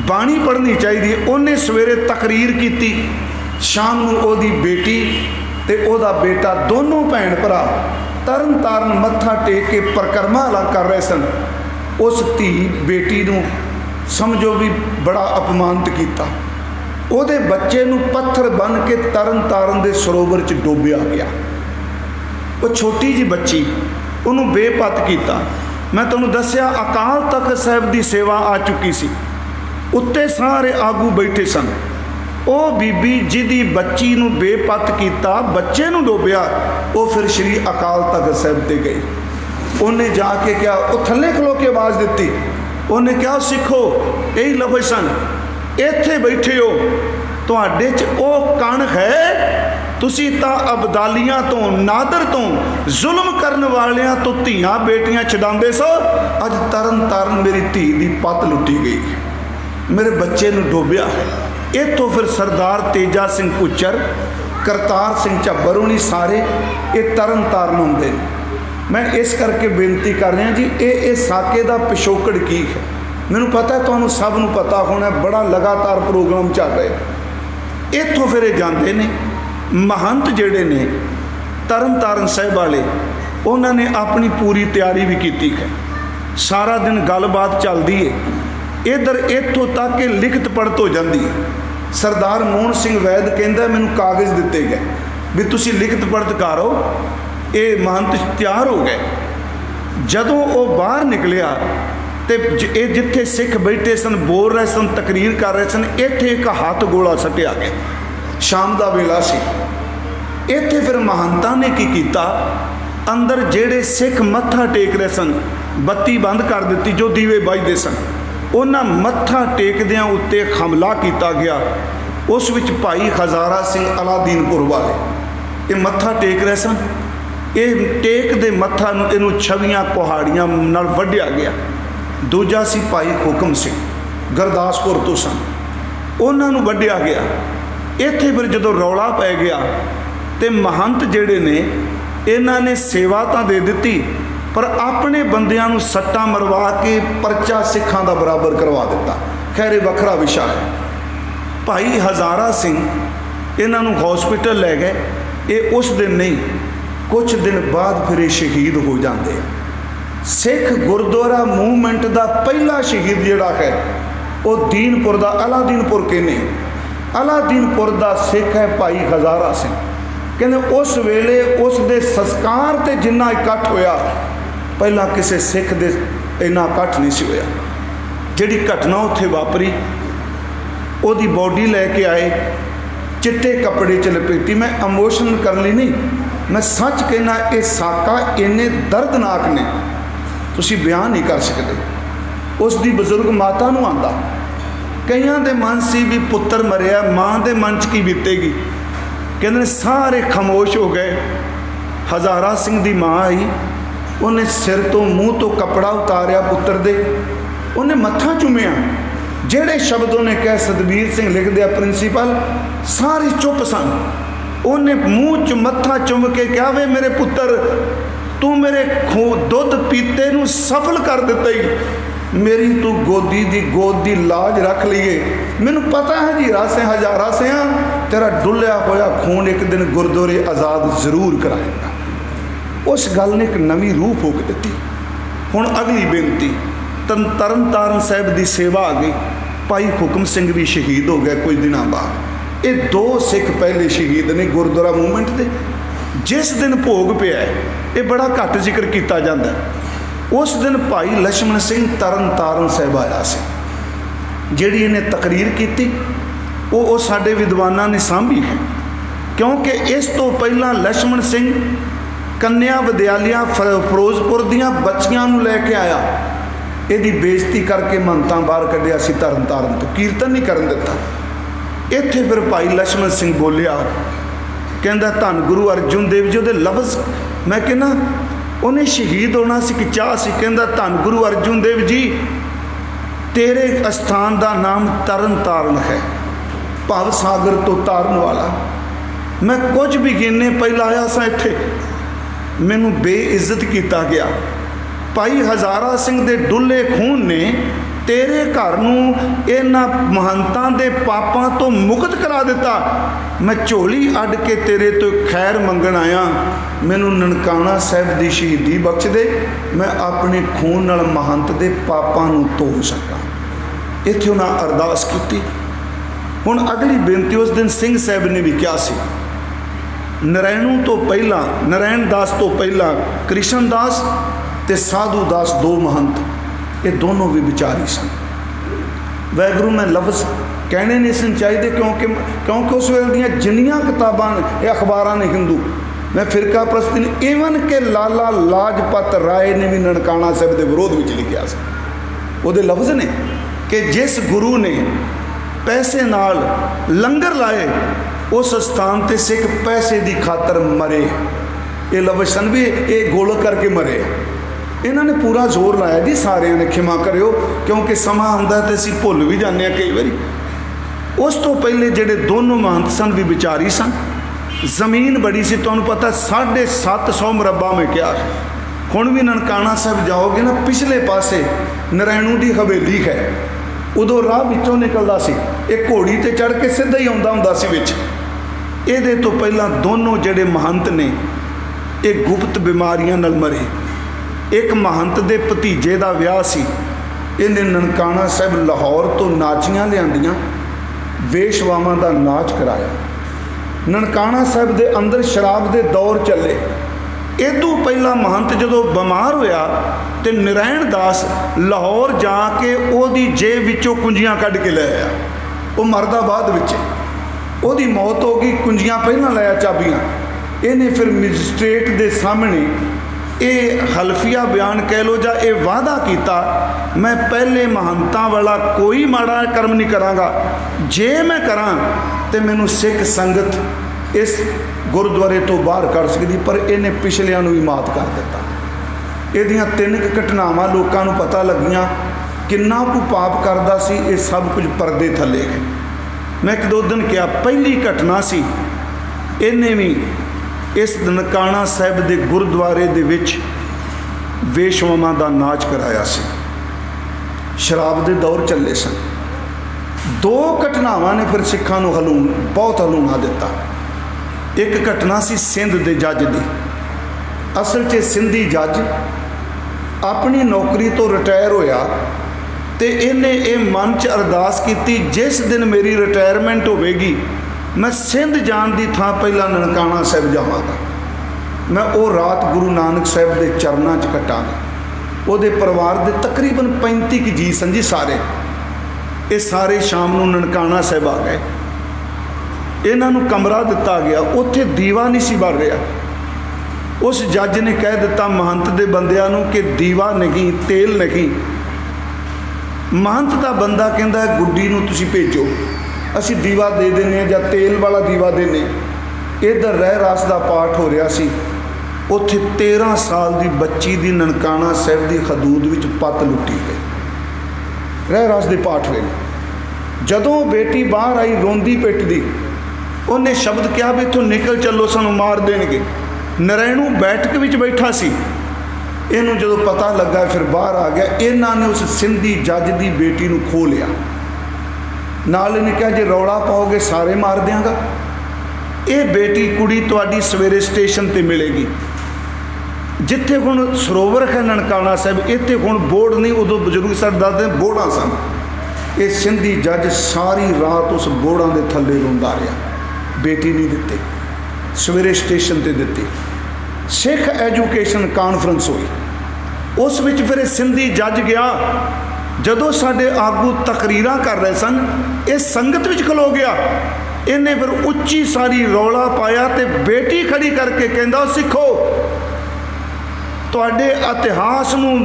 ਬਾਣੀ ਪੜ੍ਹਨੀ ਚਾਹੀਦੀ ਹੈ। ਉਹਨੇ ਸਵੇਰੇ ਤਕਰੀਰ ਕੀਤੀ, ਸ਼ਾਮ ਨੂੰ ਉਹਦੀ ਬੇਟੀ ਤੇ ਉਹਦਾ ਬੇਟਾ, ਦੋਨੋਂ ਭੈਣ ਭਰਾ ਤਰਨ ਤਾਰਨ ਮੱਥਾ ਟੇਕ ਕੇ ਪਰਿਕਰਮਾ ਕਰ ਰਹੇ ਸਨ। ਉਸ ਧੀ ਬੇਟੀ ਨੂੰ ਸਮਝੋ ਵੀ ਬੜਾ ਅਪਮਾਨਿਤ ਕੀਤਾ। ਉਹਦੇ ਬੱਚੇ ਨੂੰ ਪੱਥਰ ਬੰਨ੍ਹ ਕੇ ਤਰਨ ਤਾਰਨ ਦੇ ਸਰੋਵਰ 'ਚ ਡੋਬਿਆ ਗਿਆ। ਉਹ ਛੋਟੀ ਜਿਹੀ ਬੱਚੀ, ਉਹਨੂੰ ਬੇਪੱਤ ਕੀਤਾ। ਮੈਂ ਤੁਹਾਨੂੰ ਦੱਸਿਆ ਅਕਾਲ ਤਖਤ ਸਾਹਿਬ ਦੀ ਸੇਵਾ ਆ ਚੁੱਕੀ ਸੀ, ਉੱਤੇ ਸਾਰੇ ਆਗੂ ਬੈਠੇ ਸਨ। ਉਹ ਬੀਬੀ ਜਿਹਦੀ ਬੱਚੀ ਨੂੰ ਬੇਪੱਤ ਕੀਤਾ, ਬੱਚੇ ਨੂੰ ਡੋਬਿਆ, ਉਹ ਫਿਰ ਸ਼੍ਰੀ ਅਕਾਲ ਤਖਤ ਸਾਹਿਬ 'ਤੇ ਗਈ। ਉਹਨੇ ਜਾ ਕੇ ਕਿਹਾ, ਉਹ ਥੱਲੇ ਖਲੋ ਕੇ ਆਵਾਜ਼ ਦਿੱਤੀ। ਉਹਨੇ ਕਿਹਾ, ਸਿੱਖੋ, ਇਹੀ ਲਫ਼ਜ਼ ਸਨ, ਇੱਥੇ ਬੈਠੇ ਹੋ, ਤੁਹਾਡੇ 'ਚ ਉਹ ਕਣਕ ਹੈ, ਤੁਸੀਂ ਤਾਂ ਅਬਦਾਲੀਆਂ ਤੋਂ, ਨਾਦਰ ਤੋਂ, ਜ਼ੁਲਮ ਕਰਨ ਵਾਲਿਆਂ ਤੋਂ ਧੀਆਂ ਬੇਟੀਆਂ ਛਡਾਉਂਦੇ ਸੋ। ਅੱਜ ਤਰਨ ਤਾਰਨ ਮੇਰੀ ਧੀ ਦੀ ਪੱਤ ਲੁੱਟੀ ਗਈ, ਮੇਰੇ ਬੱਚੇ ਨੂੰ ਡੋਬਿਆ ਹੈ। ਇੱਥੋਂ ਫਿਰ ਸਰਦਾਰ ਤੇਜਾ ਸਿੰਘ ਕੁੱਚਰ, ਕਰਤਾਰ ਸਿੰਘ ਝੱਬਰ ਹੋਣੀ, ਸਾਰੇ ਇਹ ਤਰਨ ਤਾਰਨ ਹੁੰਦੇ ਨੇ। ਮੈਂ ਇਸ ਕਰਕੇ ਬੇਨਤੀ ਕਰ ਰਿਹਾ ਜੀ, ਇਹ ਸਾਕੇ ਦਾ ਪਿਛੋਕੜ ਕੀ ਹੈ ਮੈਨੂੰ ਪਤਾ, ਤੁਹਾਨੂੰ ਸਭ ਨੂੰ ਪਤਾ ਹੋਣਾ, ਬੜਾ ਲਗਾਤਾਰ ਪ੍ਰੋਗਰਾਮ ਚੱਲ ਰਿਹਾ। ਇੱਥੋਂ ਫਿਰ ਇਹ ਜਾਂਦੇ ਨੇ ਮਹੰਤ ਜਿਹੜੇ ਨੇ ਤਰਨ ਤਾਰਨ ਸਾਹਿਬ ਵਾਲੇ, ਉਹਨਾਂ ਨੇ ਆਪਣੀ ਪੂਰੀ ਤਿਆਰੀ ਵੀ ਕੀਤੀ ਹੈ। ਸਾਰਾ ਦਿਨ ਗੱਲਬਾਤ ਚੱਲਦੀ ਹੈ। ਇੱਥੋਂ ਤੱਕ ਕਿ ਲਿਖਤ ਪੜ੍ਹਤ ਹੋ ਜਾਂਦੀ ਹੈ। ਸਰਦਾਰ ਮੋਹਨ ਸਿੰਘ ਵੈਦ ਕਹਿੰਦਾ, ਮੈਨੂੰ ਕਾਗਜ਼ ਦਿੱਤੇ ਗਏ ਵੀ ਤੁਸੀਂ ਲਿਖਤ ਪੜ੍ਹਤ ਕਰੋ। ਇਹ ਮਹੰਤ ਤਿਆਰ ਹੋ ਗਏ। ਜਦੋਂ ਉਹ ਬਾਹਰ ਨਿਕਲਿਆ ਤੇ ਇਹ ਜਿੱਥੇ ਸਿੱਖ ਬੈਠੇ ਸਨ, ਬੋਲ ਰਹੇ ਸਨ, ਤਕਰੀਰ ਕਰ ਰਹੇ ਸਨ, ਇੱਥੇ ਇੱਕ ਹੱਥ ਗੋਲਾ ਸੱਟਿਆ ਗਿਆ। ਸ਼ਾਮ ਦਾ ਵੇਲਾ ਸੀ। ਇੱਥੇ ਫਿਰ ਮਹੰਤਾਂ ਨੇ ਕੀ ਕੀਤਾ, ਅੰਦਰ ਜਿਹੜੇ ਸਿੱਖ ਮੱਥਾ ਟੇਕ ਰਹੇ ਸਨ, ਬੱਤੀ ਬੰਦ ਕਰ ਦਿੱਤੀ ਜੋ ਦੀਵੇ ਵੱਜਦੇ ਸਨ। ਉਹਨਾਂ ਮੱਥਾ ਟੇਕਦਿਆਂ ਉੱਤੇ ਹਮਲਾ ਕੀਤਾ ਗਿਆ। ਉਸ ਵਿੱਚ ਭਾਈ ਹਜ਼ਾਰਾ ਸਿੰਘ ਅਲਾਦੀਨਪੁਰ ਵਾਲੇ ਇਹ ਮੱਥਾ ਟੇਕ ਰਹੇ ਸਨ। ਇਹ ਟੇਕਦੇ ਮੱਥਾ ਨੂੰ, ਇਹਨੂੰ ਛਵੀਆਂ ਕੁਹਾੜੀਆਂ ਨਾਲ ਵੱਢਿਆ ਗਿਆ। ਦੂਜਾ ਸੀ ਭਾਈ ਹੁਕਮ ਸਿੰਘ, ਗੁਰਦਾਸਪੁਰ ਤੋਂ ਸਨ, ਉਹਨਾਂ ਨੂੰ ਵੱਢਿਆ ਗਿਆ। ਇੱਥੇ ਫਿਰ ਜਦੋਂ ਰੌਲਾ ਪੈ ਗਿਆ ਤੇ ਮਹੰਤ ਜਿਹੜੇ ਨੇ, ਇਹਨਾਂ ਨੇ ਸੇਵਾ ਤਾਂ ਦੇ ਦਿੱਤੀ, ਪਰ ਆਪਣੇ ਬੰਦਿਆਂ ਨੂੰ ਸੱਟਾਂ ਮਰਵਾ ਕੇ ਪਰਚਾ ਸਿੱਖਾਂ ਦਾ ਬਰਾਬਰ ਕਰਵਾ ਦਿੱਤਾ। ਖੈਰ ਇਹ ਵੱਖਰਾ ਵਿਸ਼ਾ ਹੈ। ਭਾਈ ਹਜ਼ਾਰਾ ਸਿੰਘ ਇਹਨਾਂ ਨੂੰ ਹਸਪੀਟਲ ਲੈ ਗਏ। ਇਹ ਉਸ ਦਿਨ ਨਹੀਂ, ਕੁਝ ਦਿਨ ਬਾਅਦ ਫਿਰ ਇਹ ਸ਼ਹੀਦ ਹੋ ਜਾਂਦੇ ਆ। ਸਿੱਖ ਗੁਰਦੁਆਰਾ ਮੂਵਮੈਂਟ ਦਾ ਪਹਿਲਾ ਸ਼ਹੀਦ ਜਿਹੜਾ ਹੈ, ਉਹ ਦੀਨਪੁਰ ਦਾ, ਅਲਾਦੀਨਪੁਰ ਕਹਿੰਦੇ, ਅਲਾਦੀਨਪੁਰ ਦਾ ਸਿੱਖ ਹੈ ਭਾਈ ਹਜ਼ਾਰਾ ਸਿੰਘ। ਕਹਿੰਦੇ ਉਸ ਵੇਲੇ ਉਸ ਦੇ ਸੰਸਕਾਰ 'ਤੇ ਜਿੰਨਾ ਇਕੱਠ ਹੋਇਆ, ਪਹਿਲਾਂ ਕਿਸੇ ਸਿੱਖ ਦੇ ਇੰਨਾ ਇਕੱਠ ਨਹੀਂ ਸੀ ਹੋਇਆ। ਜਿਹੜੀ ਘਟਨਾ ਉੱਥੇ ਵਾਪਰੀ, ਉਹਦੀ ਬੋਡੀ ਲੈ ਕੇ ਆਏ, ਚਿੱਟੇ ਕੱਪੜੇ 'ਚ ਲਪੇਟੀ। ਮੈਂ ਇਮੋਸ਼ਨਲ ਕਰਨ ਲਈ ਨਹੀਂ, ਮੈਂ ਸੱਚ ਕਹਿਣਾ, ਇਹ ਸਾਕਾ ਇੰਨੇ ਦਰਦਨਾਕ ਨੇ, ਤੁਸੀਂ ਬਿਆਨ ਨਹੀਂ ਕਰ ਸਕਦੇ। ਉਸ ਦੀ ਬਜ਼ੁਰਗ ਮਾਤਾ ਨੂੰ ਆਂਦਾ, ਕਈਆਂ ਦੇ ਮਨ ਸੀ ਵੀ ਪੁੱਤਰ ਮਰਿਆ, ਮਾਂ ਦੇ ਮਨ 'ਚ ਕੀ ਬੀਤੇਗੀ। ਕਹਿੰਦੇ ਨੇ ਸਾਰੇ ਖਾਮੋਸ਼ ਹੋ ਗਏ। ਹਜ਼ਾਰਾ ਸਿੰਘ ਦੀ ਮਾਂ ਆਈ, ਉਹਨੇ ਸਿਰ ਤੋਂ, ਮੂੰਹ ਤੋਂ ਕੱਪੜਾ ਉਤਾਰਿਆ ਪੁੱਤਰ ਦੇ, ਉਹਨੇ ਮੱਥਾ ਚੁੰਮਿਆ। ਜਿਹੜੇ ਸ਼ਬਦ ਉਹਨੇ ਕਹੇ, ਸਤਬੀਰ ਸਿੰਘ ਲਿਖਦੇ ਆ ਪ੍ਰਿੰਸੀਪਲ, ਸਾਰੇ ਚੁੱਪ ਸਨ। ਉਹਨੇ ਮੂੰਹ 'ਚ ਮੱਥਾ ਚੁੰਮ ਕੇ ਕਿਹਾ, ਵੇ ਮੇਰੇ ਪੁੱਤਰ, ਤੂੰ ਮੇਰੇ ਦੁੱਧ ਪੀਤੇ ਨੂੰ ਸਫਲ ਕਰ ਦਿੱਤਾ ਹੀ, ਮੇਰੀ ਤੂੰ ਗੋਦ ਦੀ ਲਾਜ ਰੱਖ ਲਈਏ। ਮੈਨੂੰ ਪਤਾ ਹੈ ਜੀ, ਰਾਸੇ ਹਜ਼ਾਰਾ ਸਿਆਂ, ਤੇਰਾ ਡੁੱਲਿਆ ਹੋਇਆ ਖੂਨ ਇੱਕ ਦਿਨ ਗੁਰਦੁਆਰੇ ਆਜ਼ਾਦ ਜ਼ਰੂਰ ਕਰਾਏਗਾ। ਉਸ ਗੱਲ ਨੇ ਇੱਕ ਨਵੀਂ ਰੂਹ ਫੂਕ ਦਿੱਤੀ। ਹੁਣ ਅਗਲੀ ਬੇਨਤੀ, ਤਰਨ ਤਾਰਨ ਸਾਹਿਬ ਦੀ ਸੇਵਾ ਆ ਗਈ। ਭਾਈ ਹੁਕਮ ਸਿੰਘ ਵੀ ਸ਼ਹੀਦ ਹੋ ਗਿਆ ਕੁਝ ਦਿਨਾਂ ਬਾਅਦ। ਇਹ ਦੋ ਸਿੱਖ ਪਹਿਲੇ ਸ਼ਹੀਦ ਨੇ ਗੁਰਦੁਆਰਾ ਮੂਵਮੈਂਟ ਦੇ। ਜਿਸ ਦਿਨ ਭੋਗ ਪਿਆ, ਇਹ ਬੜਾ ਘੱਟ ਜ਼ਿਕਰ ਕੀਤਾ ਜਾਂਦਾ। ਉਸ ਦਿਨ ਭਾਈ ਲਛਮਣ ਸਿੰਘ ਤਰਨ ਤਾਰਨ ਸਾਹਿਬ ਆਇਆ ਸੀ। ਜਿਹੜੀ ਇਹਨੇ ਤਕਰੀਰ ਕੀਤੀ, ਉਹ ਸਾਡੇ ਵਿਦਵਾਨਾਂ ਨੇ ਸਾਂਭੀ ਹੈ, ਕਿਉਂਕਿ ਇਸ ਤੋਂ ਪਹਿਲਾਂ ਲਛਮਣ ਸਿੰਘ ਕੰਨਿਆ ਵਿਦਿਆਲਿਆ ਫਿਰੋਜ਼ਪੁਰ ਦੀਆਂ ਬੱਚੀਆਂ ਨੂੰ ਲੈ ਕੇ ਆਇਆ। ਇਹਦੀ ਬੇਇੱਜ਼ਤੀ ਕਰਕੇ ਮੰਨਤਾਂ ਬਾਹਰ ਕੱਢਿਆ ਸੀ ਤਰਨ ਤਾਰਨ ਤੋਂ, ਕੀਰਤਨ ਨਹੀਂ ਕਰਨ ਦਿੱਤਾ। ਇੱਥੇ ਫਿਰ ਭਾਈ ਲਛਮਣ ਸਿੰਘ ਬੋਲਿਆ, ਕਹਿੰਦਾ ਧੰਨ ਗੁਰੂ ਅਰਜਨ ਦੇਵ ਜੀ। ਉਹਦੇ ਲਫ਼ਜ਼ ਮੈਂ ਕਹਿੰਦਾ, ਉਹਨੇ ਸ਼ਹੀਦ ਹੋਣਾ ਸੀ ਕਿ ਚਾਹ ਸੀ। ਕਹਿੰਦਾ ਧੰਨ ਗੁਰੂ ਅਰਜਨ ਦੇਵ ਜੀ, ਤੇਰੇ ਅਸਥਾਨ ਦਾ ਨਾਮ ਤਰਨ ਤਾਰਨ ਹੈ, ਭਵ ਸਾਗਰ ਤੋਂ ਤਾਰਨ ਵਾਲਾ। ਮੈਂ ਕੁਝ ਵੀ ਗਿਣਨੇ ਪਹਿਲਾਂ ਆਇਆ ਸਾਂ, ਇੱਥੇ ਮੈਨੂੰ ਬੇਇੱਜ਼ਤ ਕੀਤਾ ਗਿਆ। ਭਾਈ ਹਜ਼ਾਰਾ ਸਿੰਘ ਦੇ ਡੁੱਲੇ ਖੂਨ ਨੇ तेरे घर नूं इन्हां महंतां दे पापां तो मुक्त करा दिता। मैं झोली अड्ड के तेरे तो खैर मंगण आया, मैनू ननकाना साहिब दी शहीदी बख्श दे, मैं अपने खून नाल महंत दे पापां नूं धो सकां। इत्थे उन्हां अरदास कीती। हुण अगली बेनती उस दिन सिंह साहिब ने भी किया सी। नारायणों तो पहला, नारायण दास तो पहला कृष्ण दास ते साधु दास, दो महंत, ये दोनों भी विचारी सन। वैगुरू मैं लफ्ज़ कहने नहीं सन चाहिए, क्योंकि उस वेले दियां जिन्नियां किताबां ने, अखबारां ने हिंदू, मैं फिरका प्रस्ती ने, ईवन के लाला लाजपत राय ने भी ननकाना साहिब के विरोध में लिखिया सी। उहदे लफ्ज़ ने कि जिस गुरु ने पैसे नाल लंगर लाए, उस स्थान ते सिख पैसे की खातर मरे। ये लफ्ज़ सन भी ये गोल करके मरे। इन्होंने पूरा जोर लाया जी, सारिਆਂ ने खिमा करियो, क्योंकि समा आंदा तो असीं भुल भी जाने कई बारी। उस तो पहले जेडे दोनों महंत सन भी विचारी सन। जमीन बड़ी सी, तुहानूं पता 750 मुरब्बा में क्या है। हुण भी ननकाना साहिब जाओगे ना, पिछले पासे नारायणों की हवेली है, उदों राह विचों निकलदा सी, एक घोड़ी ते चढ़ के सीधा ही आउंदा हुंदा सी विच। ਇਹਦੇ तो पहला दोनों ਜਿਹੜੇ महंत ने ये गुप्त बीमारियां नाल मरे। एक महंत दे भतीजे का विआह सी, इन्हें ननकाना साहिब लाहौर तो नाचियां लियांदियां, वेशवावां का नाच कराया। ननकाना साहिब दे अंदर शराब के दौर चले। इदों पहला महंत जदों बीमार होया तो नारायण दास लाहौर जाके ओदी जेब विचों कुंजियां कढ़ के ले आया। वो मरदा बाद विच, ओदी मौत हो गई, कुंजियां पहलां लाया चाबियां। इन्हें फिर मजिस्ट्रेट के सामने ये हल्फिया बयान कह लो जा ये वादा किया, मैं पहले महंतां वाला कोई माड़ा कर्म नहीं करांगा, जे मैं करा तो मैनू सिख संगत इस गुरुद्वारे तो बाहर कर सकती। पर इन्हें पिछलियां नूं भी मात कर दिता। इहदियां 3 घटनावां लोकां नूं पता लगियां, किन्ना कुछ पाप करदा सी, ये सब कुछ परदे थल्ले है। मैं 1-2 दिन क्या, पहली घटना सी, इन्हें भी इस ननकाना साहिब के गुरुद्वारे दे विच वेशवावां दा नाच कराया सी। शराब के दौर चले सन। 2 घटनावां ने फिर सिखां नूं बहुत हलूणा दिता। एक घटना सी सिंध के जज की। असल च सिंधी जज अपनी नौकरी तो रिटायर होया तो इन्हें ये मन च अरदास की, जिस दिन मेरी रिटायरमेंट होगी मैं सिंध जान की थां पहला ननकाना साहिब जावांगा। मैं वो रात गुरु नानक साहिब के चरणों च कटांगा। उहदे परिवार के तकरीबन 35 जी सन जी सारे। ये सारे शाम नूं ननकाना साहिब आ गए। इन्हां नूं कमरा दिता गया, उत्थे दीवा नहीं सी बल रहा। उस जज ने कह दिता महंत के बंदियां नूं कि दीवा नहीं, तेल नहीं। महंत का बंदा कहता है गुड्डी नूं तुसीं भेजो, असी दीवा दे देने या तेल वाला दीवा देने। इधर रह रास का पाठ हो रहा सी, उत्थे 13 साल की बच्ची की ननकाना साहिब की खदूद विच पत लुटी गई। रह रास के पाठ वेले जदों बेटी बाहर आई रोंदी पिटदी, उन्हें शब्द कहा भी इत्थों निकल चलो, सानू मार देणगे। नारायणों बैठक विच बैठा सी। इनू जो पता लगा फिर बाहर आ गया। इन्हों ने उस सिंधी जज की बेटी को खो लिया। नाल इन्हें कहा जे रौला पाओगे सारे मार देंगा। ये बेटी कुड़ी तुहाडी सवेरे स्टेशन पर मिलेगी। जिथे हुण सरोवर है ननकाना साहिब, इत्थे हुण बोर्ड नहीं, उदों बजुर्ग साडे दसदे बोर्डां सन। ये सिंधी जज सारी रात उस बोर्डां दे थल्ले रोंदा रहा। बेटी नहीं दिते, सवेरे स्टेशन पर दिती। सिख एजुकेशन कॉन्फ्रेंस हुई, उस विच फिर सिंधी जज गया। जदों साडे आगू तकरीरां कर रहे सन, इस संगत विच खलो गया। इन्हें फिर उच्ची सारी रौला पाया तो बेटी खड़ी करके कहंदा सिखो, तुहाडे इतिहास नूं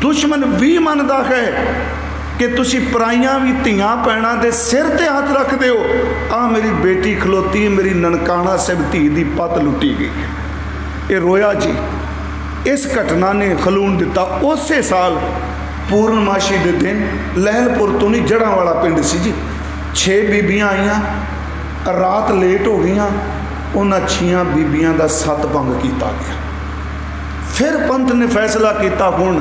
दुश्मन भी मनदा है कि तुसी पराइयां भी धियां भैणां दे सिर ते हाथ रखदे हो। आ मेरी बेटी खलोती, मेरी ननकाना साहिब धी दी पत लुटी गई है। ये रोया जी। इस घटना ने खलून दिता। उस साल पूर्णमाशी के दिन लहलपुर तो नहीं, जड़ांवाला पिंड सी जी, 6 बीबियां आईयां, रात लेट हो गई। उन्हां 6 बीबियां का सतभंग किया गया। फिर पंथ ने फैसला किया हुण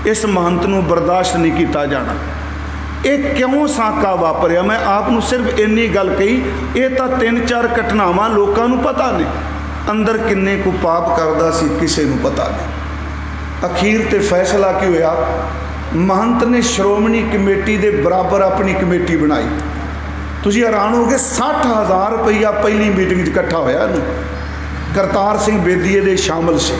इस महंत नूं बर्दाश्त नहीं किया जाना। ये क्यों साका वापरिया? मैं आपनूं सिर्फ इन्नी गल कही, ये तो 3-4 घटनावां लोकां नूं पता ने, अंदर किन्ने को पाप करदा सी किसी नूं पता नहीं। अखीर ते फैसला की होया, महंत ने श्रोमणी कमेटी के बराबर अपनी कमेटी बनाई। तुसीं हैरान हो गए, 60,000 रुपया पहली मीटिंग इकट्ठा होया। करतार सिंह बेदीए दे शामिल से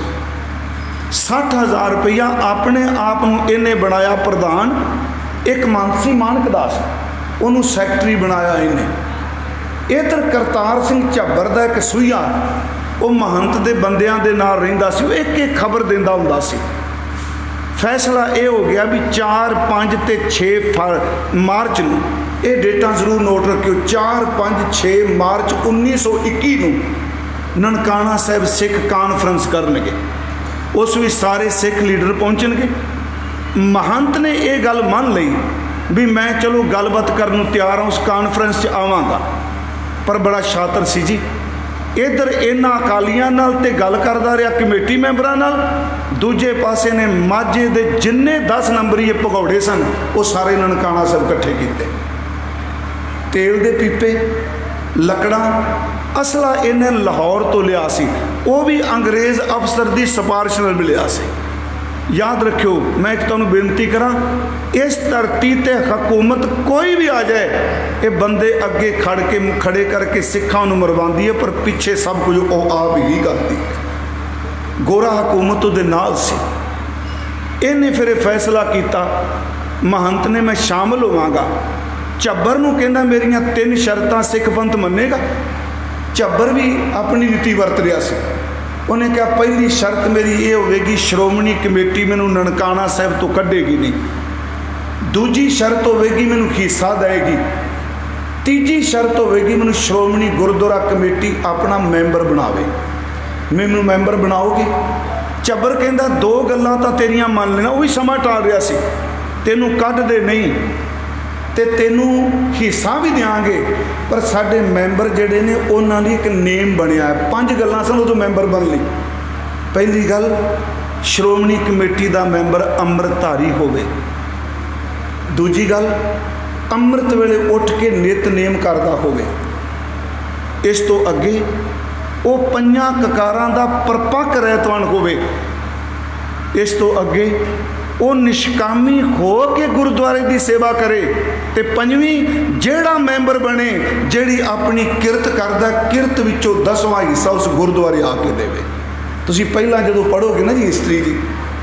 60,000 रुपया अपने आप नूं इन्हें बनाया प्रधान। एक मानसी मानक दास उन्होंने सैकटरी बनाया इन्हें। इधर करतार सिंह झब्बर का एक सूइया वो महंत के बंदियां दे नाल रहिंदा सी, एक एक खबर दिंदा हुंदा सी। फैसला ये हो गया भी 4, 5 ते 6 मार्च नूं, ये डेटा जरूर नोट रखियो, 4, 5, 6 मार्च 1921 नूं ननकाना साहिब सिख कानफ्रेंस करनगे। उस भी सारे सिख लीडर पहुंचणगे। महंत ने यह गल मान ली भी मैं चलो गलबात करने नूं तैयार हाँ, उस कानफ्रेंस च आवांगा। पर बड़ा शातर सी जी, इधर इन्हां अकालियां नाल ते गल करदा रहा कमेटी मैंबरां नाल, दूजे पासे ने माझे दे जिन्ने 10 नंबरीए भगौड़े सन वो सारे ननकाना साहिब इकट्ठे कीते। तेल दे पीपे, लकड़ां, असला इन्हें लाहौर तो लिया सी, वो भी अंग्रेज़ अफसर की सिफारिश नाल मिलिया सी। याद रखियो, मैं एक तुहानूं बेनती करा, इस धरती ते हुकूमत कोई भी आ जाए, ये बंदे अगे खड़े करके सिखां नूं मरवांदी है, पर पिछे सब कुछ वो आप ही करती है। गोरा हुकूमत उहदे नाल सी। इन्हें फिर फैसला किया, महंत ने मैं शामिल होवांगा। झब्बर नूं कहंदा मेरियां 3 शर्तां सिख पंथ मन्नेगा। झब्बर भी अपनी नीति वरत रहा सी। उन्हें कहा पहली शर्त मेरी ये होगी, श्रोमणी कमेटी मैनू ननकाना साहिब तो कढ़ेगी नहीं। दूजी शर्त होगी मैनू हिस्सा देगी। तीजी शर्त होगी मैनू श्रोमणी गुरुद्वारा कमेटी अपना मैंबर बनावे। मैनू मैंबर बनाओगी? झब्बर कहंदा 2 गल्लां तां तेरियां मान लेना, वही समा टाल रहा सी, तेनू कढ़ दे नहीं ते तेनू हिस्सा भी देंगे, पर साडे मैंबर जिहड़े ने उन्हां दी एक नेम बनिया है। 5 गल्लां सन उदों मैंबर बन ली। पहली गल, श्रोमणी कमेटी का मैंबर अंमृतधारी होवे। दूजी गल, अंमृत वेले उठ के नितनेम करदा होवे। इस तो अगे वो 5 ककारां दा परपक्क रहतवान होवे। इस तो अगे वो निष्कामी हो के गुरुद्वारे की सेवा करे। ते 5वीं, जेड़ा मैंबर बने जेड़ी अपनी किरत करदा, किरत विचों 10वां हिस्सा उस गुरुद्वारे आके देवे। तुसीं पहला जो पढ़ोगे ना जी हिस्टरी जी,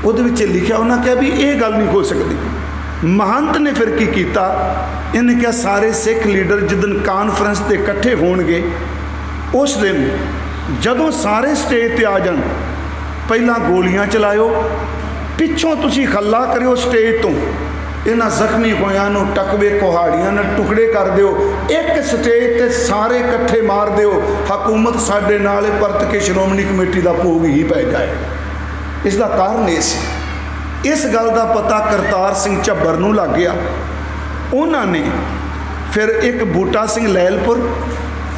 उहदे विच लिखिया उन्हें कहा भी ये गल नहीं हो सकती। महंत ने फिर की कीता, इन्हें कहा सारे सिख लीडर जिदन कानफ्रेंस ते इकट्ठे होणगे, उस दिन जदों सारे स्टेज ते आ जाण, पहला गोलियां चलाओ, पिछों तुसी खला करो स्टेज तो, इन्हां जख्मी होयां नूं टकवे कुहाड़ियां नाल टुकड़े कर दिओ, एक स्टेज ते सारे इकट्ठे मार दिओ, हुकूमत साडे नाल परत के श्रोमणी कमेटी का भोग ही पै जाएगा। इसका कारण ये सी। इस गल का पता करतार सिंह झब्बर नूं लग गया। उन्होंने फिर एक बूटा सिंह लैलपुर,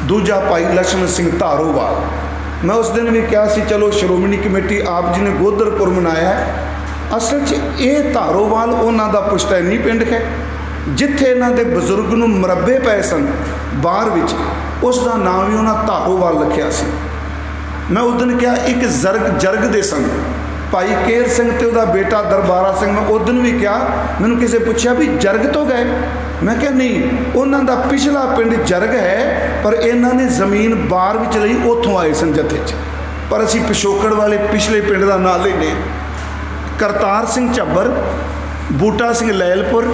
दूजा भाई लक्ष्मण सिंह धारोवाल। मैं उस दिन भी कहा सी चलो श्रोमणी कमेटी आप जी ने गोदरपुर मनाया है, असल ये धारोवाल उन्हों का पुश्तैनी पिंड है, जिथे इन्हों के बजुर्ग नूं मरबे पए सन बाहर विच, उसका नाम भी उन्होंने धारोवाल रखा सी। मैं उस दिन कहा एक जरग दे सन भाई केर सिंह ते उहदा बेटा दरबारा सिंह। मैं उस दिन भी कहा, मैनूं किसी पूछा भी जरग तो गए, मैं क्या नहीं, उन्हों का पिछला पिंड जरग है, पर इन्होंने जमीन बाहर विच लई, उत्थों आए सन जथे च, पर असीं पिछोकड़ वाले पिछले पिंड का नाम लेने। करतार सिंह झब्बर, बूटा सिंह लैलपुर,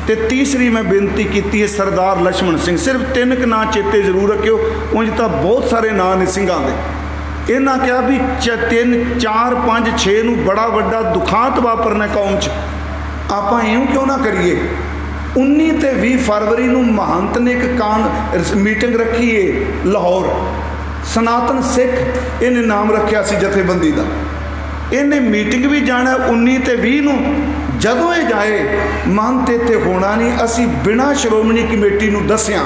ते तीसरी मैं बेनती की है सरदार लक्ष्मण सिंह। सिर्फ 3 क नाम चेते जरूर रखियो, उंज तां बहुत सारे नाम ने सिंघां दे। इन्हां कहा भी 3, 4, 5, 6 नूं बड़ा वड्डा दुखांत वापरना कौम च, आपां इउं क्यों ना करिए। 19 ते 20 फरवरी नूं महंत ने एक मीटिंग रखी है लाहौर, सनातन सिख इन्हें नाम रखा सी जथेबंदी का। इन्हें मीटिंग भी जाना 19 ते 20 नूं, जदों ये जाए महंत इत्थे होना नहीं, असी बिना श्रोमणी कमेटी नूं दस्सिया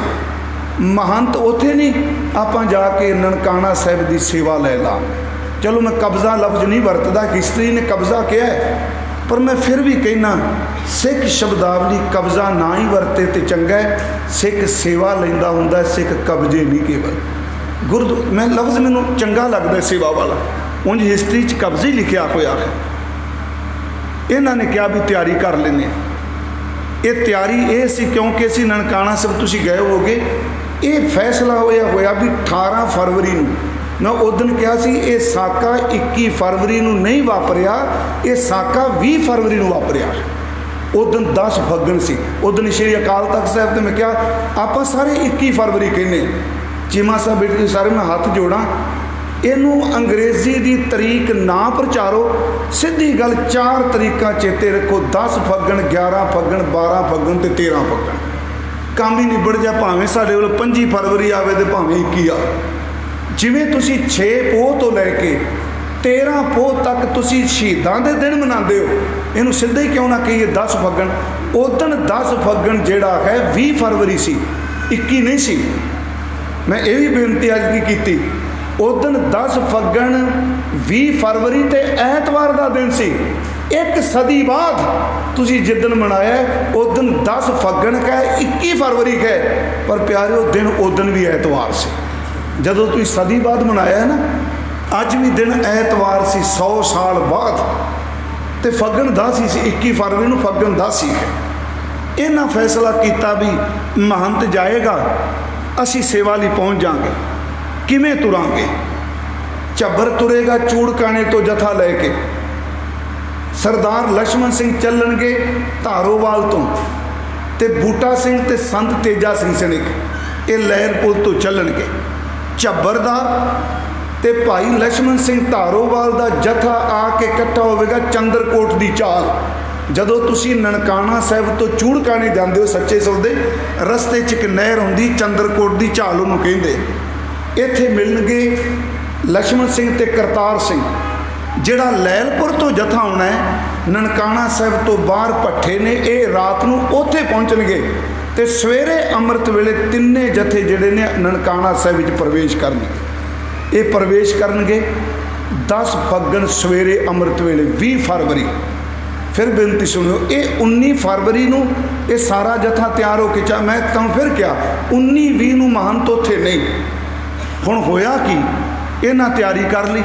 महंत उत्थे नहीं, आपां जाके ननकाना साहिब की सेवा लै ला। चलो मैं कब्जा लफ्ज नहीं वरतदा, हिस्टरी ने कब्जा किया है, पर मैं फिर भी कहना सिख शब्दावली कब्जा ना ही वरते तो चंगा है। सिख सेवा लेंदा हुंदा, सिख कब्जे नहीं केवल। गुरु मैं लफ्ज़ मैनू चंगा लगता सेवा वाला, उंज हिस्टरी च कब्जे ही लिखिया होया है। इन्होंने कहा भी तैयारी कर लेने। ये तैयारी ये सी क्योंकि असी ननकाना साहिब तुसीं गए होगे, ये फैसला होया भी 18 फरवरी नूं। मैं उस दिन कहा सी ये साका 21 फरवरी नूं नहीं वापरिया, ये साका 20 फरवरी नूं वापरिया। उस दिन 10 फग्गण सी। उस दिन श्री अकाल तख्त साहिब ते मैं कहा आपां सारे 21 फरवरी कहने। चीमा साहब बेटे सारे मैं हथ जोड़ा, इनू अंग्रेजी की तरीक ना प्रचारो, सीधी गल 4 तरीका चेते रखो, 10 फग्गण 11 फग्गण 12 फग्गण ते 13 फग्गण। काम ही निबड़ जा, भावें साढ़े कोल 25 फरवरी आवे तो भावें 21 आवे। जिमें तुसी 6 पोह तो लैके 13 पोह तक तुसी शहीदां दे दिन मनाते हो, इनू सीधा ही क्यों ना कहिए 10 फग्गण। उदन 10 फग्गण जिहड़ा है 20 फरवरी सी, 21 नहीं सी। मैं ये भी बेनती अज की की, उस दिन 10 फग्गण 20 फरवरी ते ऐतवार का दिन सी। 1 सदी बाद तुसी जिदन मनाया उस दिन 10 फग्गण का 21 फरवरी का, पर प्यारे दिन उस दिन भी ऐतवार से। जदों तुसी सदी बाद मनाया है ना, अज भी दिन ऐतवार सी 100 साल बाद, तो फग्गण 10 ही सी। 21 फरवरी नूं फग्गण 10 ही है। इन्हां फैसला किया भी महंत जाएगा, असी सेवा लई पहुँच जाएंगे। किमें तुरांगे? झब्बर तुरेगा चूड़काने तो जथा लैके, सरदार लक्ष्मण सिंह चलणगे धारोवाल तो, ते बूटा सिंह ते संत तेजा सिंह सनिक ये लहरपुर तो चलणगे। झब्बर दा ते भाई लक्ष्मण सिंह धारोवाल दा जथा आके इकट्ठा होवेगा चंद्रकोट दी चाल। जदों तुसी ननकाना साहिब तो चूड़काने जांदे हो सच्चे सौदे, रस्ते च एक नहर हुंदी चंद्रकोट दी चाल उहनूं कहिंदे। इत्थे मिलणगे लक्ष्मण सिंह ते करतार सिंह। जिहड़ा लैलपुर तो जथा आउणा है ननकाना साहिब तो बाहर भट्ठे ने, ये रात नूं उत्थे पहुंचणगे ते सवेरे अमृत वेले तिन्ने जथे जिहड़े ने ननकाना साहिब विच प्रवेश करनगे। ये प्रवेश करनगे 10 फग्गण सवेरे अमृत वेले 20 फरवरी। फिर बेनती सुनियो, ये 19 फरवरी नूं ये सारा जथा तैयार होके चा, मैं तुहानूं फिर क्या 19-20 नूं महंत उत्थे नहीं। हुण होया कि इन्हां तैयारी कर ली।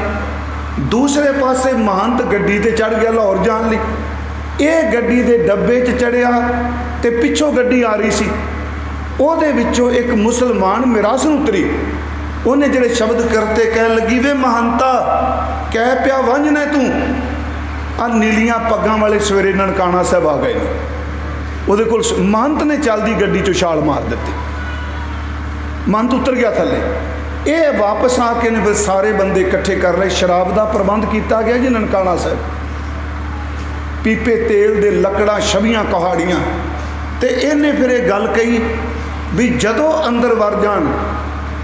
दूसरे पासे महंत गड्डी ते चढ़ गया लाहौर जाण लई। ये गड्डी दे डब्बे च चढ़िया ते पिछों गड्डी आ रही सी, उहदे विचों एक मुसलमान मिरासन उतरी। उन्हें जिहड़े शब्द करते कह लगी, वे महंता कह पिया वंजने तू आ नीलियां पग्गां वाले सवेरे ननकाना साहिब आ गए। उहदे कोल महंत ने चलदी गड्डी चों छाल मार दित्ती। महंत उतर गया थल्ले। ये वापस आके ने फिर सारे बंदे इकट्ठे कर रहे। शराब का प्रबंध किया गया जी ननकाना साहिब, पीपे तेल दे लकड़ा छवियां कहाड़ियाँ। तो इन्हें फिर एक गल कही भी जदों अंदर वड़ जान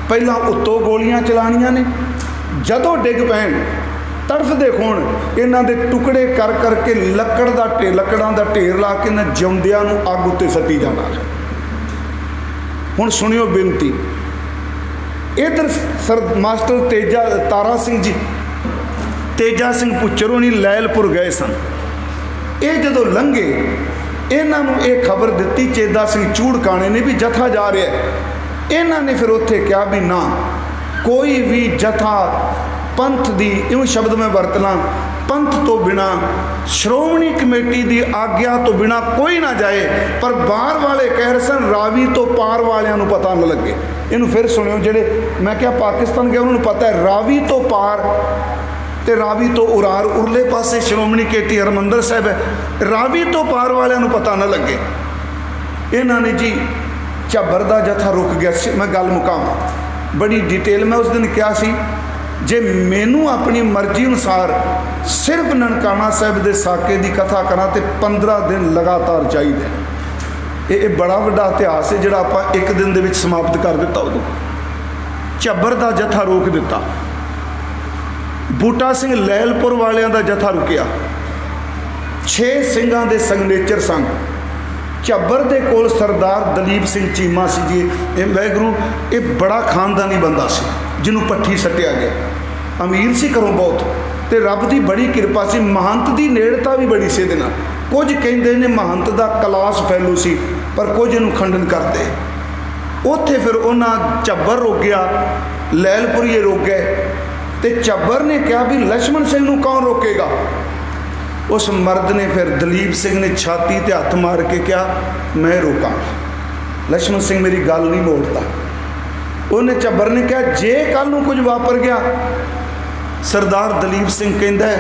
पहला उत्तों गोलियां चलानियां ने, जदों डिग पैण तड़फदे खोण इन्हां दे टुकड़े कर करके लकड़ां दा ढेर ला के इन्हां जिउंदियां नूं अग उत्ते सट्टी जाना। हुण सुनियो बेनती, इधर सर मास्टर तेजा तारा सिंह जी, तेजा सिंह पुच्छर होनी लैलपुर गए सन। ये जदों लंघे इन्हां नूं ये खबर दित्ती चेदा सिंह चूड़काने ने भी जथा जा रहा है। इन्हां ने फिर उत्थे कहा भी ना, कोई भी जथा पंथ दी, यूँ शब्द मैं वरतना, पंथ तो बिना श्रोमणी कमेटी की आग्या तो बिना कोई ना जाए। पर बाहर वाले कह रहे सन रावी तो पार वालियां नूं पता न लगे। इनू फिर सुनियो, जेडे मैं क्या पाकिस्तान गया उन्होंने पता है रावी तो पार ते रावी तो उरार, उरले पासे श्रोमणी कमेटी हरमंदर साहिब है। रावी तो पार वालियां नूं पता न लगे। इन्हां ने जी झब्बर दा जथा रुक गया। मैं गल मुकावां बड़ी डिटेल, मैं उस दिन कहा सी जे मैनू अपनी मर्जी अनुसार सिर्फ ननकाना साहिब के साके की कथा करा तो 15 दिन लगातार चाहिए। ये बड़ा वड्डा इतिहास है जिहड़ा आपां एक दिन दे विच समाप्त कर दिता। उदों झब्बर का जथा रोक दिता। बूटा सिंह लैलपुर वालियां दा जथा रुकिया। 6 सिंघां दे सिग्नेचर सन। झब्बर दे कोल सरदार दलीप सिंह चीमा सी जी। ये वैगुरू ये बड़ा खानदानी बंदा सी, जिन्हों पट्ठी सट्टिया गया। अमीर सी घरों बहुत, तो रब की बड़ी कृपा सी, महंत की नेड़ता भी बड़ी से नाल। कुछ कहते ने महंत का क्लास फैलो सी, पर कुछ इनू खंडन करते। उत्थे फिर उन्हें झब्बर रोकिया, लैलपुरीए रोक गए, तो झब्बर ने कहा भी लक्ष्मण सिंह नूं कौन रोकेगा। उस मर्द ने फिर दलीप सिंह ने छाती ते हथ मार के कहा मैं रोकां। लक्ष्मण सिंह मेरी गल नहीं मोड़ता। उन्हें झब्बर ने कहा जे कल नूं कुछ वापर गया, सरदार दलीप सिंह कहता है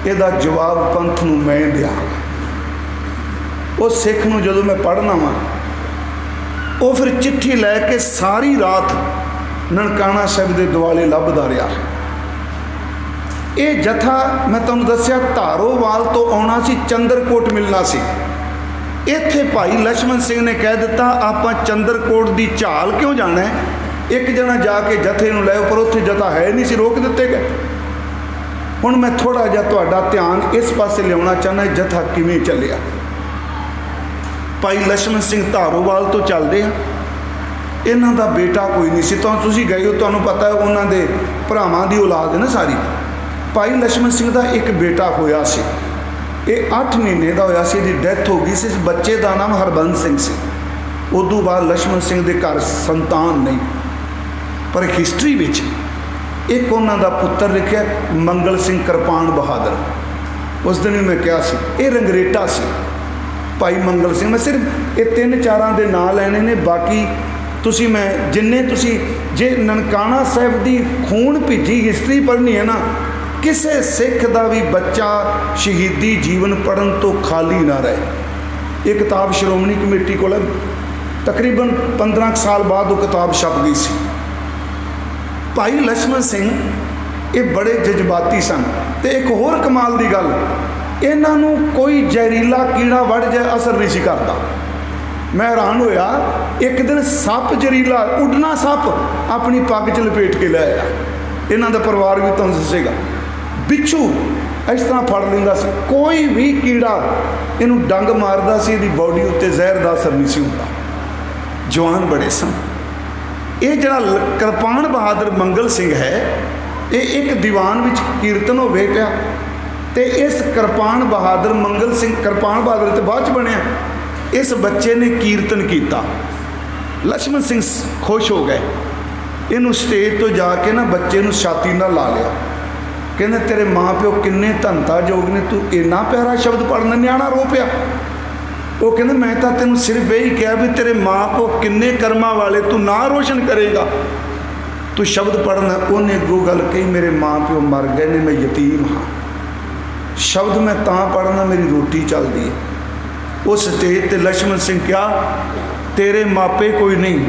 इहदा जवाब पंथ नूं मैं दिआंगा। उस सिख नूं जदों मैं पढ़ना वा, वो फिर चिट्ठी लैके सारी रात ननकाना साहिब के दुआले लभदा रहा। ये जथा मैं तुहानूं दस्सिया धारोवाल तो आउणा सी, चंद्रकोट मिलना सी। इत्थे भाई लक्ष्मण सिंह ने कह दिता आपां चंद्रकोट की झाल क्यों जाना है, एक जना जाके जथे नूं लै, पर उत्थे जथा है नहीं सी, रोक दिते गए। हुण मैं थोड़ा जिहा तुहाडा ध्यान इस पासे लियाउणा चाहना, जथा किवें चलिया। भाई लक्ष्मण सिंह धारोवाल तो चलदे आ, इन्हां दा बेटा कोई नहीं सी। तुसीं गए हो, तुहानूं पता है उन्हां दे भरावां दी औलाद है ना सारी। भाई लक्ष्मण सिंह का एक बेटा होया सी, ये 8 महीने का होया सी, इसदी डैथ हो गई सी। इस बच्चे का नाम हरबंस सिंह सी। उदों बाद लक्ष्मण सिंह के घर संतान नहीं, पर हिस्टरी विच एक उन्हां दा पुत्तर लिखिआ मंगल सिंह कृपाण बहादुर। उस दिन भी मैं कहा सी ये रंगरेटा सी भाई मंगल सिंह। मैं सिर्फ ये 3-4 के नाम लैने ने, बाकी तुसी मैं जिन्ने तुसी जे ननकाना साहिब की खून भीजी हिस्टरी पढ़नी है ना, किसी सिख का भी बच्चा शहीदी जीवन पढ़न तो खाली ना रहे। ये किताब श्रोमणी कमेटी को तकरीबन 15 साल बाद वो किताब छप गई सी। भाई लक्ष्मण सिंह ये बड़े जज्बाती सन। तो एक होर कमाल की गल, इन्हों कोई जहरीला कीड़ा वड़ जाए असर नहीं सी करता। मैं हैरान होया, एक दिन सप जहरीला उड़ना सप अपनी पग च लपेट के लाया। इन्हों का परिवार भी तुहानूं दसेगा, बिच्छू इस तरह फड़ लेंदा सी, कोई भी कीड़ा इनू डंग मारदा सी, इहदी बॉडी उत्ते जहर दा असर नहीं सी हुंदा। जवान बड़े सन। ये जिहड़ा कृपाण बहादुर मंगल सिंह है, ये एक दीवान विच कीर्तन होवे पिया, ते इस कृपाण बहादुर मंगल सिंह, कृपाण बहादुर तो बाद च बनिया, इस बच्चे ने कीर्तन किया। लक्ष्मण सिंह खुश हो गए। इनू स्टेज तो जाके ना बच्चे नू छाती नाल ला लिया, कहने तेरे माँ प्यो किन्ने धनता योग ने, तू इन्ना प्यारा शब्द पढ़ना। न्याणा रो पिया। वो कहते मैं तो तेन सिर्फ यही कहा भी तेरे माँ प्यो किन्ने कर्मा वाले, तू ना रोशन करेगा, तू शब्द पढ़ना। उन्हें अगों गल कही मेरे माँ प्यो मर गए ने, मैं यतीम हाँ, शब्द मैं तां पढ़ना मेरी रोटी चलती है। उस स्टेज ते लक्ष्मण सिंह क्या तेरे मापे कोई नहीं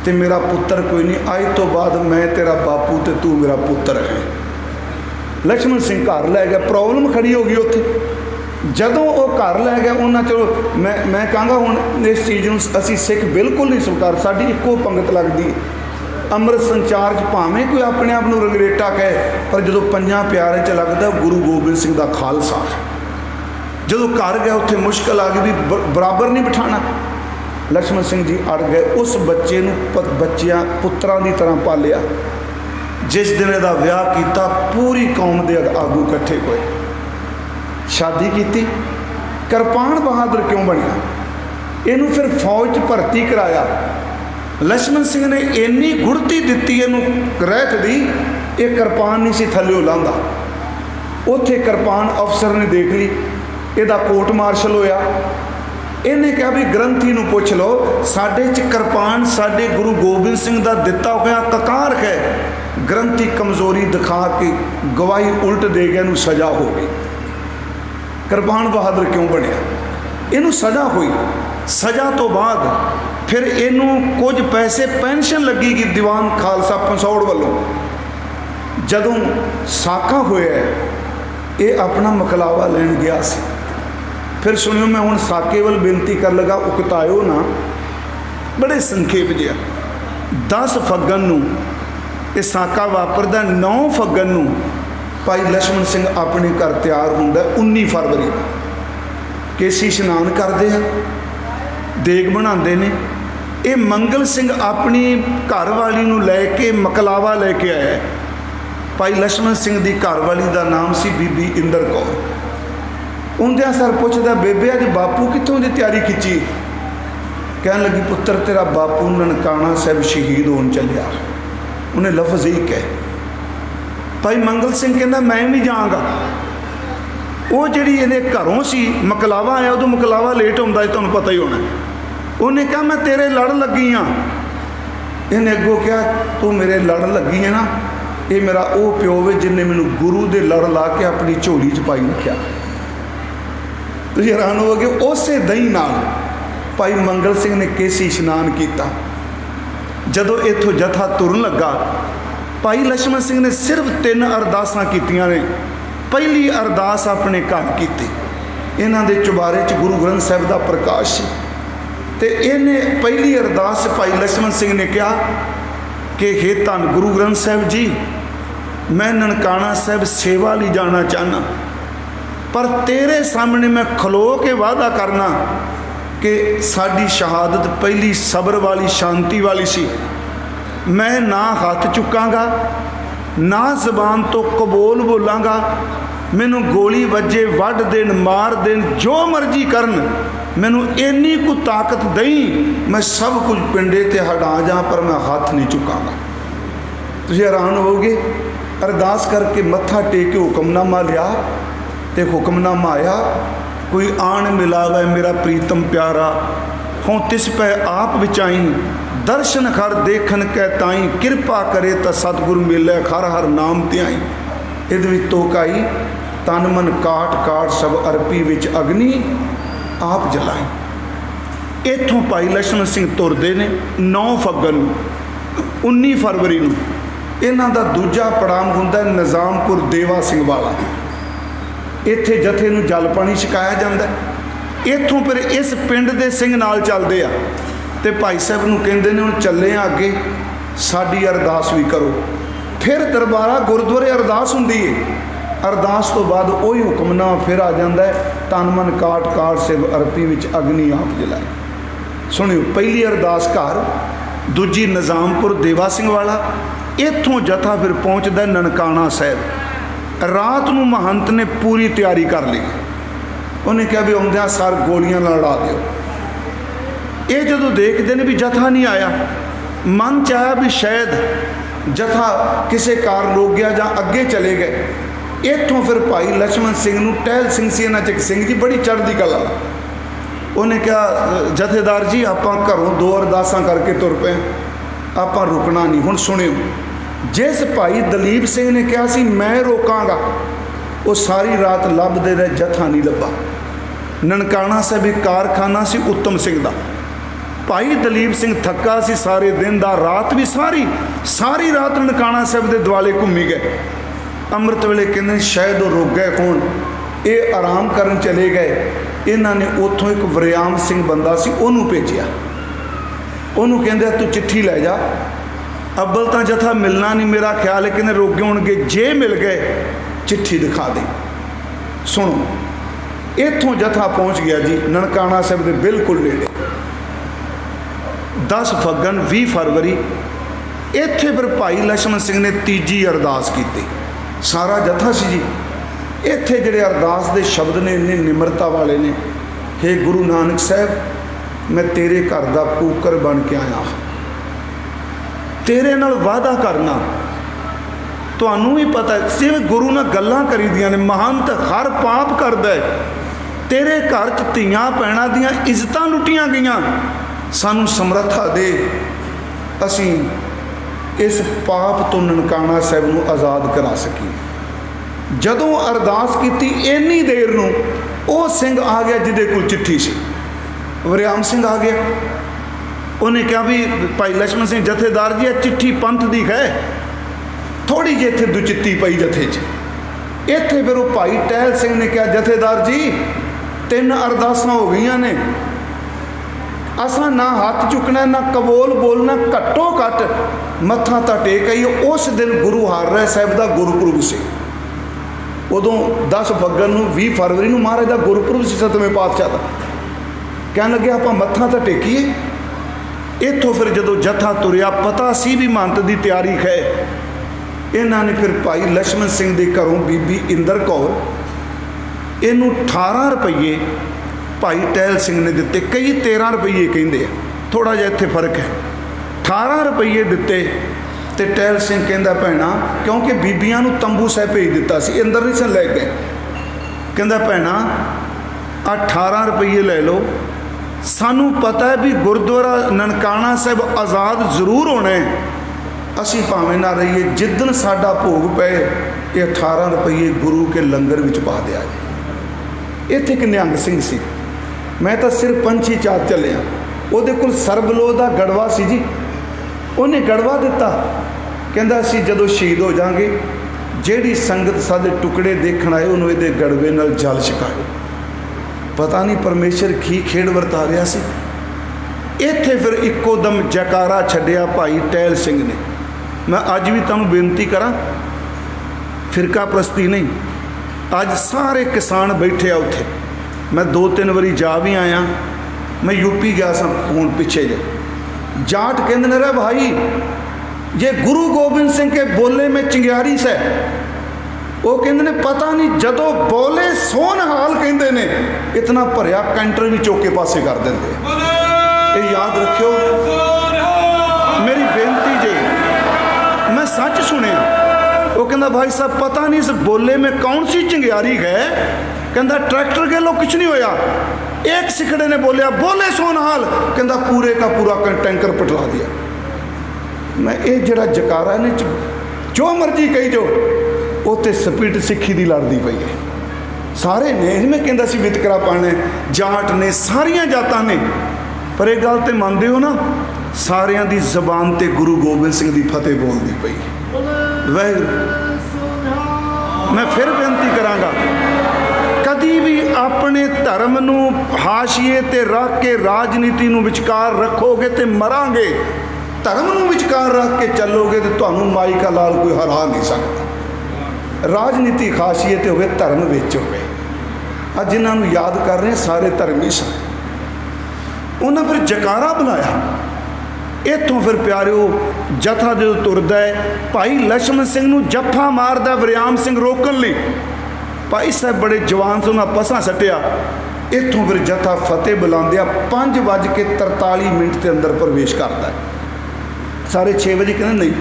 ते मेरा पुत्र कोई नहीं, अज तो बाद मैं तेरा बापू ते तू मेरा पुत्र है। लक्ष्मण सिंह घर लै गया। प्रॉब्लम खड़ी हो गई उत्थे। जदों वो घर लै गया उन्हें, चलो मैं कहूँगा हुण इस चीज़ में असी सिख बिल्कुल नहीं स्वीकार, साड़ी इक्को पंगत लगती है अमृत संचार च, भावें कोई अपने आप को रंगरेटा कहे, पर जो 5 प्यारे च लगता गुरु गोबिंद सिंह का खालसा। जो घर गया उत्थे मुश्किल आ गई भी बराबर नहीं बिठाना। लक्ष्मण सिंह जी अड़ गए। उस बच्चे बच्चियां पुत्रां की तरह पालिया। जिस दिन इसका विआह किया पूरी कौम के आगू इकट्ठे होए, शादी की। कृपाण बहादुर क्यों बनया, इनू फिर फौज च भर्ती कराया। लक्ष्मण सिंह ने इन्नी गुड़ती दी इनू रहत दी, ये कृपान नहीं सी थल्ले लांदा। उत्थे कृपान अफसर ने देख ली, इहदा कोर्ट मार्शल होया। इन्हें कहा भी ग्रंथी नूं पुछ लो, साडे च कृपान साडे गुरु गोबिंद सिंह का दिता होया ककार है। ग्रंथी कमजोरी दिखा के गवाही उल्ट दे गया, इनू सजा हो गई। कृपाण बहादुर क्यों बनया, इनू सजा हुई। सजा तो बाद फिर इनू कुछ पैसे पेनशन लगी कि दीवान खालसा पंसौड़ वालों। जदों साका होया ये अपना मकलावा लैन गया सी। फिर सुनियो मैं हुण साके वाल बेनती कर लगा, उकतायो ना, बड़े संखेप जिहा। 10 फग्गन नूं ये साका वापरदा, 9 फग्गन नूं भाई लक्ष्मण सिंह अपने घर तैयार हुंदा। 19 फरवरी केसी इशनान करते हैं, देग बनाते हैं। ये मंगल सिंह अपनी घर वाली नूं लैके मकलावा लैके आया। ਭਾਈ ਲਛਮਣ ਸਿੰਘ ਦੀ ਘਰਵਾਲੀ ਦਾ ਨਾਮ ਸੀ ਬੀਬੀ ਇੰਦਰ ਕੌਰ। ਆਉਂਦਿਆਂ ਸਰ ਪੁੱਛਦਾ, ਬੇਬੇ ਅੱਜ ਬਾਪੂ ਕਿੱਥੋਂ ਦੀ ਤਿਆਰੀ ਖਿੱਚੀ? ਕਹਿਣ ਲੱਗੀ, ਪੁੱਤਰ ਤੇਰਾ ਬਾਪੂ ਨਨਕਾਣਾ ਸਾਹਿਬ ਸ਼ਹੀਦ ਹੋਣ ਚੱਲਿਆ। ਉਹਨੇ ਲਫ਼ਜ਼ ਹੀ ਕਹੇ। ਭਾਈ ਮੰਗਲ ਸਿੰਘ ਕਹਿੰਦਾ ਮੈਂ ਵੀ ਜਾਵਾਂਗਾ। ਉਹ ਜਿਹੜੀ ਇਹਦੇ ਘਰੋਂ ਸੀ ਮਕਲਾਵਾ ਆਇਆ, ਉਦੋਂ ਮਕਲਾਵਾ ਲੇਟ ਹੁੰਦਾ ਸੀ, ਤੁਹਾਨੂੰ ਪਤਾ ਹੀ ਹੋਣਾ। ਉਹਨੇ ਕਿਹਾ ਮੈਂ ਤੇਰੇ ਲੜ ਲੱਗੀ ਹਾਂ। ਇਹਨੇ ਅੱਗੋਂ ਕਿਹਾ ਤੂੰ ਮੇਰੇ ਲੜ ਲੱਗੀ ਹੈ ਨਾ, ਇਹ ਮੇਰਾ ਉਹ ਪਿਓ ਵੇ ਜਿਹਨੇ ਮੈਨੂੰ ਗੁਰੂ ਦੇ ਲੜ ਲਾ ਕੇ ਆਪਣੀ ਝੋਲੀ 'ਚ ਪਾਈ ਰੱਖਿਆ। ਤੁਸੀਂ ਹੈਰਾਨ ਹੋਵੋਗੇ, ਉਸੇ ਦਹੀਂ ਨਾਲ ਭਾਈ ਮੰਗਲ ਸਿੰਘ ਨੇ ਕੇਸੀ ਇਸ਼ਨਾਨ ਕੀਤਾ। ਜਦੋਂ ਇੱਥੋਂ ਜਥਾ ਤੁਰਨ ਲੱਗਾ, ਭਾਈ ਲਛਮਣ ਸਿੰਘ ਨੇ ਸਿਰਫ 3 ਅਰਦਾਸਾਂ ਕੀਤੀਆਂ ਨੇ। ਪਹਿਲੀ ਅਰਦਾਸ ਆਪਣੇ ਘਰ ਕੀਤੀ। ਇਹਨਾਂ ਦੇ ਚੁਬਾਰੇ 'ਚ ਗੁਰੂ ਗ੍ਰੰਥ ਸਾਹਿਬ ਦਾ ਪ੍ਰਕਾਸ਼ ਸੀ ਤੇ ਇਹਨੇ ਪਹਿਲੀ ਅਰਦਾਸ ਭਾਈ ਲਛਮਣ ਸਿੰਘ ਨੇ ਕਿਹਾ ਕਿ ਹੇ ਧੰਨ ਗੁਰੂ ਗ੍ਰੰਥ ਸਾਹਿਬ ਜੀ, ਮੈਂ ਨਨਕਾਣਾ ਸਾਹਿਬ ਸੇਵਾ ਲਈ ਜਾਣਾ ਚਾਹੁੰਦਾ, ਪਰ ਤੇਰੇ ਸਾਹਮਣੇ ਮੈਂ ਖਲੋ ਕੇ ਵਾਅਦਾ ਕਰਨਾ ਕਿ ਸਾਡੀ ਸ਼ਹਾਦਤ ਪਹਿਲੀ ਸਬਰ ਵਾਲੀ, ਸ਼ਾਂਤੀ ਵਾਲੀ ਸੀ। ਮੈਂ ਨਾ ਹੱਥ ਚੁੱਕਾਂਗਾ, ਨਾ ਜ਼ਬਾਨ ਤੋਂ ਕਬੂਲ ਬੋਲਾਂਗਾ। ਮੈਨੂੰ ਗੋਲੀ ਵੱਜੇ, ਵੱਢ ਦੇਣ, ਮਾਰ ਦੇਣ, ਜੋ ਮਰਜ਼ੀ ਕਰਨ, ਮੈਨੂੰ ਇੰਨੀ ਕੁ ਤਾਕਤ ਦਈ, ਮੈਂ ਸਭ ਕੁਝ ਪਿੰਡੇ ਤੇ ਹਟਾ ਜਾ, ਪਰ ਮੈਂ ਹੱਥ ਨਹੀਂ ਚੁੱਕਾਂਗਾ। ਤੁਸੀਂ ਹੈਰਾਨ ਹੋਵੋਗੇ, ਅਰਦਾਸ ਕਰਕੇ ਮੱਥਾ ਟੇਕ ਕੇ ਹੁਕਮਨਾਮਾ ਲਿਆ ਤੇ ਹੁਕਮਨਾਮਾ ਆਇਆ, ਕੋਈ ਆਣ ਮਿਲਾਵੇ ਮੇਰਾ ਪ੍ਰੀਤਮ ਪਿਆਰਾ, ਹੋਂ ਤਿਸ ਪੈ ਆਪ ਵਿਚਾਈ, ਦਰਸ਼ਨ ਖਰ ਦੇਖਣ ਕੈ ਤਾਈ, ਕਿਰਪਾ ਕਰੇ ਤਾਂ ਸਤਿਗੁਰ ਮਿਲੇ, ਹਰ ਹਰ ਨਾਮ ਧਿਆਈ। ਇਹਦੇ ਵਿੱਚ ਤੋਕ ਆਈ, ਤਨ ਮਨ ਕਾਟ ਕਾਟ ਸਭ ਅਰਪੀ ਵਿੱਚ ਅਗਨੀ ਆਪ ਜਲਾਈ। ਇੱਥੋਂ ਭਾਈ ਲਛਮਣ ਸਿੰਘ ਤੁਰਦੇ ਨੇ 9 ਫੱਗਣ ਨੂੰ। 19 ਫਰਵਰੀ ਨੂੰ ਇਹਨਾਂ ਦਾ ਦੂਜਾ ਪੜਾਅ ਹੁੰਦਾ ਨਿਜ਼ਾਮਪੁਰ ਦੇਵਾ ਸਿੰਘ ਵਾਲਾ। ਇੱਥੇ ਜਥੇ ਨੂੰ ਜਲ ਪਾਣੀ ਛਕਾਇਆ ਜਾਂਦਾ। ਇੱਥੋਂ ਫਿਰ ਇਸ ਪਿੰਡ ਦੇ ਸਿੰਘ ਨਾਲ ਚੱਲਦੇ ਆ ਤੇ ਭਾਈ ਸਾਹਿਬ ਨੂੰ ਕਹਿੰਦੇ ਨੇ ਹੁਣ ਚੱਲੇ ਆ ਅੱਗੇ, ਸਾਡੀ ਅਰਦਾਸ ਵੀ ਕਰੋ। ਫਿਰ ਦਰਬਾਰਾ ਗੁਰਦੁਆਰੇ ਅਰਦਾਸ ਹੁੰਦੀ ਹੈ। ਅਰਦਾਸ ਤੋਂ ਬਾਅਦ ਉਹੀ ਹੁਕਮਨਾਮਾ ਫਿਰ ਆ ਜਾਂਦਾ ਹੈ, ਤਨ ਮਨ ਕਾਟ ਕਾਟ ਸਿਵ ਅਰਪੀ ਵਿੱਚ ਅਗਨੀ ਆਪ ਜਲਾਈ। ਸੁਣਿਓ, ਪਹਿਲੀ ਅਰਦਾਸ ਘਰ, ਦੂਜੀ ਨਿਜ਼ਾਮਪੁਰ ਦੇਵਾ ਸਿੰਘ ਵਾਲਾ। ਇੱਥੋਂ ਜਥਾ ਫਿਰ ਪਹੁੰਚਦਾ ਨਨਕਾਣਾ ਸਾਹਿਬ। ਰਾਤ ਨੂੰ ਮਹੰਤ ਨੇ ਪੂਰੀ ਤਿਆਰੀ ਕਰ ਲਈ। ਉਹਨੇ ਕਿਹਾ ਵੀ ਆਉਂਦਿਆਂ ਸਾਰ ਗੋਲੀਆਂ ਨਾਲ ਉਡਾ ਦਿਓ। ਇਹ ਜਦੋਂ ਦੇਖਦੇ ਨੇ ਵੀ ਜਥਾ ਨਹੀਂ ਆਇਆ, ਮਨ 'ਚ ਆਇਆ ਵੀ ਸ਼ਾਇਦ ਜਥਾ ਕਿਸੇ ਕਾਰਨ ਰੁਕ ਗਿਆ ਜਾਂ ਅੱਗੇ ਚਲੇ ਗਏ। ਇੱਥੋਂ ਫਿਰ ਭਾਈ ਲਛਮਣ ਸਿੰਘ ਨੂੰ, ਟਹਿਲ ਸਿੰਘ ਸੀ ਇਹਨਾਂ 'ਚ ਇੱਕ ਸਿੰਘ ਜੀ, ਬੜੀ ਚੜ੍ਹਦੀ ਕਲਾ। ਉਹਨੇ ਕਿਹਾ ਜਥੇਦਾਰ ਜੀ, ਆਪਾਂ ਘਰੋਂ 2 ਅਰਦਾਸਾਂ ਕਰਕੇ ਤੁਰ ਪਏ, ਆਪਾਂ ਰੁਕਣਾ ਨਹੀਂ। ਹੁਣ ਸੁਣਿਓ, ਜਿਸ ਭਾਈ ਦਲੀਪ ਸਿੰਘ ਨੇ ਕਿਹਾ ਸੀ ਮੈਂ ਰੋਕਾਂਗਾ, ਉਹ ਸਾਰੀ ਰਾਤ ਲੱਭਦੇ ਰਹੇ, ਜਥਾ ਨਹੀਂ ਲੱਭਾ। ਨਨਕਾਣਾ ਸਾਹਿਬ ਇੱਕ ਕਾਰਖਾਨਾ ਸੀ ਉੱਤਮ ਸਿੰਘ ਦਾ। ਭਾਈ ਦਲੀਪ ਸਿੰਘ ਥੱਕਾ ਸੀ ਸਾਰੇ ਦਿਨ ਦਾ, ਰਾਤ ਵੀ ਸਾਰੀ ਰਾਤ ਨਨਕਾਣਾ ਸਾਹਿਬ ਦੇ ਦੁਆਲੇ ਘੁੰਮੀ ਗਏ। ਅੰਮ੍ਰਿਤ ਵੇਲੇ ਕਹਿੰਦੇ ਸ਼ਾਇਦ ਉਹ ਰੁਕ ਗਏ ਹੋਣ, ਇਹ ਆਰਾਮ ਕਰਨ ਚਲੇ ਗਏ। ਇਹਨਾਂ ਨੇ ਉੱਥੋਂ ਇੱਕ ਵਰਿਆਮ ਸਿੰਘ ਬੰਦਾ ਸੀ, ਉਹਨੂੰ ਭੇਜਿਆ। ਉਹਨੂੰ ਕਹਿੰਦੇ ਤੂੰ ਚਿੱਠੀ ਲੈ ਜਾ, ਅੱਬਲ ਤਾਂ ਜਥਾ ਮਿਲਣਾ ਨਹੀਂ, ਮੇਰਾ ਖਿਆਲ ਹੈ ਕਹਿੰਦੇ ਰੁਕ ਗਏ ਹੋਣਗੇ, ਜੇ ਮਿਲ ਗਏ ਚਿੱਠੀ ਦਿਖਾ ਦੇ। ਸੁਣੋ, ਇੱਥੋਂ ਜਥਾ ਪਹੁੰਚ ਗਿਆ ਜੀ ਨਨਕਾਣਾ ਸਾਹਿਬ ਦੇ ਬਿਲਕੁਲ ਨੇੜੇ। 10 ਫੱਗਣ 20 ਫਰਵਰੀ। ਇੱਥੇ ਫਿਰ ਭਾਈ ਲਛਮਣ ਸਿੰਘ ਨੇ ਤੀਜੀ ਅਰਦਾਸ ਕੀਤੀ। ਸਾਰਾ ਜਥਾ ਸੀ ਜੀ। ਇੱਥੇ ਜਿਹੜੇ ਅਰਦਾਸ ਦੇ ਸ਼ਬਦ ਨੇ ਇੰਨੇ ਨਿਮਰਤਾ ਵਾਲੇ ਨੇ। ਹੇ ਗੁਰੂ ਨਾਨਕ ਸਾਹਿਬ, ਮੈਂ ਤੇਰੇ ਘਰ ਦਾ ਕੂਕਰ ਬਣ ਕੇ ਆਇਆ, ਤੇਰੇ ਨਾਲ ਵਾਅਦਾ ਕਰਨਾ। ਤੁਹਾਨੂੰ ਵੀ ਪਤਾ ਸਿਰਫ ਗੁਰੂ ਨਾਲ ਗੱਲਾਂ ਕਰੀਦੀਆਂ ਨੇ, ਮਹੰਤ ਹਰ ਪਾਪ ਕਰਦਾ ਹੈ। ਤੇਰੇ ਘਰ 'ਚ ਧੀਆਂ ਭੈਣਾਂ ਦੀਆਂ ਇੱਜ਼ਤਾਂ ਲੁੱਟੀਆਂ ਗਈਆਂ, ਸਾਨੂੰ ਸਮਰੱਥਾ ਦੇ, ਅਸੀਂ ਇਸ ਪਾਪ ਤੋਂ ਨਨਕਾਣਾ ਸਾਹਿਬ ਨੂੰ ਆਜ਼ਾਦ ਕਰਾ ਸਕੀਏ। ਜਦੋਂ ਅਰਦਾਸ ਕੀਤੀ ਇੰਨੀ ਦੇਰ ਨੂੰ ਉਹ ਸਿੰਘ ਆ ਗਿਆ ਜਿਹਦੇ ਕੋਲ ਚਿੱਠੀ ਸੀ, ਵਰਿਆਮ ਸਿੰਘ ਆ ਗਿਆ। ਉਹਨੇ ਕਿਹਾ ਵੀ ਭਾਈ ਲਛਮਣ ਸਿੰਘ ਜਥੇਦਾਰ ਜੀ, ਇਹ ਚਿੱਠੀ ਪੰਥ ਦੀ ਹੈ, ਥੋੜ੍ਹੀ ਜਿਹੀ ਇੱਥੇ ਦੁਚਿੱਤੀ ਪਈ ਜਥੇ 'ਚ। ਇੱਥੇ ਫਿਰ ਉਹ ਭਾਈ ਟਹਿਲ ਸਿੰਘ ਨੇ ਕਿਹਾ ਜਥੇਦਾਰ ਜੀ, 3 ਅਰਦਾਸਾਂ ਹੋ ਗਈਆਂ ਨੇ, ਅਸਾਂ ਨਾ ਹੱਥ ਚੁੱਕਣਾ, ਨਾ ਕਬੂਲ ਬੋਲਣਾ, ਘੱਟੋ ਘੱਟ ਮੱਥਾ ਤਾਂ ਟੇਕ ਆਈਏ। ਉਸ ਦਿਨ ਗੁਰੂ ਹਰਿਰਾਏ ਸਾਹਿਬ ਦਾ ਗੁਰਪੁਰਬ ਸੀ। ਉਦੋਂ 10 ਫੱਗਣ ਨੂੰ 20 ਫਰਵਰੀ ਨੂੰ ਮਹਾਰਾਜ ਦਾ ਗੁਰਪੁਰਬ ਸੀ 7ਵੇਂ ਪਾਤਸ਼ਾਹ ਦਾ। ਕਹਿਣ ਲੱਗੇ ਆਪਾਂ ਮੱਥਾ ਤਾਂ ਟੇਕੀਏ। ਇੱਥੋਂ ਫਿਰ ਜਦੋਂ ਜਥਾ ਤੁਰਿਆ, ਪਤਾ ਸੀ ਵੀ ਮਹੰਤ ਦੀ ਤਿਆਰੀ ਹੈ। इन्हों ने फिर भाई लक्ष्मण सिंह के घरों बीबी इंदर कौर इनू 18 रुपये भाई टहल सिंह ने दिते, कई 13 रुपये कहेंगे, थोड़ा जिहा इत्थे फर्क है। 18 रुपये दिते तो टहल सिंह कहता भैणा, क्योंकि बीबियां नूं तंबू साहिब भेज दिता सी, अंदर नहीं सन लै गए, कहता भैणा 18 रुपये ले लो, सानू पता है भी गुरुद्वारा ननकाना साहिब आज़ाद जरूर होना है, असी भावें ना रहीए, जिदन साडा भोग पे ये 18 रुपये गुरु के लंगर विच पा दिया जी। इत्थे एक निहंग सिंह सी, मैं तो सिर्फ पंछी चार चलिया, उहदे कोल सरबलोह दा गड़वा सी जी, उन्हें गड़वा दिता, कहंदा असीं जदों शहीद हो जाएंगे, जिहड़ी संगत साडे टुकड़े देखण आए उन्होंने इहदे गड़वे नाल जल छकाओ। पता नहीं परमेश्वर की खेड़ वरता रहा सी। इत्थे फिर इक्को दम जयकारा छड्डिया भाई टहल सिंह ने। मैं अज भी तुहानूं बेनती करा, फिरका प्रस्ती नहीं, अज सारे किसान बैठे आ उत्थे, मैं 2-3 बारी जा भी आया, मैं यूपी गया सा हुण पिछे जे, जाट कहंदे ने रे भाई ये गुरु गोबिंद सिंह के बोले में चिंगारी से, वो कहते ने पता नहीं जदों बोले सोन हाल कहते ने इतना भरिया कैंटर भी चौके पासे कर देंगे। ये याद रखियो, मेरी बेनती जे, मैं सच सुनिया, वो कहता भाई साहब पता नहीं इस बोले में कौन सी चिंगारी है, कहता ट्रैक्टर के लोग कुछ नहीं होया, एक सिकड़े ने बोलिया बोले सोन हाल, कहता पूरे का पूरा टैंकर पटला दिया। मैं ये जरा जकारा ने जो मर्जी कही जो उत्ते स्पीड सिक्खी दी लड़ती पई है, सारे ने मैं कहता सी वितकरा पाने, जाट ने सारिया जातां ने, पर एक गल तो मानते हो ना, सारिया दी जबान ते गुरु गोबिंद सिंह दी फतेह बोलती पई है। वह मैं फिर बेनती करांगा, कदी भी अपने धर्म नूं हाशिए ते रख के राजनीति नूं विचकार रखोगे तो मरांगे, धर्म नूं विचकार रख के चलोगे तो तुहानूं माई का लाल कोई हरा नहीं सकता। राजनीति खासियत होवे धर्म विच होवे। अज जिन्होंने याद कर रहे हैं सारे धर्मी सन, उन्हें फिर जकारा बुलाया। इतों फिर प्यारिओ जथा जो तुरदा है, भाई लक्ष्मण सिंह नूं जफा मारदा वरियाम सिंह रोकण लई, भाई साहब बड़े जवान से उन्हें पसा सटिया। इतों फिर जथा फतेह बुलांदिया 5:43 के अंदर प्रवेश करता है। सारे 6 बजे कहते नहीं,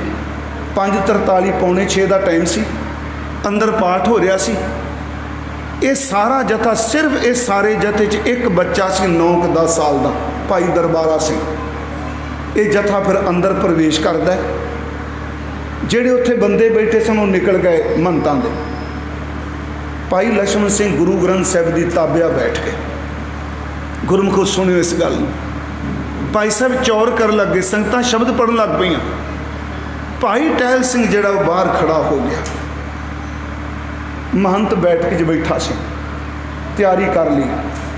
5:43 पौने 6 का टाइम सी, अंदर पाठ हो रहा सी। ये सारा जथा सिर्फ इस सारे जथे च एक बच्चा सी 9-10 साल का, भाई दरबारा सिंह। ये जथा फिर अंदर प्रवेश करता है। जेड़े उत्थे बंदे बैठे सन वो निकल गए महंतां दे। भाई लक्ष्मण सिंह गुरु ग्रंथ साहिब की ताबिया बैठ गए। गुरमुखो सुनियो इस गल नूं। भाई साहब चौर कर लग गए, संगतां शब्द पढ़न लग पईयां। भाई टहल सिंह जिहड़ा बाहर खड़ा हो गया, महंत बैठक च बैठा सी, तैयारी कर ली।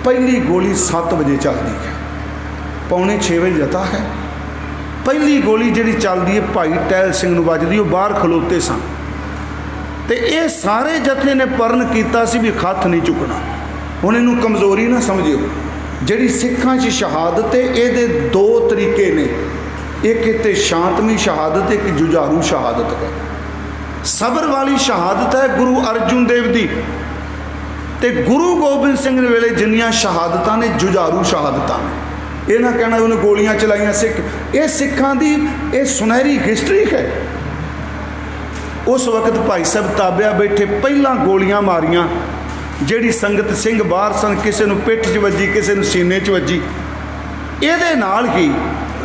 पहली गोली 7 बजे चलती है, पौने 6 बजे जता है। पहली गोली जी चलती है भाई टहल सिंह नूं वजदी, वो बाहर खलोते सन। तो ये सारे जथे ने परण किया सी भी खत नहीं चुकना। हुण इनू कमज़ोरी ना समझियो, जिहड़ी सिखां च शहादत है ये 2 तरीके ने, एक तो शांतमी शहादत, एक जुझारू शहादत है। सबर वाली शहादत है गुरु अर्जुन देव की, तो गुरु गोबिंद सिंह वेले जिन्नियां शहादतां ने जुझारू शहादतां ने। ये ना कहना उन्हें गोलियां चलाइया सिख, ये सिखां दी ये सुनहरी हिस्टरी है। उस वक्त भाई साहब ताबिया बैठे, पहला गोलियां मारियां, जिहड़ी संगत सिंह बाहर सन, किसी नूं पिठ च वजी, किसी नूं सीने च वजी। इहदे नाल ही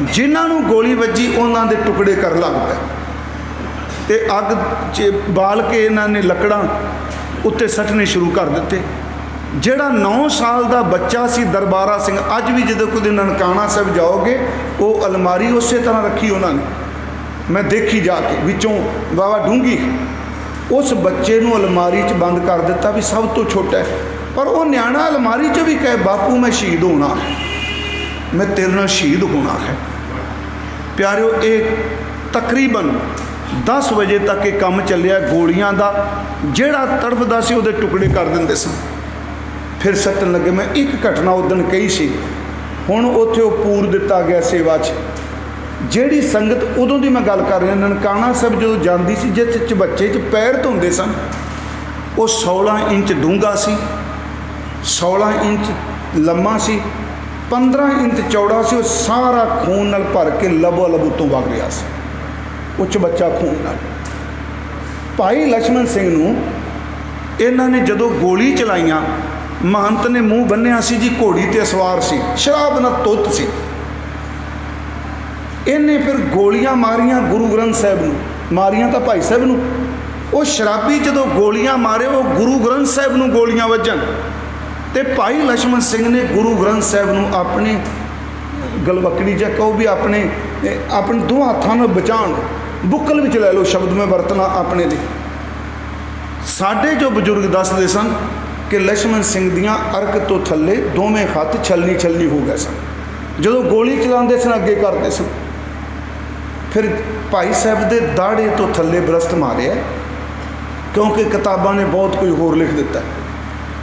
जिन्हां नूं गोली वजी उन्हां दे टुकड़े कर लग पे, ते अग च बाल के इन्हां ने लकड़ां उत्ते सटने शुरू कर दिते। जिहड़ा 9 साल का बच्चा सी दरबारा सिंह, अज भी जो कभी ननकाना साहिब जाओगे वो अलमारी उस तरह रखी उन्होंने, मैं देखी जाके विचों वावा डूंगी। उस बच्चे नूं अलमारी च बंद कर दिता भी सब तो छोटा है, पर वो न्याणा अलमारी च भी कहे बापू मैं शहीद होना है, मैं तेरे नाल शहीद होना है। प्यारिओ एक तकरीबन 10 बजे तक ये काम चलिया गोलियां का, जिहड़ा तड़फदा सी उहदे टुकड़े कर दिंदे सन। फिर सट्टन लगे। मैं एक घटना उदन कही सी, हुण उत्थे वो पूर दिता गया सेवा च, ਜਿਹੜੀ ਸੰਗਤ ਉਦੋਂ ਦੀ ਮੈਂ ਗੱਲ ਕਰ ਰਿਹਾ, ਨਨਕਾਣਾ ਸਾਹਿਬ ਜਦੋਂ ਜਾਂਦੀ ਸੀ, ਜਿਸ ਚਬੱਚੇ 'ਚ ਪੈਰ ਧੋਂਦੇ ਸਨ, ਉਹ 16 ਇੰਚ ਡੂੰਘਾ ਸੀ, 16 ਇੰਚ ਲੰਮਾ ਸੀ, 15 ਇੰਚ ਚੌੜਾ ਸੀ। ਉਹ ਸਾਰਾ ਖੂਨ ਨਾਲ ਭਰ ਕੇ ਲਬੋ ਲਬ ਉੱਤੋਂ ਵਗ ਰਿਹਾ ਸੀ, ਉਹ ਚਬੱਚਾ ਖੂਨ ਨਾਲ। ਭਾਈ ਲਛਮਣ ਸਿੰਘ ਨੂੰ ਇਹਨਾਂ ਨੇ ਜਦੋਂ ਗੋਲੀ ਚਲਾਈਆਂ, ਮਹੰਤ ਨੇ ਮੂੰਹ ਬੰਨਿਆ ਸੀ ਜੀ, ਘੋੜੀ 'ਤੇ ਸਵਾਰ ਸੀ, ਸ਼ਰਾਬ ਨਾਲ ਧੁੱਤ ਸੀ। ਇਹਨੇ ਫਿਰ ਗੋਲੀਆਂ ਮਾਰੀਆਂ ਗੁਰੂ ਗ੍ਰੰਥ ਸਾਹਿਬ ਨੂੰ, ਮਾਰੀਆਂ ਤਾਂ ਭਾਈ ਸਾਹਿਬ ਨੂੰ। ਉਹ ਸ਼ਰਾਬੀ ਜਦੋਂ ਗੋਲੀਆਂ ਮਾਰੇ, ਉਹ ਗੁਰੂ ਗ੍ਰੰਥ ਸਾਹਿਬ ਨੂੰ ਗੋਲੀਆਂ ਵੱਜਣ, ਤੇ ਭਾਈ ਲਛਮਣ ਸਿੰਘ ਨੇ ਗੁਰੂ ਗ੍ਰੰਥ ਸਾਹਿਬ ਨੂੰ ਆਪਣੀ ਗਲਵਕੜੀ ਜਾਂ ਕਹੋ ਵੀ ਆਪਣੇ ਦੋਹਾਂ ਹੱਥਾਂ ਨਾਲ ਬਚਾਉਣ, ਬੁੱਕਲ ਵਿੱਚ ਲੈ ਲਓ ਸ਼ਬਦ ਮੈਂ ਵਰਤਣਾ ਆਪਣੇ ਲਈ। ਸਾਡੇ ਜੋ ਬਜ਼ੁਰਗ ਦੱਸਦੇ ਸਨ ਕਿ ਲਛਮਣ ਸਿੰਘ ਦੀਆਂ ਅਰਕ ਤੋਂ ਥੱਲੇ ਦੋਵੇਂ ਹੱਥ ਛਲਨੀ ਛਲਨੀ ਹੋ ਗਏ ਸਨ ਜਦੋਂ ਗੋਲੀ ਚਲਾਉਂਦੇ ਸਨ, ਅੱਗੇ ਕਰਦੇ ਸਨ। ਫਿਰ ਭਾਈ ਸਾਹਿਬ ਦੇ ਦਾੜੇ ਤੋਂ ਥੱਲੇ ਬਰਸਤ ਮਾਰਿਆ, ਕਿਉਂਕਿ ਕਿਤਾਬਾਂ ਨੇ ਬਹੁਤ ਕੁਝ ਹੋਰ ਲਿਖ ਦਿੱਤਾ।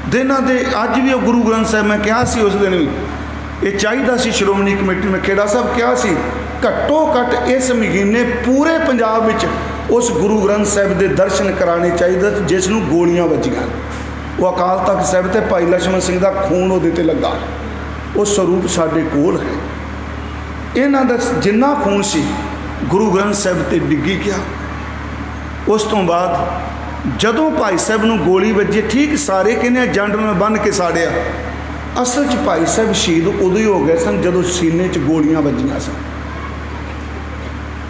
ਦਿਨਾਂ ਦੇ ਅੱਜ ਵੀ ਉਹ ਗੁਰੂ ਗ੍ਰੰਥ ਸਾਹਿਬ, ਮੈਂ ਕਿਹਾ ਸੀ ਉਸ ਦਿਨ ਵੀ, ਇਹ ਚਾਹੀਦਾ ਸੀ ਸ਼੍ਰੋਮਣੀ ਕਮੇਟੀ ਨੂੰ, ਖੇੜਾ ਸਾਹਿਬ ਕਿਹਾ ਸੀ ਘੱਟੋ ਘੱਟ ਇਸ ਮਹੀਨੇ ਪੂਰੇ ਪੰਜਾਬ ਵਿੱਚ ਉਸ ਗੁਰੂ ਗ੍ਰੰਥ ਸਾਹਿਬ ਦੇ ਦਰਸ਼ਨ ਕਰਾਉਣੇ ਚਾਹੀਦੇ ਜਿਸ ਨੂੰ ਗੋਲੀਆਂ ਵੱਜੀਆਂ। ਉਹ ਅਕਾਲ ਤਖਤ ਸਾਹਿਬ ਤੇ ਭਾਈ ਲਛਮਣ ਸਿੰਘ ਦਾ ਖੂਨ ਉਹਦੇ 'ਤੇ ਲੱਗਾ, ਉਹ ਸਰੂਪ ਸਾਡੇ ਕੋਲ ਹੈ। ਇਹਨਾਂ ਦਾ ਜਿੰਨਾ ਖੂਨ ਸੀ ਗੁਰੂ ਗ੍ਰੰਥ ਸਾਹਿਬ 'ਤੇ ਡਿੱਗੀ ਗਿਆ। ਉਸ ਤੋਂ ਬਾਅਦ ਜਦੋਂ ਭਾਈ ਸਾਹਿਬ ਨੂੰ ਗੋਲੀ ਵੱਜੀ, ਠੀਕ ਸਾਰੇ ਕਹਿੰਦੇ ਜੰਡ ਨਾਲ ਬੰਨ੍ਹ ਕੇ ਸਾੜਿਆ, ਅਸਲ 'ਚ ਭਾਈ ਸਾਹਿਬ ਸ਼ਹੀਦ ਉਦੋਂ ਹੀ ਹੋ ਗਏ ਸਨ ਜਦੋਂ ਸੀਨੇ 'ਚ ਗੋਲੀਆਂ ਵੱਜੀਆਂ ਸਨ।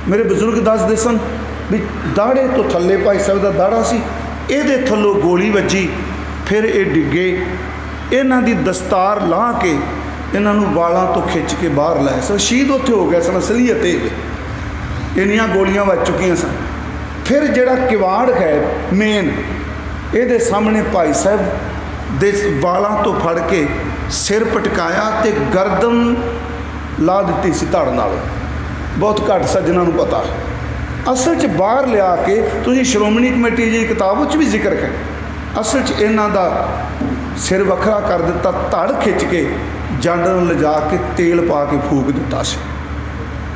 ਮੇਰੇ ਬਜ਼ੁਰਗ ਦੱਸਦੇ ਸਨ ਵੀ ਦਾੜੇ ਤੋਂ ਥੱਲੇ ਭਾਈ ਸਾਹਿਬ ਦਾ ਦਾੜਾ ਸੀ, ਇਹਦੇ ਥੱਲੋਂ ਗੋਲੀ ਵੱਜੀ, ਫਿਰ ਇਹ ਡਿੱਗੇ। ਇਹਨਾਂ ਦੀ ਦਸਤਾਰ ਲਾਹ ਕੇ ਇਹਨਾਂ ਨੂੰ ਵਾਲਾਂ ਤੋਂ ਖਿੱਚ ਕੇ ਬਾਹਰ ਲਾਇਆ ਸਨ। ਸ਼ਹੀਦ ਉੱਥੇ ਹੋ ਗਏ ਸਨ ਅਸਲੀਅਤ ਇਹ, ਇੰਨੀਆਂ ਗੋਲੀਆਂ ਵੱਜ ਚੁੱਕੀਆਂ ਸਨ। ਫਿਰ ਜਿਹੜਾ ਕਿਵਾੜ ਹੈ ਮੇਨ, ਇਹਦੇ ਸਾਹਮਣੇ ਭਾਈ ਸਾਹਿਬ ਦੇ ਵਾਲਾਂ ਤੋਂ ਫੜ ਕੇ ਸਿਰ ਪਟਕਾਇਆ ਅਤੇ ਗਰਦਨ ਲਾ ਦਿੱਤੀ ਸੀ ਧੜ ਨਾਲ। ਬਹੁਤ ਘੱਟ ਸੱਜਣਾ ਨੂੰ ਪਤਾ। ਅਸਲ 'ਚ ਬਾਹਰ ਲਿਆ ਕੇ ਤੁਸੀਂ ਸ਼੍ਰੋਮਣੀ ਕਮੇਟੀ ਦੀ ਕਿਤਾਬ ਵਿੱਚ ਵੀ ਜ਼ਿਕਰ ਹੈ, ਅਸਲ 'ਚ ਇਹਨਾਂ ਦਾ ਸਿਰ ਵੱਖਰਾ ਕਰ ਦਿੱਤਾ, ਧੜ ਖਿੱਚ ਕੇ ਜੰਡ ਨੂੰ ਲਿਜਾ ਕੇ ਤੇਲ ਪਾ ਕੇ ਫੂਕ ਦਿੱਤਾ ਸੀ।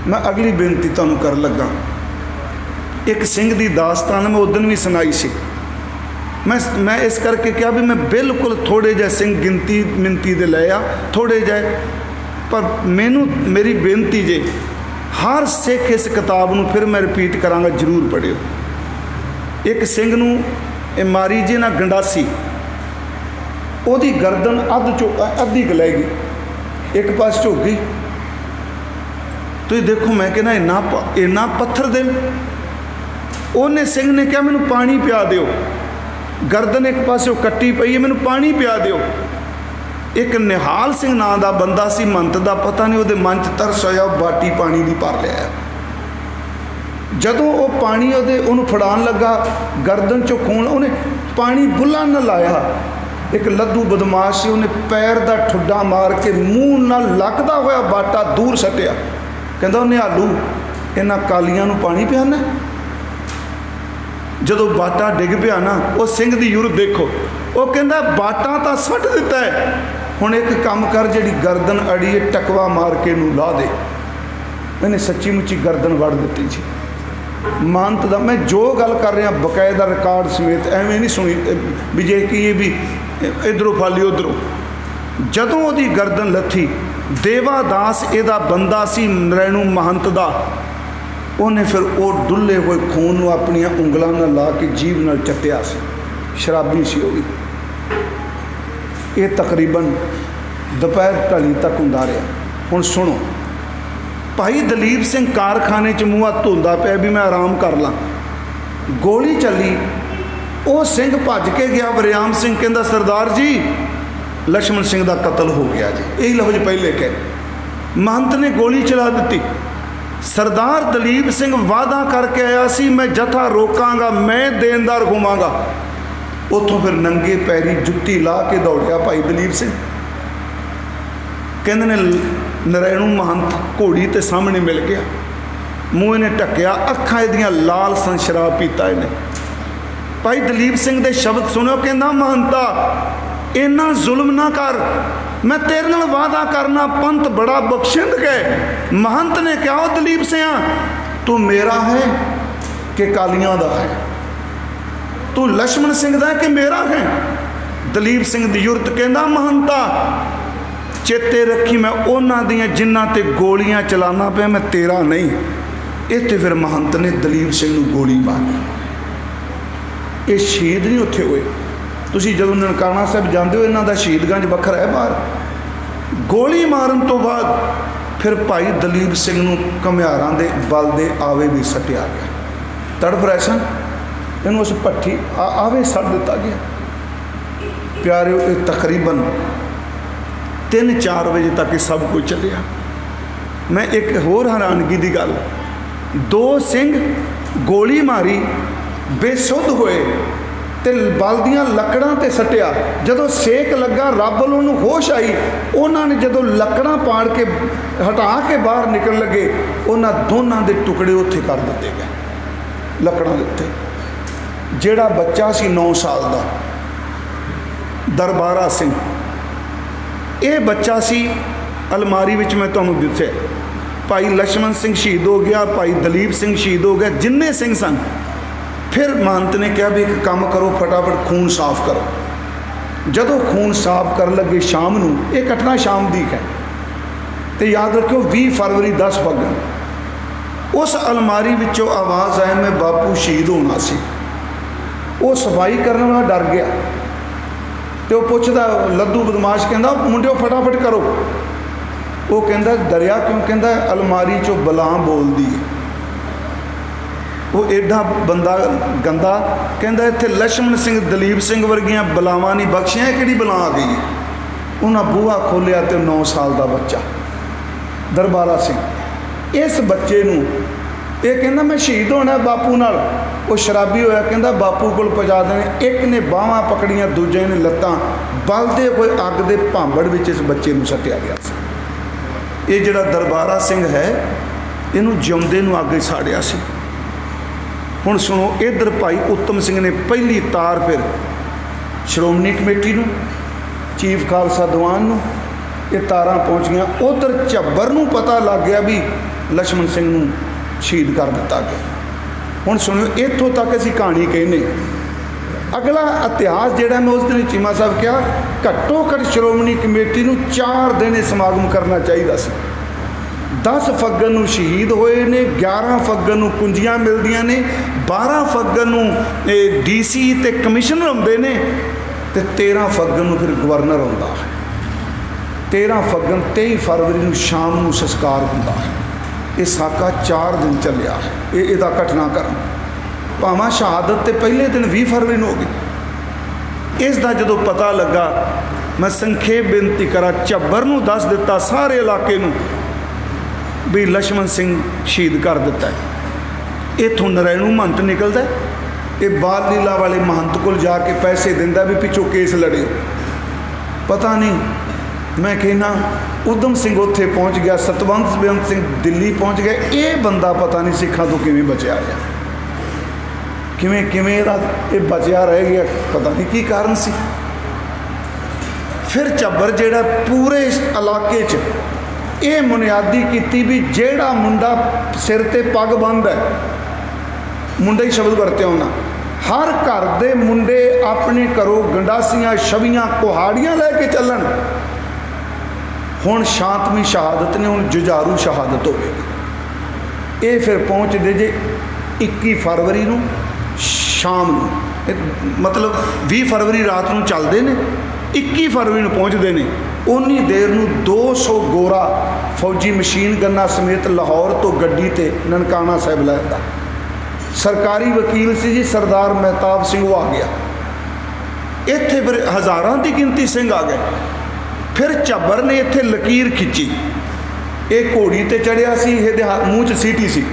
ਮੈਂ ਅਗਲੀ ਬੇਨਤੀ ਤੁਹਾਨੂੰ ਕਰਨ ਲੱਗਾ। ਇੱਕ ਸਿੰਘ ਦੀ ਦਾਸਤਾਨ ਮੈਂ ਉਦੋਂ ਵੀ ਸੁਣਾਈ ਸੀ। ਮੈਂ ਇਸ ਕਰਕੇ ਕਿਹਾ ਵੀ ਮੈਂ ਬਿਲਕੁਲ ਥੋੜ੍ਹੇ ਜਿਹੇ ਸਿੰਘ ਗਿਣਤੀ ਮਿਣਤੀ ਦੇ ਲਏ ਆ, ਥੋੜ੍ਹੇ ਜਿਹੇ, ਪਰ ਮੈਨੂੰ ਮੇਰੀ ਬੇਨਤੀ ਜੇ ਹਰ ਸਿੱਖ ਇਸ ਕਿਤਾਬ ਨੂੰ ਫਿਰ ਮੈਂ ਰਿਪੀਟ ਕਰਾਂਗਾ, ਜ਼ਰੂਰ ਪੜ੍ਹਿਓ। ਇੱਕ ਸਿੰਘ ਨੂੰ ਇਹ ਮਾਰੀ ਜੇ ਨਾ ਗੰਡਾਸੀ, ਉਹਦੀ ਗਰਦਨ ਅੱਧੀ ਗਲਾਈ ਗਈ, ਇੱਕ ਪਾਸ ਝੁਕ ਗਈ। ਤੁਸੀਂ ਦੇਖੋ, ਮੈਂ ਕਹਿੰਦਾ ਇੰਨਾ ਪੱਥਰ ਦਿਲ। ਉਹਨੇ ਸਿੰਘ ਨੇ ਕਿਹਾ ਮੈਨੂੰ ਪਾਣੀ ਪਿਆ ਦਿਓ, ਗਰਦਨ ਇੱਕ ਪਾਸਿਓਂ ਕੱਟੀ ਪਈ ਹੈ, ਮੈਨੂੰ ਪਾਣੀ ਪਿਆ ਦਿਓ। ਇੱਕ ਨਿਹਾਲ ਸਿੰਘ ਨਾਂ ਦਾ ਬੰਦਾ ਸੀ, ਮੰਤ ਦਾ ਪਤਾ ਨਹੀਂ, ਉਹਦੇ ਮਨ 'ਚ ਤਰਸ ਹੋਇਆ, ਬਾਟੀ ਪਾਣੀ ਦੀ ਭਰ ਲਿਆ। ਜਦੋਂ ਉਹ ਪਾਣੀ ਉਹਨੂੰ ਫੜਾਉਣ ਲੱਗਾ, ਗਰਦਨ 'ਚੋਂ ਖੂਨ, ਉਹਨੇ ਪਾਣੀ ਬੁੱਲਾਂ ਨਾਲ ਲਾਇਆ। ਇੱਕ ਲੱਦੂ ਬਦਮਾਸ਼ ਸੀ, ਉਹਨੇ ਪੈਰ ਦਾ ਠੁੱਡਾ ਮਾਰ ਕੇ ਮੂੰਹ ਨਾਲ ਲੱਗਦਾ ਹੋਇਆ ਬਾਟਾ ਦੂਰ ਸੱਟਿਆ। ਕਹਿੰਦਾ ਉਹ ਨਿਹਾਲੂ, ਇਹਨਾਂ ਕਾਲੀਆਂ ਨੂੰ ਪਾਣੀ ਪਿਆਣਾ। ਜਦੋਂ ਬਾਟਾ ਡਿੱਗ ਪਿਆ ਨਾ, ਉਹ ਸਿੰਘ ਦੀ ਯੂਰਤ ਦੇਖੋ, ਉਹ ਕਹਿੰਦਾ ਬਾਟਾ ਤਾਂ ਸੱਟ ਦਿੱਤਾ ਹੈ, ਹੁਣ ਇੱਕ ਕੰਮ ਕਰ, ਜਿਹੜੀ ਗਰਦਨ ਅੜੀ ਹੈ ਟਕਵਾ ਮਾਰ ਕੇ ਇਹਨੂੰ ਲਾ ਦੇ। ਇਹਨੇ ਸੱਚੀ ਮੁੱਚੀ ਗਰਦਨ ਵੜ ਦਿੱਤੀ ਜੀ। ਮਾਨਤ ਦਾ ਮੈਂ ਜੋ ਗੱਲ ਕਰ ਰਿਹਾ ਬਕਾਇਦਾ ਰਿਕਾਰਡ ਸਮੇਤ, ਐਵੇਂ ਨਹੀਂ ਸੁਣੀ ਵੀ ਜੇ ਕੀ ਵੀ ਇੱਧਰੋਂ ਫਾਲੀ ਉੱਧਰੋਂ। ਜਦੋਂ ਉਹਦੀ ਗਰਦਨ ਲੱਥੀ, ਦੇਵਾ ਦਾਸ ਇਹਦਾ ਬੰਦਾ ਸੀ, ਨਰੈਣੂ ਮਹੰਤ ਦਾ, ਉਹਨੇ ਫਿਰ ਉਹ ਡੁੱਲੇ ਹੋਏ ਖੂਨ ਨੂੰ ਆਪਣੀਆਂ ਉਂਗਲਾਂ ਨਾਲ ਲਾ ਕੇ ਜੀਭ ਨਾਲ ਚੱਟਿਆ ਸੀ। ਸ਼ਰਾਬੀ ਸੀ ਉਹ ਵੀ। ਇਹ ਤਕਰੀਬਨ ਦੁਪਹਿਰ ਢਲੀ ਤੱਕ ਹੁੰਦਾ ਰਿਹਾ। ਹੁਣ ਸੁਣੋ, ਭਾਈ ਦਲੀਪ ਸਿੰਘ ਕਾਰਖਾਨੇ 'ਚ ਮੂੰਹ ਹੱਥ ਧੋਂਦਾ ਪਿਆ ਵੀ ਮੈਂ ਆਰਾਮ ਕਰ ਲਾਂ, ਗੋਲੀ ਚੱਲੀ। ਉਹ ਸਿੰਘ ਭੱਜ ਕੇ ਗਿਆ, ਵਰਿਆਮ ਸਿੰਘ ਕਹਿੰਦਾ ਸਰਦਾਰ ਜੀ ਲਛਮਣ ਸਿੰਘ ਦਾ ਕਤਲ ਹੋ ਗਿਆ ਜੀ। ਇਹ ਲਫ਼ਜ਼ ਪਹਿਲੇ ਕਹੇ, ਮਹੰਤ ਨੇ ਗੋਲੀ ਚਲਾ ਦਿੱਤੀ। ਸਰਦਾਰ ਦਲੀਪ ਸਿੰਘ ਵਾਅਦਾ ਕਰਕੇ ਆਇਆ ਸੀ ਮੈਂ ਜਥਾ ਰੋਕਾਂਗਾ, ਮੈਂ ਦੇਣਦਾਰ ਹੋਵਾਂਗਾ। ਉੱਥੋਂ ਫਿਰ ਨੰਗੇ ਪੈਰੀ ਜੁੱਤੀ ਲਾ ਕੇ ਦੌੜਿਆ ਭਾਈ ਦਲੀਪ ਸਿੰਘ। ਕਹਿੰਦੇ ਨੇ ਨਰੈਣੂ ਮਹੰਤ ਘੋੜੀ ਤੇ ਸਾਹਮਣੇ ਮਿਲ ਗਿਆ, ਮੂੰਹ ਇਹਨੇ ਢੱਕਿਆ, ਅੱਖਾਂ ਇਹਦੀਆਂ ਲਾਲ ਸਨ, ਸ਼ਰਾਬ ਪੀਤਾ ਇਹਨੇ। ਭਾਈ ਦਲੀਪ ਸਿੰਘ ਦੇ ਸ਼ਬਦ ਸੁਣਿਓ, ਕਹਿੰਦਾ ਮਹੰਤਾ ਇੰਨਾ ਜ਼ੁਲਮ ਨਾ ਕਰ, मैं तेरे नाल वादा करना पंथ बड़ा बख्शिंद गए। महंत ने कहा ओ दलीप सिंह तू मेरा है कि कालियां दा है, तू लक्ष्मण सिंह दा है कि मेरा है। दलीप सिंह दी युरत कहंदा महंता चेते रखी मैं उन्हां दियां जिन्हां ते गोलियां चलाना पिया, मैं तेरा नहीं। इत्थे फिर महंत ने दलीप सिंह नूं गोली मारी। ये शहीद नहीं उत्थे होए। तुसीं जदों ननकाना साहिब जांदे हो इन्हां दा शहीदगंज वखरा है बाहर। गोली मारन तो बाद फिर भाई दलीप सिंह नूं घमियारां दे बल दे आवे भी सट्टिया गया। तड़फ रहे सन इन्हूं उस भट्ठी आवे सट दिता गया। प्यारे ये तकरीबन 3-4 बजे तक ये सब कुछ चलिया। मैं एक होर हैरानगी की गल, 2 सिंह गोली मारी बेसुध होए ते बल दियां लकड़ां ते सट्टिया। जदों सेक लगा रब वालों नूं होश आई, उन्होंने जदों लकड़ां पाड़ के हटा के बाहर निकल लगे, उन्हां दोनों के टुकड़े उत्थे कर दिते गए लकड़ां दे उत्ते। जिहड़ा बच्चा सी 9 साल का दरबारा सिंह, ये बच्चा सी अलमारी विच मैं तुहानूं दस्सिआ। भाई लक्ष्मण सिंह शहीद हो गया, भाई दलीप सिंह शहीद हो गया, जिन्ने सिंह सन। फिर महंत ने कहा भी एक काम करो फटाफट खून साफ करो। जदों खून साफ कर लगे शाम नूं, ये घटना शाम दी है तो याद रखियो 20 फरवरी 10 फगन, उस अलमारी विचों आवाज़ आए मैं बापू शहीद होना सी। वो सफाई करने वाला डर गया तो पुछदा लद्दू बदमाश कहंदा मुंडिओ फटाफट करो। वो कहंदा डरिया क्यों? कहंदा अलमारी चों बलां बोलदी है। वो एडा बंदा गंदा कहंदा इत्थे लक्ष्मण सिंह दलीप सिंह वर्गियां बलावां नहीं बख्शियां, किहड़ी बलां आ गई है। उन्हां बूहा खोलिया तो 9 साल का बच्चा दरबारा सिंह। इस बच्चे नूं ये कहंदा मैं शहीद होना बापू नाल। वो शराबी होया कहंदा बापू कोल पहुँचा देने। एक ने बाहां पकड़ियां, दूजे ने लत्तां, बलदे होए अग दे भांबड़ विच इस बच्चे नूं सट्टिया गया सी। ये जिहड़ा दरबारा सिंह है इहनूं जिउंदे नूं अग साड़िया सी। हुण सुनो, इधर भाई उत्तम सिंह ने पहली तार फिर श्रोमणी कमेटी नूं, चीफ खालसा दीवान नूं ये तारां पहुँच गईयां। उधर झब्बर नूं पता लग गया भी लक्ष्मण सिंह नूं शहीद कर दिता गया। हुण सुनियो, इत्थों तक असीं कहानी कहने। अगला इतिहास जिहड़ा मैं उस दिन चीमा साहब कहा घट्टो घट्ट श्रोमणी कमेटी नूं 4 दिन समागम करना चाहिए सी। 10 फग्गन नूं शहीद होए ने, 11 फग्गन नूं कुंजियां मिलदियां ने, 12 फग्गन नूं DC ते कमिश्नर आउंदे ने ते 13 फग्गन नूं फिर गवर्नर आउंदा है। 13 फग्गन 23 फरवरी नूं शाम नूं संस्कार हुंदा है। ये साका 4 दिन चलिया है। इहदा घटनाक्रम भावें शहादत ते पहले दिन 20 फरवरी नूं हो गई। इसका जदों पता लगा, मैं संखेप बेनती करा झब्बर नूं दस दिता सारे इलाके नूं भी लक्ष्मण सिंह शहीद कर दिता है। इत्थों नरैणू महंत निकलता है, ये बाल लीला वाले महंत को जाके पैसे दिंदा भी पिछों केस लड़े। पता नहीं, मैं कहना उधम सिंह उत्थे पहुँच गया, सतवंत बेअंत सिंह दिल्ली पहुँच गया। ये बंदा पता नहीं सिखा तो किवें बचिया गया, किवें किवें ये बचिया रह गया, पता नहीं की कारण सी। फिर झब्बर जिहड़ा पूरे इलाके च ये बुनियादी की भी जेड़ा मुंडा सिर ते पग बंद है, मुंडा ही शब्द वरत्या होना, हर घर दे मुंडे अपने घरों गंडासियां छवियां कुहाड़ियां लैके चलन। हुण शांतवी शहादत ने, हुण जुझारू शहादत होगी। ये फिर पहुँचते जे 21 फरवरी नूं शाम नूं, मतलब 20 फरवरी रात नूं चलते हैं, 21 फरवरी नूं पहुँचते हैं। उन्नी देर नूं 200 गोरा फौजी मशीन गन्ना समेत लाहौर तो गड्डी ते ननकाना साहिब लैंदा। सरकारी वकील सी जी सरदार महताब सिंह, वो आ गया। इत्थे फिर हज़ारां की गिनती सिंह आ गए। फिर झब्बर ने इत्थे लकीर खिंची, ये घोड़ी ते चढ़िया सी, ये मूँह च सीटी सी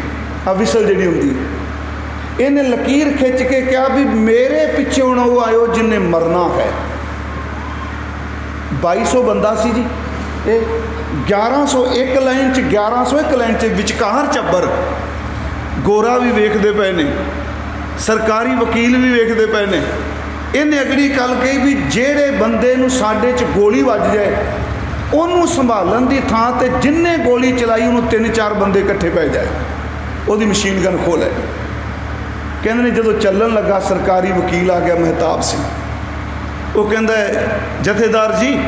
आ विसल जिहड़ी हुंदी। इन्हें लकीर खिंच के कहा भी मेरे पिछे हुण वो आयो जिन्हें मरना है। 2200 बंदा सी जी, ये 1101 लाइन च 1101 लाइन च विचकार झब्बर गोरा भी वेखते पे ने, सरकारी वकील भी वेखते पे ने। इन्हें अगली गल कही भी जेड़े बंदे नूं साडे च गोली वज जाए ਉਹਨੂੰ ਸੰਭਾਲਣ ਦੀ ਥਾਂ ਤੇ ਜਿੰਨੇ ਗੋਲੀ ਚਲਾਈ ਉਹਨੂੰ 3-4 ਬੰਦੇ ਇਕੱਠੇ ਪੈ ਜਾਏ, ਉਹਦੀ ਮਸ਼ੀਨ ਗਨ ਖੋਹ ਲੈ। ਕਹਿੰਦੇ ਨੇ ਜਦੋਂ ਚੱਲਣ ਲੱਗਾ ਸਰਕਾਰੀ ਵਕੀਲ ਆ ਗਿਆ ਮਹਿਤਾਬ ਸਿੰਘ, ਉਹ ਕਹਿੰਦਾ ਜਥੇਦਾਰ ਜੀ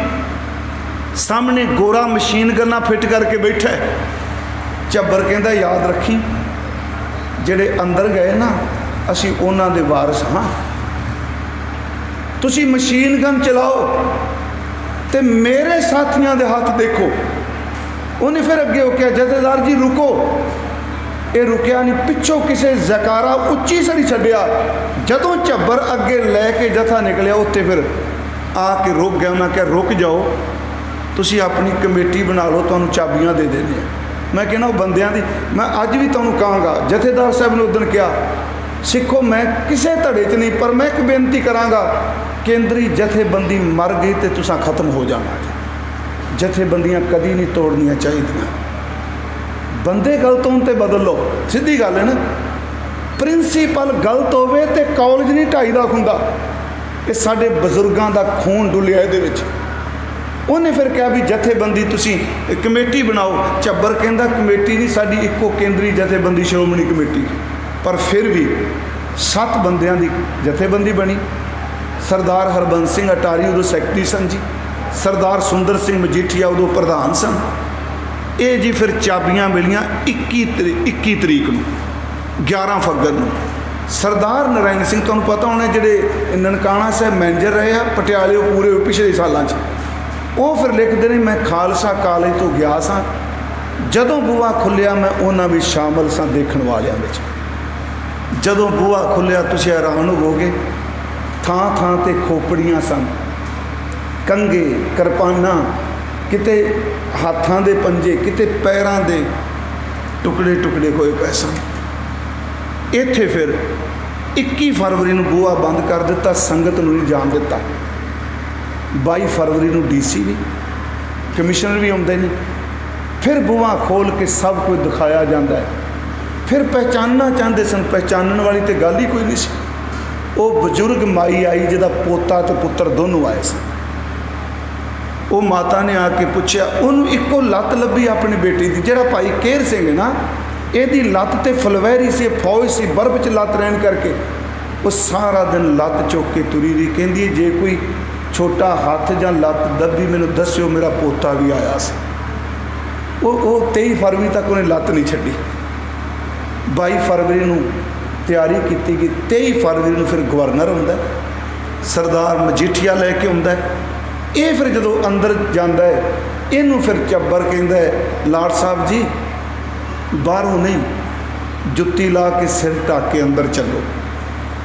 ਸਾਹਮਣੇ ਗੋਰਾ ਮਸ਼ੀਨ ਗਨਾਂ ਫਿੱਟ ਕਰਕੇ ਬੈਠਾ ਹੈ। ਝੱਬਰ ਕਹਿੰਦਾ ਯਾਦ ਰੱਖੀ ਜਿਹੜੇ ਅੰਦਰ ਗਏ ਨਾ ਅਸੀਂ ਉਹਨਾਂ ਦੇ ਵਾਰਸ ਹਾਂ, ਤੁਸੀਂ ਮਸ਼ੀਨ ਗਨ ਚਲਾਓ ਤੇ ਮੇਰੇ ਸਾਥੀਆਂ ਦੇ ਹੱਥ ਦੇਖੋ। ਉਹਨੇ ਫਿਰ ਅੱਗੇ ਹੋ ਕੇ ਜਥੇਦਾਰ ਜੀ ਰੁਕੋ, ਇਹ ਰੁਕਿਆ ਨਹੀਂ, ਪਿੱਛੋਂ ਕਿਸੇ ਜ਼ਕਾਰਾ ਉੱਚੀ ਸੜੀ ਛੱਡਿਆ। ਜਦੋਂ ਝੱਬਰ ਅੱਗੇ ਲੈ ਕੇ ਜਥਾ ਨਿਕਲਿਆ ਉੱਥੇ ਫਿਰ ਆ ਕੇ ਰੁਕ ਗਿਆ। ਉਹਨਾਂ ਕਿਹਾ ਰੁਕ ਜਾਓ, ਤੁਸੀਂ ਆਪਣੀ ਕਮੇਟੀ ਬਣਾ ਲਓ, ਤੁਹਾਨੂੰ ਚਾਬੀਆਂ ਦੇ ਦਿੰਦੇ ਆ। ਮੈਂ ਕਹਿੰਦਾ ਉਹ ਬੰਦਿਆਂ ਦੀ, ਮੈਂ ਅੱਜ ਵੀ ਤੁਹਾਨੂੰ ਕਹਾਂਗਾ, ਜਥੇਦਾਰ ਸਾਹਿਬ ਨੇ ਉਦਣ ਕਿਹਾ ਸਿੱਖੋ ਮੈਂ ਕਿਸੇ ਧੜੇ 'ਚ ਨਹੀਂ, ਪਰ ਮੈਂ ਇੱਕ ਬੇਨਤੀ ਕਰਾਂਗਾ, ਕੇਂਦਰੀ ਜਥੇਬੰਦੀ ਮਰ ਗਈ ਤੇ ਤੁਸੀਂ ਖਤਮ ਹੋ ਜਾਣਾ। ਜਥੇਬੰਦੀਆਂ ਕਦੀ ਨਹੀਂ ਤੋੜਨੀਆਂ ਚਾਹੀਦੀਆਂ। ਬੰਦੇ ਗਲਤ ਹੋਣ ਤੇ ਬਦਲ ਲਓ, ਸਿੱਧੀ ਗੱਲ ਹੈ ਨਾ। ਪ੍ਰਿੰਸੀਪਲ ਗਲਤ ਹੋਵੇ ਤੇ ਕਾਲਜ ਨਹੀਂ ਢਾਈਦਾ ਹੁੰਦਾ। ਇਹ ਸਾਡੇ ਬਜ਼ੁਰਗਾਂ ਦਾ ਖੂਨ ਡੁੱਲਿਆ ਇਹਦੇ ਵਿੱਚ। ਉਹਨੇ ਫਿਰ ਕਿਹਾ ਵੀ ਜਥੇਬੰਦੀ ਤੁਸੀਂ ਕਮੇਟੀ ਬਣਾਓ। ਝੱਬਰ ਕਹਿੰਦਾ ਕਮੇਟੀ ਨਹੀਂ, ਸਾਡੀ ਇੱਕੋ ਕੇਂਦਰੀ ਜਥੇਬੰਦੀ ਸ਼੍ਰੋਮਣੀ ਕਮੇਟੀ। ਪਰ ਫਿਰ ਵੀ 7 ਬੰਦਿਆਂ ਦੀ ਜਥੇਬੰਦੀ ਬਣੀ। ਸਰਦਾਰ ਹਰਬੰਸ ਸਿੰਘ ਅਟਾਰੀ ਉਦੋਂ ਸੈਕਟਰੀ ਸਨ ਜੀ, ਸਰਦਾਰ ਸੁੰਦਰ ਸਿੰਘ ਮਜੀਠੀਆ ਉਦੋਂ ਪ੍ਰਧਾਨ ਸਨ। ਇਹ ਜੀ ਫਿਰ ਚਾਬੀਆਂ ਮਿਲੀਆਂ 21 ਤਰੀਕ ਨੂੰ, 11 ਫੱਗਣ ਨੂੰ। ਸਰਦਾਰ ਨਰਾਇਣ ਸਿੰਘ ਤੁਹਾਨੂੰ ਪਤਾ ਹੋਣਾ ਜਿਹੜੇ ਨਨਕਾਣਾ ਸਾਹਿਬ ਮੈਨੇਜਰ ਰਹੇ ਆ ਪਟਿਆਲੇ ਪੂਰੇ ਪਿਛਲੇ ਸਾਲਾਂ 'ਚ, ਉਹ ਫਿਰ ਲਿਖਦੇ ਨੇ ਮੈਂ ਖਾਲਸਾ ਕਾਲਜ ਤੋਂ ਗਿਆ ਸਾਂ, ਜਦੋਂ ਬੂਹਾ ਖੁੱਲ੍ਹਿਆ ਮੈਂ ਉਹਨਾਂ ਵਿੱਚ ਸ਼ਾਮਲ ਸਾਂ ਦੇਖਣ ਵਾਲਿਆਂ ਵਿੱਚ। ਜਦੋਂ ਬੂਹਾ ਖੁੱਲ੍ਹਿਆ ਤੁਸੀਂ ਹੈਰਾਨ ਹੋਵੋਗੇ, ਥਾਂ ਥਾਂ 'ਤੇ ਖੋਪੜੀਆਂ ਸਨ, ਕੰਘੇ, ਕਿਰਪਾਨਾਂ, ਕਿਤੇ ਹੱਥਾਂ ਦੇ ਪੰਜੇ, ਕਿਤੇ ਪੈਰਾਂ ਦੇ ਟੁਕੜੇ ਟੁਕੜੇ ਹੋਏ ਪਏ ਸਨ। ਇੱਥੇ ਫਿਰ 21 ਫਰਵਰੀ ਨੂੰ ਬੂਹਾ ਬੰਦ ਕਰ ਦਿੱਤਾ, ਸੰਗਤ ਨੂੰ ਨਹੀਂ ਜਾਣ ਦਿੱਤਾ। 22 ਫਰਵਰੀ ਨੂੰ ਡੀਸੀ ਵੀ ਕਮਿਸ਼ਨਰ ਵੀ ਆਉਂਦੇ ਨੇ, ਫਿਰ ਬੂਹਾ ਖੋਲ੍ਹ ਕੇ ਸਭ ਕੁਝ ਦਿਖਾਇਆ ਜਾਂਦਾ ਹੈ। ਫਿਰ ਪਹਿਚਾਨਣਾ ਚਾਹੁੰਦੇ ਸਨ, ਪਹਿਚਾਨਣ ਵਾਲੀ ਤਾਂ ਗੱਲ ਹੀ ਕੋਈ ਨਹੀਂ ਸੀ। ਉਹ ਬਜ਼ੁਰਗ ਮਾਈ ਆਈ ਜਿਹਦਾ ਪੋਤਾ ਤੇ ਪੁੱਤਰ ਦੋਨੋਂ ਆਏ ਸਨ। ਉਹ ਮਾਤਾ ਨੇ ਆ ਕੇ ਪੁੱਛਿਆ, ਉਹਨੂੰ ਇੱਕੋ ਲੱਤ ਲੱਭੀ ਆਪਣੀ ਬੇਟੀ ਦੀ। ਜਿਹੜਾ ਭਾਈ ਕੇਰ ਸਿੰਘ ਨਾ, ਇਹਦੀ ਲੱਤ ਤੇ ਫਲਵੈਰੀ ਸੀ, ਫੌਜ ਸੀ, ਬਰਫ਼ 'ਚ ਲੱਤ ਰਹਿਣ ਕਰਕੇ ਉਹ ਸਾਰਾ ਦਿਨ ਲੱਤ ਚੁੱਕ ਕੇ ਤੁਰੀ ਰਹੀ। ਕਹਿੰਦੀ ਜੇ ਕੋਈ ਛੋਟਾ ਹੱਥ ਜਾਂ ਲੱਤ ਦੱਬੀ ਮੈਨੂੰ ਦੱਸਿਓ, ਮੇਰਾ ਪੋਤਾ ਵੀ ਆਇਆ ਸੀ। ਉਹ 23 ਫਰਵਰੀ ਤੱਕ ਉਹਨੇ ਲੱਤ ਨਹੀਂ ਛੱਡੀ। 22 ਫਰਵਰੀ ਨੂੰ ਤਿਆਰੀ ਕੀਤੀ ਗਈ। 23 ਫਰਵਰੀ ਨੂੰ ਫਿਰ ਗਵਰਨਰ ਆਉਂਦਾ, ਸਰਦਾਰ ਮਜੀਠੀਆ ਲੈ ਕੇ ਆਉਂਦਾ। ਇਹ ਫਿਰ ਜਦੋਂ ਅੰਦਰ ਜਾਂਦਾ ਹੈ, ਇਹਨੂੰ ਫਿਰ ਝੱਬਰ ਕਹਿੰਦਾ ਲਾਟ ਸਾਹਿਬ ਜੀ ਬਾਹਰੋਂ ਨਹੀਂ, ਜੁੱਤੀ ਲਾ ਕੇ ਸਿਰ ਢੱਕ ਕੇ ਅੰਦਰ ਚੱਲੋ।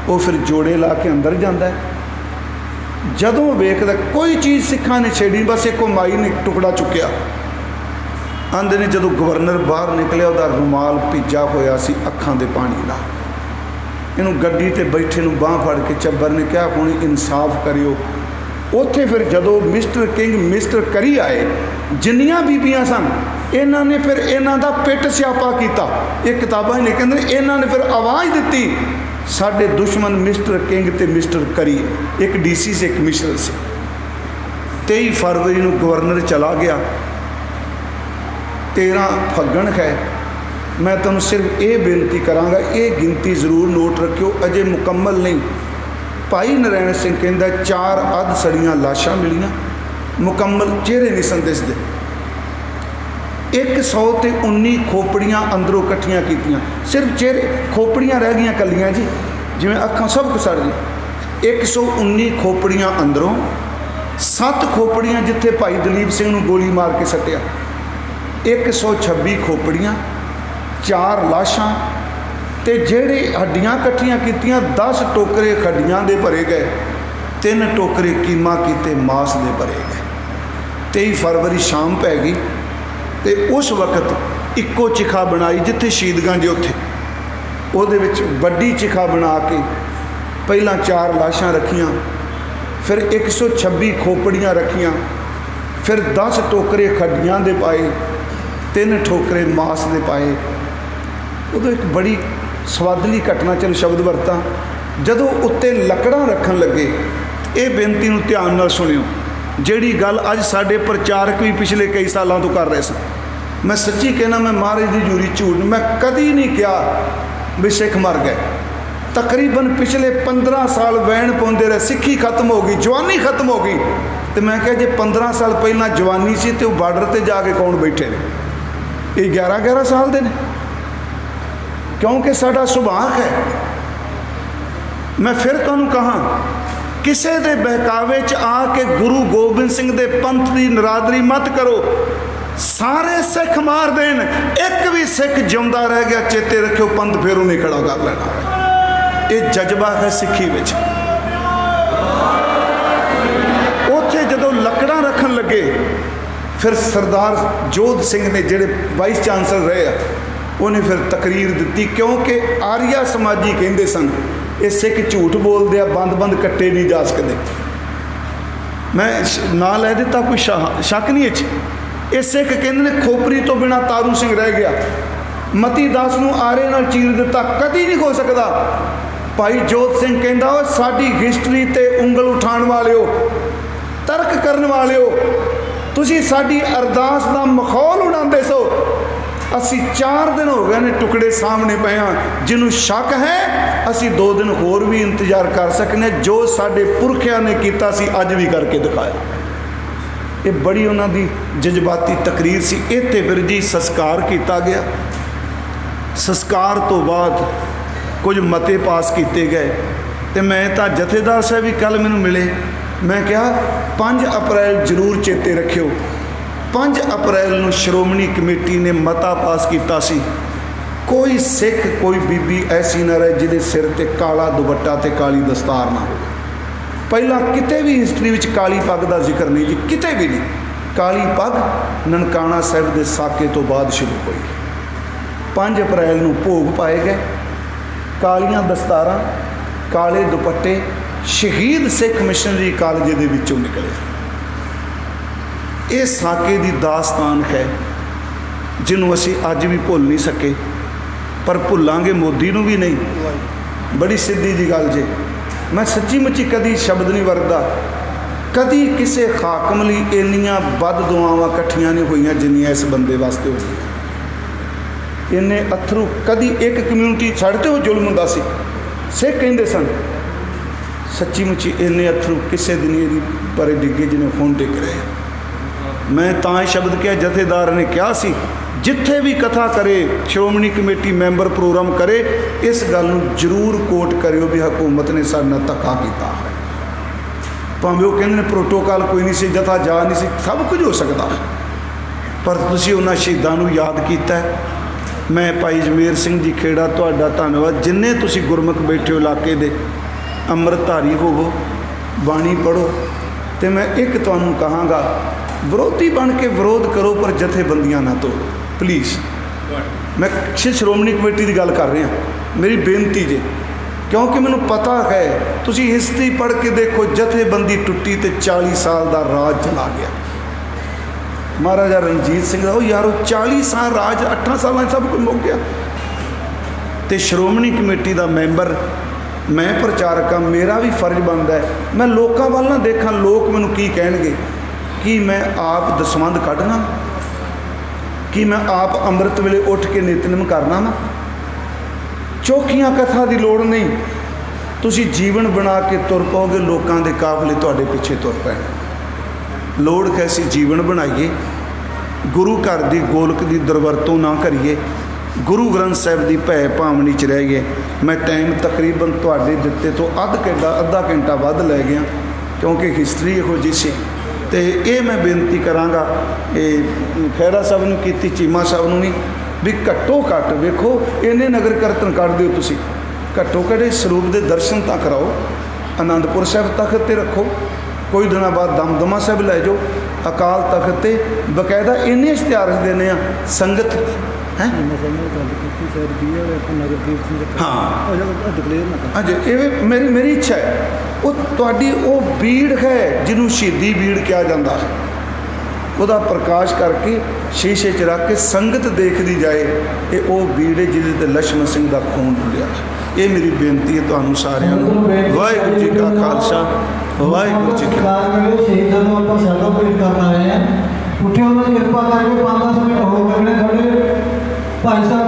ਉਹ ਫਿਰ ਜੋੜੇ ਲਾ ਕੇ ਅੰਦਰ ਜਾਂਦਾ। ਜਦੋਂ ਵੇਖਦਾ ਕੋਈ ਚੀਜ਼ ਸਿੱਖਾਂ ਨੇ ਛੇੜੀ, ਬਸ ਇੱਕੋ ਮਾਈ ਨੇ ਟੁਕੜਾ ਚੁੱਕਿਆ। ਆਂਦੇ ਨੇ ਜਦੋਂ ਗਵਰਨਰ ਬਾਹਰ ਨਿਕਲਿਆ, ਉਹਦਾ ਰੁਮਾਲ ਭਿੱਜਾ ਹੋਇਆ ਸੀ ਅੱਖਾਂ ਦੇ ਪਾਣੀ ਨਾਲ। ਇਹਨੂੰ ਗੱਡੀ 'ਤੇ ਬੈਠੇ ਨੂੰ ਬਾਂਹ ਫੜ ਕੇ ਝੱਬਰ ਨੇ ਕਿਹਾ ਹੁਣ ਇਨਸਾਫ ਕਰਿਓ। ਉੱਥੇ ਫਿਰ ਜਦੋਂ ਮਿਸਟਰ ਕਿੰਗ ਮਿਸਟਰ ਕਰੀ ਆਏ, ਜਿੰਨੀਆਂ ਬੀਬੀਆਂ ਸਨ, ਇਹਨਾਂ ਨੇ ਫਿਰ ਇਹਨਾਂ ਦਾ ਪਿੱਟ ਸਿਆਪਾ ਕੀਤਾ। ਇਹ ਕਿਤਾਬਾਂ ਹੀ ਲਿਖਦੇ ਨੇ, ਇਹਨਾਂ ਨੇ ਫਿਰ ਆਵਾਜ਼ ਦਿੱਤੀ ਸਾਡੇ ਦੁਸ਼ਮਣ ਮਿਸਟਰ ਕਿੰਗ ਤੇ ਮਿਸਟਰ ਕਰੀ। ਇੱਕ ਡੀਸੀ ਸੀ, ਇੱਕ ਕਮਿਸ਼ਨਰ ਸੀ। 23 ਫਰਵਰੀ ਨੂੰ ਗਵਰਨਰ ਚਲਾ ਗਿਆ। 13 ਫੱਗਣ ਹੈ। ਮੈਂ ਤੁਹਾਨੂੰ ਸਿਰਫ ਇਹ ਬੇਨਤੀ ਕਰਾਂਗਾ, ਇਹ ਗਿਣਤੀ ਜ਼ਰੂਰ ਨੋਟ ਰੱਖਿਓ, ਅਜੇ ਮੁਕੰਮਲ ਨਹੀਂ। ਭਾਈ ਨਰਾਇਣ ਸਿੰਘ ਕਹਿੰਦਾ 4 ਅੱਧ ਸੜੀਆਂ ਲਾਸ਼ਾਂ ਮਿਲੀਆਂ, ਮੁਕੰਮਲ ਚਿਹਰੇ ਨਹੀਂ ਸਨ ਦਿਸਦੇ। 119 ਖੋਪੜੀਆਂ ਅੰਦਰੋਂ ਇਕੱਠੀਆਂ ਕੀਤੀਆਂ, ਸਿਰਫ ਚਿਹਰੇ, ਖੋਪੜੀਆਂ ਰਹਿ ਗਈਆਂ ਕੱਲੀਆਂ ਜੀ, ਜਿਵੇਂ ਅੱਖਾਂ ਸਭ ਕੁਛ ਸੜ ਗਈ। 119 ਖੋਪੜੀਆਂ ਅੰਦਰੋਂ, 7 ਖੋਪੜੀਆਂ ਜਿੱਥੇ ਭਾਈ ਦਲੀਪ ਸਿੰਘ ਨੂੰ ਗੋਲੀ ਮਾਰ ਕੇ ਸੱਟਿਆ, 126 ਖੋਪੜੀਆਂ, 4 ਲਾਸ਼ਾਂ, ਤੇ ਜਿਹੜੇ ਹੱਡੀਆਂ ਇਕੱਠੀਆਂ ਕੀਤੀਆਂ 10 ਟੋਕਰੇ ਹੱਡੀਆਂ ਦੇ ਭਰੇ ਗਏ, 3 ਟੋਕਰੇ ਕੀਮਾ ਕੀਤੇ ਮਾਸ ਦੇ ਭਰੇ ਗਏ। 23 ਫਰਵਰੀ ਸ਼ਾਮ ਪੈ ਗਈ ਤੇ ਉਸ ਵਕਤ ਇੱਕੋ ਚਿਖਾ ਬਣਾਈ ਜਿੱਥੇ ਸ਼ਹੀਦਗੰਜ ਉੱਥੇ, ਉਹਦੇ ਵਿੱਚ ਵੱਡੀ ਚਿਖਾ ਬਣਾ ਕੇ ਪਹਿਲਾਂ 4 ਲਾਸ਼ਾਂ ਰੱਖੀਆਂ, ਫਿਰ 126 ਖੋਪੜੀਆਂ ਰੱਖੀਆਂ, ਫਿਰ 10 ਟੋਕਰੇ ਹੱਡੀਆਂ ਦੇ ਪਾਏ, 3 ਟੋਕਰੇ ਮਾਸ ਦੇ ਪਾਏ। ਉਦੋਂ ਇੱਕ ਬੜੀ ਸਵਾਦਲੀ ਘਟਨਾ, ਚਲ ਸ਼ਬਦ ਵਰਤਾਂ, ਜਦੋਂ ਉੱਤੇ ਲੱਕੜਾਂ ਰੱਖਣ ਲੱਗੇ, ਇਹ ਬੇਨਤੀ ਨੂੰ ਧਿਆਨ ਨਾਲ ਸੁਣਿਓ, ਜਿਹੜੀ ਗੱਲ ਅੱਜ ਸਾਡੇ ਪ੍ਰਚਾਰਕ ਵੀ ਪਿਛਲੇ ਕਈ ਸਾਲਾਂ ਤੋਂ ਕਰ ਰਹੇ ਸਨ। ਮੈਂ ਸੱਚੀ ਕਹਿਣਾ, ਮੈਂ ਮਹਾਰਾਜ ਦੀ ਜੂਰੀ ਝੂਠ ਮੈਂ ਕਦੀ ਨਹੀਂ ਕਿਹਾ ਵੀ ਸਿੱਖ ਮਰ ਗਏ। ਤਕਰੀਬਨ ਪਿਛਲੇ 15 ਸਾਲ ਵੈਣ ਪਾਉਂਦੇ ਰਹੇ, ਸਿੱਖੀ ਖਤਮ ਹੋ ਗਈ, ਜਵਾਨੀ ਖਤਮ ਹੋ ਗਈ। ਤੇ ਮੈਂ ਕਿਹਾ ਜੇ 15 ਸਾਲ ਪਹਿਲਾਂ ਜਵਾਨੀ ਸੀ ਤੇ ਉਹ ਬਾਰਡਰ ਤੇ ਜਾ ਕੇ ਕੌਣ ਬੈਠੇ ਨੇ? ਇਹ 11-11 ਸਾਲ ਦੇ ਨੇ, ਕਿਉਂਕਿ ਸਾਡਾ ਸੁਭਾਅ ਹੈ। ਮੈਂ ਫਿਰ ਤੁਹਾਨੂੰ ਕਹਾਂ, ਕਿਸੇ ਦੇ ਬਹਿਕਾਵੇ 'ਚ ਆ ਕੇ ਗੁਰੂ ਗੋਬਿੰਦ ਸਿੰਘ ਦੇ ਪੰਥ ਦੀ ਨਰਾਦਰੀ ਮਤ ਕਰੋ। ਸਾਰੇ ਸਿੱਖ ਮਾਰ ਦੇਣ, ਇੱਕ ਵੀ ਸਿੱਖ ਜਿਉਂਦਾ ਰਹਿ ਗਿਆ, ਚੇਤੇ ਰੱਖਿਓ ਪੰਥ ਫਿਰ ਉਹਨੇ ਖੜਾ ਕਰ ਲੈਣਾ। ਇਹ ਜਜ਼ਬਾ ਹੈ ਸਿੱਖੀ ਵਿੱਚ। ਉੱਥੇ ਜਦੋਂ ਲੱਕੜਾਂ ਰੱਖਣ ਲੱਗੇ, ਫਿਰ ਸਰਦਾਰ ਜੋਧ ਸਿੰਘ ਨੇ, ਜਿਹੜੇ ਵਾਈਸ ਚਾਂਸਲਰ ਰਹੇ ਆ, ਉਹਨੇ ਫਿਰ ਤਕਰੀਰ ਦਿੱਤੀ, ਕਿਉਂਕਿ ਆਰੀਆ ਸਮਾਜੀ ਕਹਿੰਦੇ ਸਨ ਇਹ ਸਿੱਖ ਝੂਠ ਬੋਲਦੇ ਆ, ਬੰਦ ਕੱਟੇ ਨਹੀਂ ਜਾ ਸਕਦੇ। ਮੈਂ ਨਾਂ ਲੈ ਦਿੱਤਾ, ਕੋਈ ਸ਼ੱਕ ਨਹੀਂ ਇਹ 'ਚ। ਇਹ ਸਿੱਖ ਕਹਿੰਦੇ ਨੇ ਖੋਪਰੀ ਤੋਂ ਬਿਨਾਂ ਤਾਰੂ ਸਿੰਘ ਰਹਿ ਗਿਆ, ਮਤੀ ਦਾਸ ਨੂੰ ਆਰੇ ਨਾਲ ਚੀਰ ਦਿੱਤਾ, ਕਦੀ ਨਹੀਂ ਹੋ ਸਕਦਾ। ਭਾਈ ਜੋਧ ਸਿੰਘ ਕਹਿੰਦਾ, ਉਹ ਸਾਡੀ ਹਿਸਟਰੀ ਤੇ ਉਂਗਲ ਉਠਾਉਣ ਵਾਲਿਓ, ਤਰਕ ਕਰਨ ਵਾਲਿਓ, ਤੁਸੀਂ ਸਾਡੀ ਅਰਦਾਸ ਦਾ ਮਖੌਲ ਉਡਾਉਂਦੇ ਸੋ। ਅਸੀਂ 4 ਦਿਨ ਹੋ ਗਏ ਨੇ ਟੁਕੜੇ ਸਾਹਮਣੇ ਪਏ ਹਾਂ, ਜਿਹਨੂੰ ਸ਼ੱਕ ਹੈ ਅਸੀਂ 2 ਦਿਨ ਹੋਰ ਵੀ ਇੰਤਜ਼ਾਰ ਕਰ ਸਕਦੇ ਹਾਂ। ਜੋ ਸਾਡੇ ਪੁਰਖਿਆਂ ਨੇ ਕੀਤਾ ਸੀ ਅੱਜ ਵੀ ਕਰਕੇ ਦਿਖਾਇਆ। ਇਹ ਬੜੀ ਉਹਨਾਂ ਦੀ ਜਜ਼ਬਾਤੀ ਤਕਰੀਰ ਸੀ। ਇੱਥੇ ਫਿਰ ਜੀ ਸੰਸਕਾਰ ਕੀਤਾ ਗਿਆ। ਸੰਸਕਾਰ ਤੋਂ ਬਾਅਦ ਕੁਝ ਮਤੇ ਪਾਸ ਕੀਤੇ ਗਏ ਤੇ ਮੈਂ ਤਾਂ ਜਥੇਦਾਰ ਸਾਹਿਬ ਵੀ ਕੱਲ੍ਹ ਮੈਨੂੰ ਮਿਲੇ। ਮੈਂ ਕਿਹਾ 5 ਅਪ੍ਰੈਲ ਜ਼ਰੂਰ ਚੇਤੇ ਰੱਖਿਓ। 5 ਅਪ੍ਰੈਲ ਨੂੰ ਸ਼੍ਰੋਮਣੀ ਕਮੇਟੀ ਨੇ ਮਤਾ ਪਾਸ ਕੀਤਾ ਸੀ, ਕੋਈ ਸਿੱਖ ਕੋਈ ਬੀਬੀ ਐਸੀ ਨਾ ਰਹੇ ਜਿਹਦੇ ਸਿਰ ਤੇ ਕਾਲਾ ਦੁਪੱਟਾ ਤੇ ਕਾਲੀ ਦਸਤਾਰ ਨਾ ਹੋਵੇ। ਪਹਿਲਾਂ ਕਿਤੇ ਵੀ ਹਿਸਟਰੀ ਵਿੱਚ ਕਾਲੀ ਪੱਗ ਦਾ ਜ਼ਿਕਰ ਨਹੀਂ ਜੀ, ਕਿਤੇ ਵੀ ਨਹੀਂ। ਕਾਲੀ ਪੱਗ ਨਨਕਾਣਾ ਸਾਹਿਬ ਦੇ ਸਾਕੇ ਤੋਂ ਬਾਅਦ ਸ਼ੁਰੂ ਹੋਈ। 5 ਅਪ੍ਰੈਲ ਨੂੰ ਭੋਗ ਪਾਏ ਗਏ, ਕਾਲੀਆਂ ਦਸਤਾਰਾਂ, ਕਾਲੇ ਦੁਪੱਟੇ, ਸ਼ਹੀਦ ਸਿੱਖ ਮਿਸ਼ਨਰੀ ਕਾਲਜ ਦੇ ਵਿੱਚੋਂ ਨਿਕਲੇ। ਇਹ ਸਾਕੇ ਦੀ ਦਾਸਤਾਨ ਹੈ ਜਿਹਨੂੰ ਅਸੀਂ ਅੱਜ ਵੀ ਭੁੱਲ ਨਹੀਂ ਸਕੇ, ਪਰ ਭੁੱਲਾਂਗੇ ਮੋਦੀ ਨੂੰ ਵੀ ਨਹੀਂ। ਬੜੀ ਸਿੱਧੀ ਜੀ ਗੱਲ ਜੇ, ਮੈਂ ਸੱਚੀ ਮੁੱਚੀ ਕਦੀ ਸ਼ਬਦ ਨਹੀਂ ਵਰਤਦਾ। ਕਦੀ ਕਿਸੇ ਹਾਕਮ ਲਈ ਇੰਨੀਆਂ ਵੱਧ ਦੁਆਵਾਂ ਇਕੱਠੀਆਂ ਨਹੀਂ ਹੋਈਆਂ ਜਿੰਨੀਆਂ ਇਸ ਬੰਦੇ ਵਾਸਤੇ ਹੋਈਆਂ। ਇੰਨੇ ਅਥਰੂ ਕਦੀ ਇੱਕ ਕਮਿਊਨਿਟੀ ਸਾਡੇ 'ਤੇ ਉਹ ਜ਼ੁਲਮ ਹੁੰਦਾ ਸੀ, ਸਿੱਖ ਕਹਿੰਦੇ ਸਨ, ਸੱਚੀ ਮੁੱਚੀ ਇੰਨੇ ਅਥਰੂ ਕਿਸੇ ਦੁਨੀਆ ਦੀ ਪਰੇ ਡਿੱਗੇ ਜਿਹਨੇ ਹੁਣ ਡਿੱਗ ਰਹੇ। ਮੈਂ ਤਾਂ ਇਹ ਸ਼ਬਦ ਕਿਹਾ, ਜਥੇਦਾਰ ਨੇ ਕਿਹਾ ਸੀ ਜਿੱਥੇ ਵੀ ਕਥਾ ਕਰੇ, ਸ਼੍ਰੋਮਣੀ ਕਮੇਟੀ ਮੈਂਬਰ ਪ੍ਰੋਗਰਾਮ ਕਰੇ, ਇਸ ਗੱਲ ਨੂੰ ਜ਼ਰੂਰ ਕੋਟ ਕਰਿਓ ਵੀ ਹਕੂਮਤ ਨੇ ਸਾਡੇ ਨਾਲ ਧੱਕਾ ਕੀਤਾ ਹੈ। ਭਾਵੇਂ ਉਹ ਕਹਿੰਦੇ ਨੇ ਪ੍ਰੋਟੋਕਾਲ ਕੋਈ ਨਹੀਂ ਸੀ, ਜਥਾ ਜਾ ਨਹੀਂ ਸੀ, ਸਭ ਕੁਝ ਹੋ ਸਕਦਾ, ਪਰ ਤੁਸੀਂ ਉਹਨਾਂ ਸ਼ਹੀਦਾਂ ਨੂੰ ਯਾਦ ਕੀਤਾ। ਮੈਂ ਭਾਈ ਜਮੇਰ ਸਿੰਘ ਜੀ ਖੇੜਾ, ਤੁਹਾਡਾ ਧੰਨਵਾਦ। ਜਿੰਨੇ ਤੁਸੀਂ ਗੁਰਮੁਖ ਬੈਠੇ ਹੋ ਇਲਾਕੇ ਦੇ, ਅੰਮ੍ਰਿਤਧਾਰੀ ਹੋਵੋ, ਬਾਣੀ ਪੜ੍ਹੋ। ਅਤੇ ਮੈਂ ਇੱਕ ਤੁਹਾਨੂੰ ਕਹਾਂਗਾ, ਵਿਰੋਧੀ ਬਣ ਕੇ ਵਿਰੋਧ ਕਰੋ ਪਰ ਜਥੇਬੰਦੀਆਂ ਨਾ ਤੋੜੋ ਪਲੀਜ਼। ਮੈਂ ਸ਼੍ਰੋਮਣੀ ਕਮੇਟੀ ਦੀ ਗੱਲ ਕਰ ਰਿਹਾ, ਮੇਰੀ ਬੇਨਤੀ ਜੇ, ਕਿਉਂਕਿ ਮੈਨੂੰ ਪਤਾ ਹੈ, ਤੁਸੀਂ ਹਿਸਟਰੀ ਪੜ੍ਹ ਕੇ ਦੇਖੋ, ਜਥੇਬੰਦੀ ਟੁੱਟੀ ਤੇ 40 ਸਾਲ ਦਾ ਰਾਜ ਚਲਾ ਗਿਆ। ਮਹਾਰਾਜਾ ਰਣਜੀਤ ਸਿੰਘ ਦਾ ਉਹ ਯਾਰ 40 ਸਾਲ ਰਾਜ, 8 ਸਾਲਾਂ 'ਚ ਸਭ ਕੁਝ ਮੁੱਕ ਗਿਆ। ਅਤੇ ਸ਼੍ਰੋਮਣੀ ਕਮੇਟੀ ਦਾ ਮੈਂਬਰ, ਮੈਂ ਪ੍ਰਚਾਰਕ ਹਾਂ, ਮੇਰਾ ਵੀ ਫਰਜ਼ ਬਣਦਾ ਹੈ ਮੈਂ ਲੋਕਾਂ ਵੱਲ ਨਾ ਦੇਖਾਂ ਲੋਕ ਮੈਨੂੰ ਕੀ ਕਹਿਣਗੇ। ਕੀ ਮੈਂ ਆਪ ਦਸਵੰਧ ਕੱਢਣਾ? ਕੀ ਮੈਂ ਆਪ ਅੰਮ੍ਰਿਤ ਵੇਲੇ ਉੱਠ ਕੇ ਨਿਤਨੇਮ ਕਰਨਾ ਨਾ? ਚੋਖੀਆਂ ਕਥਾ ਦੀ ਲੋੜ ਨਹੀਂ, ਤੁਸੀਂ ਜੀਵਨ ਬਣਾ ਕੇ ਤੁਰ ਪਾਓਗੇ, ਲੋਕਾਂ ਦੇ ਕਾਫਲੇ ਤੁਹਾਡੇ ਪਿੱਛੇ ਤੁਰ ਪੈਣ। ਲੋੜ ਹੈ ਅਸੀਂ ਜੀਵਨ ਬਣਾਈਏ, ਗੁਰੂ ਘਰ ਦੀ ਗੋਲਕ ਦੀ ਦੁਰਵਰਤੋਂ ਨਾ ਕਰੀਏ, ਗੁਰੂ ਗ੍ਰੰਥ ਸਾਹਿਬ ਦੀ ਭੈ ਭਾਵਨੀ 'ਚ ਰਹਿ ਗਏ। ਮੈਂ ਟਾਈਮ ਤਕਰੀਬਨ ਤੁਹਾਡੇ ਦਿੱਤੇ ਤੋਂ ਅੱਧਾ ਘੰਟਾ ਵੱਧ ਲੈ ਗਿਆ, ਕਿਉਂਕਿ ਹਿਸਟਰੀ ਇਹੋ ਜਿਹੀ ਸੀ। ਅਤੇ ਇਹ ਮੈਂ ਬੇਨਤੀ ਕਰਾਂਗਾ, ਇਹ ਖਹਿਰਾ ਸਾਹਿਬ ਨੂੰ ਕੀਤੀ, ਚੀਮਾ ਸਾਹਿਬ ਨੂੰ ਨਹੀਂ, ਵੀ ਘੱਟੋ ਘੱਟ ਵੇਖੋ, ਇੰਨੇ ਨਗਰ ਕੀਰਤਨ ਕੱਢਦੇ ਹੋ ਤੁਸੀਂ, ਘੱਟੋ ਘੱਟ ਇਸ ਸਰੂਪ ਦੇ ਦਰਸ਼ਨ ਤਾਂ ਕਰਾਓ। ਅਨੰਦਪੁਰ ਸਾਹਿਬ ਤਖਤ 'ਤੇ ਰੱਖੋ, ਕੋਈ ਦਿਨਾਂ ਬਾਅਦ ਦਮਦਮਾ ਸਾਹਿਬ ਲੈ ਜਾਓ, ਅਕਾਲ ਤਖਤ 'ਤੇ ਬਕਾਇਦਾ ਇੰਨੇ ਇਸ਼ਤਿਹਾਰ ਦਿੰਦੇ ਆ ਸੰਗਤ ਹੈ। ਹਾਂ ਹਾਂਜੀ, ਇਹ ਮੇਰੀ ਇੱਛਾ ਹੈ, ਉਹ ਤੁਹਾਡੀ ਉਹ ਬੀੜ ਹੈ ਜਿਹਨੂੰ ਸ਼ਹੀਦੀ ਬੀੜ ਕਿਹਾ ਜਾਂਦਾ ਹੈ, ਉਹਦਾ ਪ੍ਰਕਾਸ਼ ਕਰਕੇ ਸ਼ੀਸ਼ੇ 'ਚ ਰੱਖ ਕੇ ਸੰਗਤ ਦੇਖਦੀ ਜਾਏ, ਇਹ ਉਹ ਬੀੜ ਹੈ ਜਿਹਦੇ 'ਤੇ ਲਛਮਣ ਸਿੰਘ ਦਾ ਖੂਨ ਡੁੱਲਿਆ। ਇਹ ਮੇਰੀ ਬੇਨਤੀ ਹੈ ਤੁਹਾਨੂੰ ਸਾਰਿਆਂ ਨੂੰ। ਵਾਹਿਗੁਰੂ ਜੀ ਕਾ ਖਾਲਸਾ, ਵਾਹਿਗੁਰੂ ਜੀ ਕੀ ਕਾਰ ਕਰਿਓ ਸ਼ਹੀਦਾਂ ਨੂੰ ਆਪਾਂ ਸੈਲੀਬ੍ਰੇਟ ਕਰਨ ਆਏ ਆ। ਉੱਠੇ ਉਹਨਾਂ ਦੀ ਕਿਰਪਾ ਕਰਕੇ 5-10 ਮਿੰਟ ਹੋ ਗਏ ਨੇ। ਤੁਹਾਡੇ ਭਾਈ ਸਾਹਿਬ